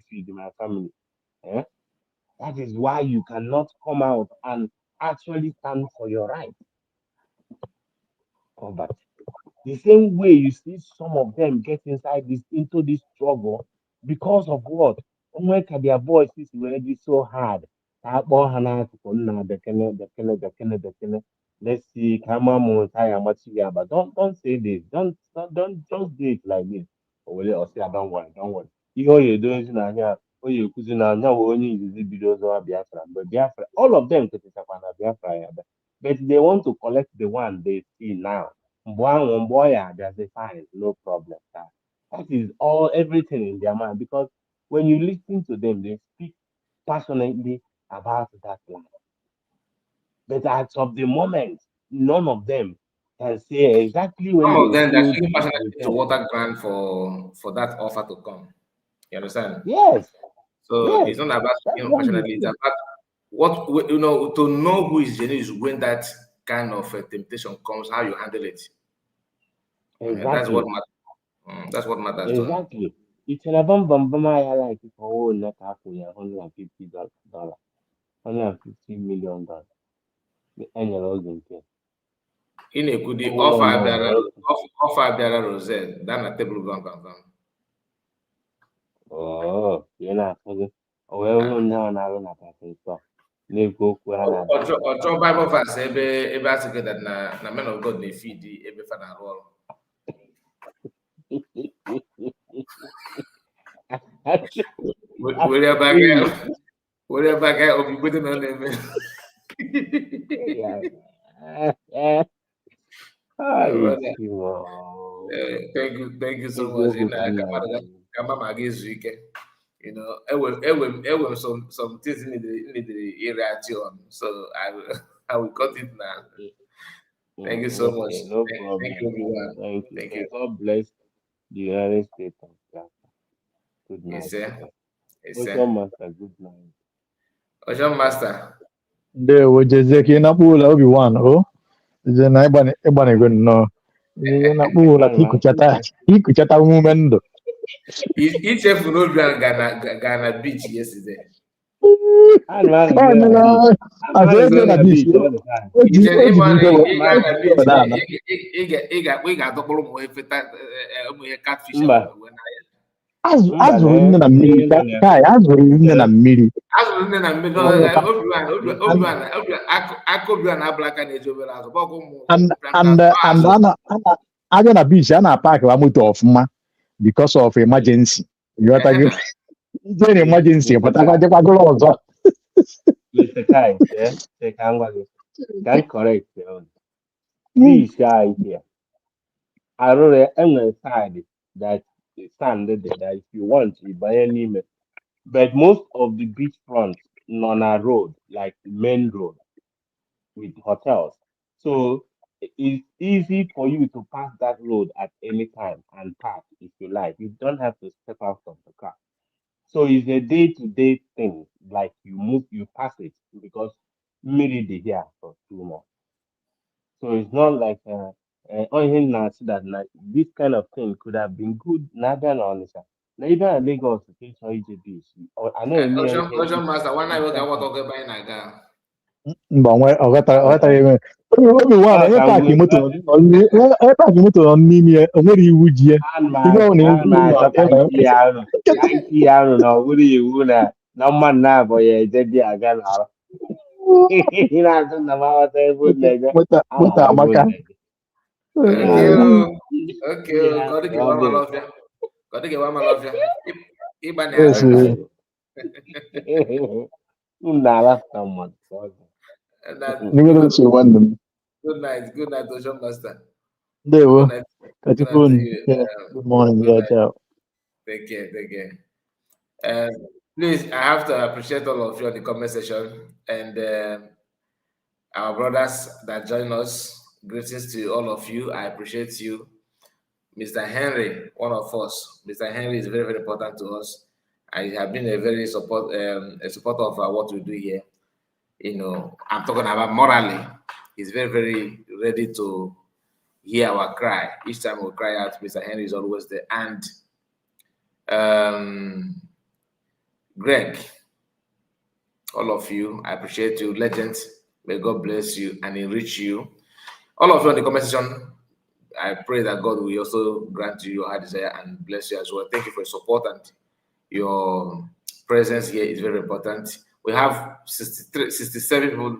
feed my family. Eh? That is why you cannot come out and actually stand for your right. But the same way you see some of them get inside this into this struggle because of what? When their voices already so hard. Akpọ ha n'akụkụ nna bekene. Let's see, kama mụta machi ya, but don't say this. Don't just do it like this. Or say, don't worry. Ihe o ya edozi na ahịa, o ya ekwuzi na anya wee onye izizi bido zọwa Biafra. But Biafra, all of them ketekwa na Biafra ya. But they want to collect the one they see now. Boy, there's a fine, no problem. That is all everything in their mind because when you listen to them, they speak passionately about that land. But as of the moment, none of them can say exactly when Some they of them they're feel speaking the passionately to return. water grant for that offer to come. You understand? Yes, So yes, it's not about that's speaking what you passionately. It's see. about what you know to know who is genuine is when that kind of temptation comes, how you handle it. That's what Exactly, matters. That's what matters to them. exactly. It's an abambama like for net half $150, $150 million. The annual again. In a good Oh no, no. offer Biara Rosette, then a table gone confirm. Oh, you're not funny. Oh, well, now na passing stuff. Na-ekwu okwu ha na-adịghị Ọchọ Bible verse ebe a sị gị that na men of God na-feed ebe fa na-arụ ọrụ. Were ebe aka obibodo na ọ na-eme. Thank you so much. Kama ma ga ezu ike. You know, ewe some things need the reaction. So I will cut it now. Thank you so much. Okay, no Thank you, problem. everyone. Thank you. Thank May you. God bless the United States of Africa. Good Yes, night. sir. Yes, sir. Ocean Master, good night. Ocean Master. Ndewo jezeki ịnakpụla Obi-Wan o je na ịgbanigwe nnọọ ihe nakpụla ka ikuchata omume ndụ He chefuru n'obi ahụ gaa na beach yesterday. azụ eze na beach o ji Ị ga-adọkpụrụ ụmụ efeta ụmụ ihe catfish azụrụ nne na mmiri azụrụ nne na mmiri azụrụ nne na mmiri aka Obi-Wan abụla aka na-eji obere azụ bụ ọgụ ụmụ abịa na beach a na-apaki wa moto ọfụma because of emergency ije na emergency pụtakwa jekwagoro ọzọ guys, they can correct these guys here. I really emphasize that standard that if you want to buy any, but most of the beachfront on a road, like the main road with hotels. So it's easy for you to pass that road at any time and park if you like. You don't have to step out from the car. So it's a day-to-day thing. Like you move, you pass it because maybe here for 2 months. So it's not like on him now see that like, this kind of thing could have been good. Neither on this. Neither in Lagos to think how it is. I know a million Ocean Master, one night we got what talk about Naga. Mba nwe ọghọtara eme obi nwa na onye paakị moto nọ n'ime ya o nwere iwu ji ya ibe ọ na-achọ ka na-ekwu iti ya arụ na ọ bụrụ iwu na mmadụ na-abụ ya eje dị aga n'arụ ị na-asụ na maghọta ebe unu na-eje moto amaka Okay, got to get one love. Unu na-alafta mmadụ Good night, Ocean Master. Ndewo. Good morning. Yeah, ciao. Take care. Please, I have to appreciate all of you in the comment section and our brothers that join us. Greetings to all of you. I appreciate you. Mr. Henry, one of us. Mr. Henry is very, very important to us. I have been a very supporter of what we do here. You know, I'm talking about morally. He's very, very ready to hear our cry. Each time we cry out, Mr. Henry is always there. And Greg, all of you, I appreciate you. Legends, may God bless you and enrich you. All of you in the comment section, I pray that God will also grant you your heart desire and bless you as well. Thank you for your support, and your presence here is very important. We have 67 people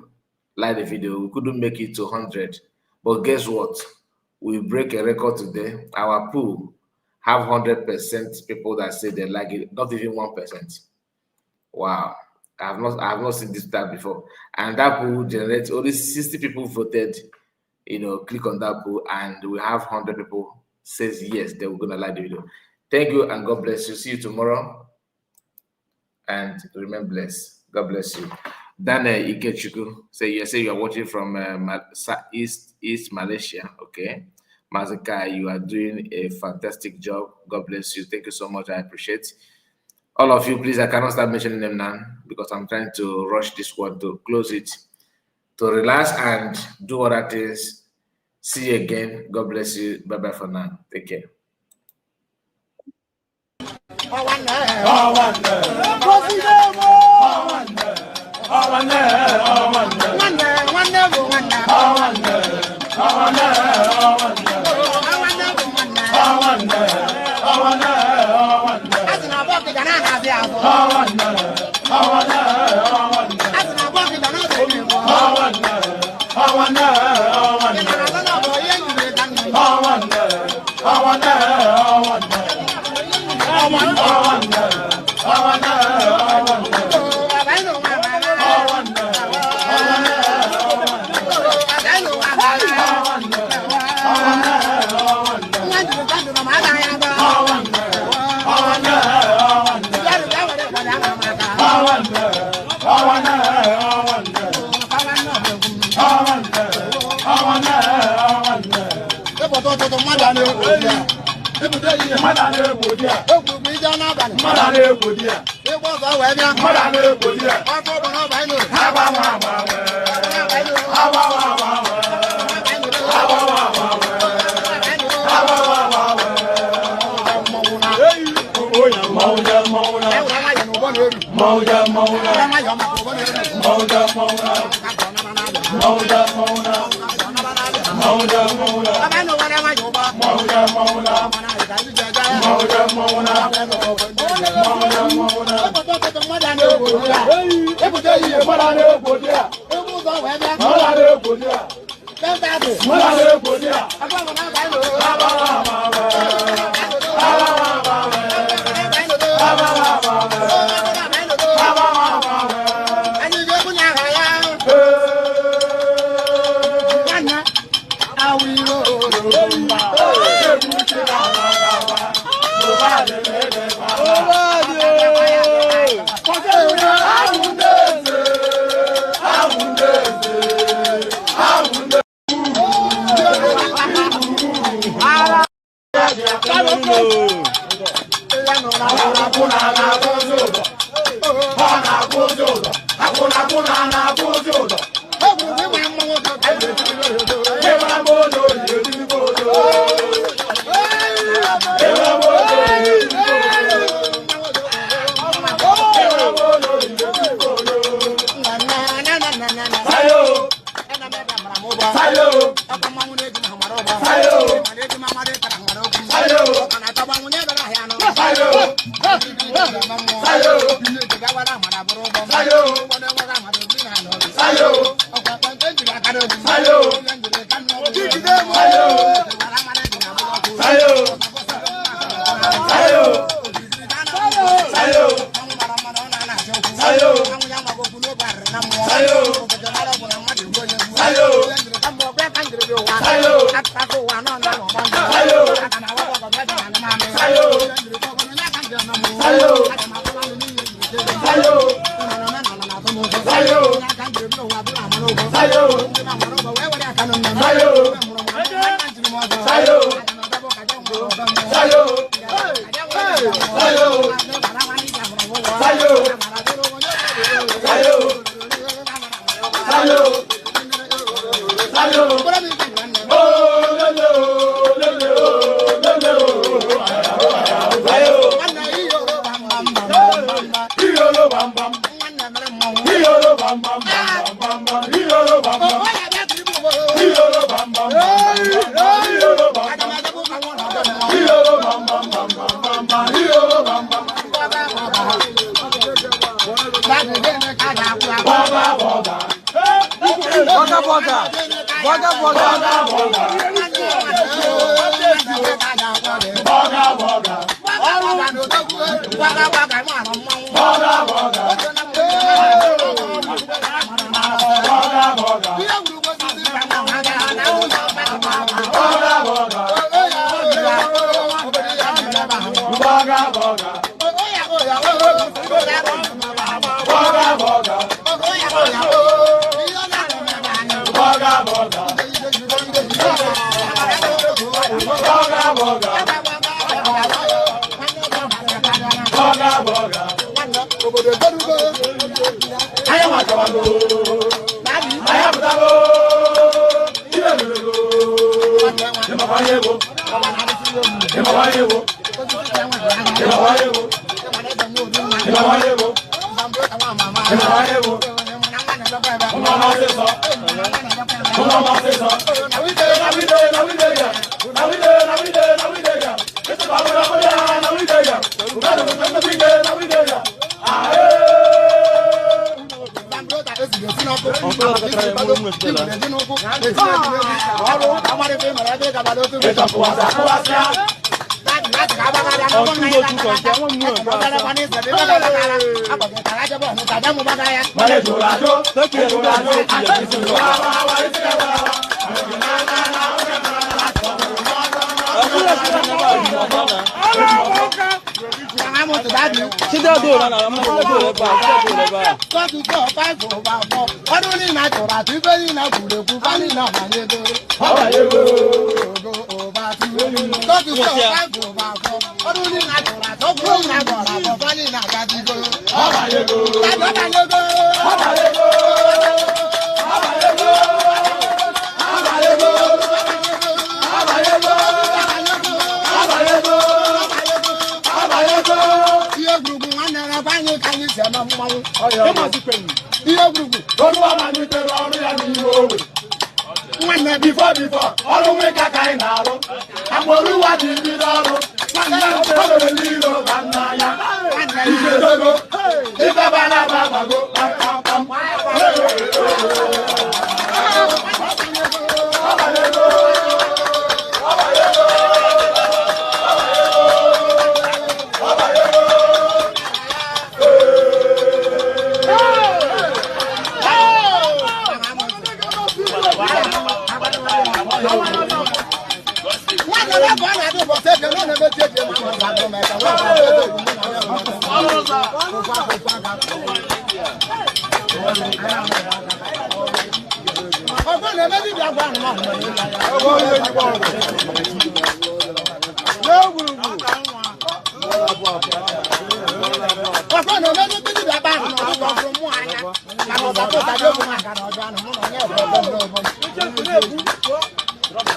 like the video. We couldn't make it to 100, but guess what? We break a record today. Our pool have 100% people that say they like it, not even 1%. Wow, I have not seen this type before. And that pool generates only 60 people voted. You know, click on that pool, and we have 100 people says yes, they were gonna like the video. Thank you, and God bless you. See you tomorrow, and remain blessed. God bless you. Daniel Ikechuku say you are watching from East Malaysia. Okay, Mazaka, you are doing a fantastic job. God bless you. Thank you so much. I appreciate all of you. Please, I cannot start mentioning them now because I'm trying to rush this one to close it, to relax and do other things. See you again. God bless you. Bye bye for now. Take care.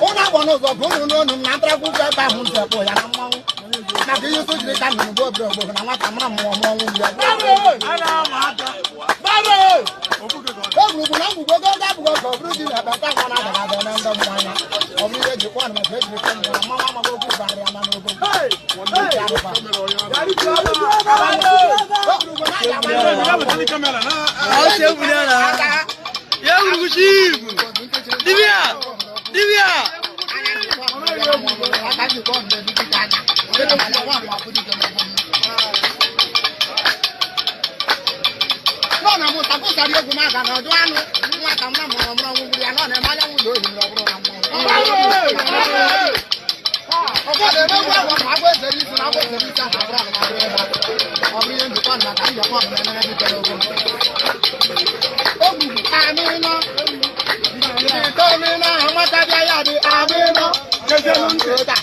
Una bono zo bono no no na tra ku ba hu se po ya na mo. Na ke yo so jire ka no bo bro bo na wa ta mo mo mo wu ya. Ana ma ta. Baro. O bu bu na bu go go da bu go ko bru di na ba ta ko na da da na ndo mo ya. O mi ye ji ko na ke ji ko na ma ma go ku ba ya na no go. Hey. Ya ri ba. O bu bu na ya ba ni kamera na. O se bu na. Ya bu ji. Divya. Divya. No, no, mo ta ko sari ogun ma ga na do anu. Mo ta mo mo mo wo ya no na ma ya wo lo yin lo bro na mo. Ogo le me wa wa ma go se ri su na go se ri sa na bro na ma. Obi yen du kan na kan ya ko na na bi te ogo. Ogu amina. Ito mi na ma ta ja ya di amina. Jeje lu nte ta.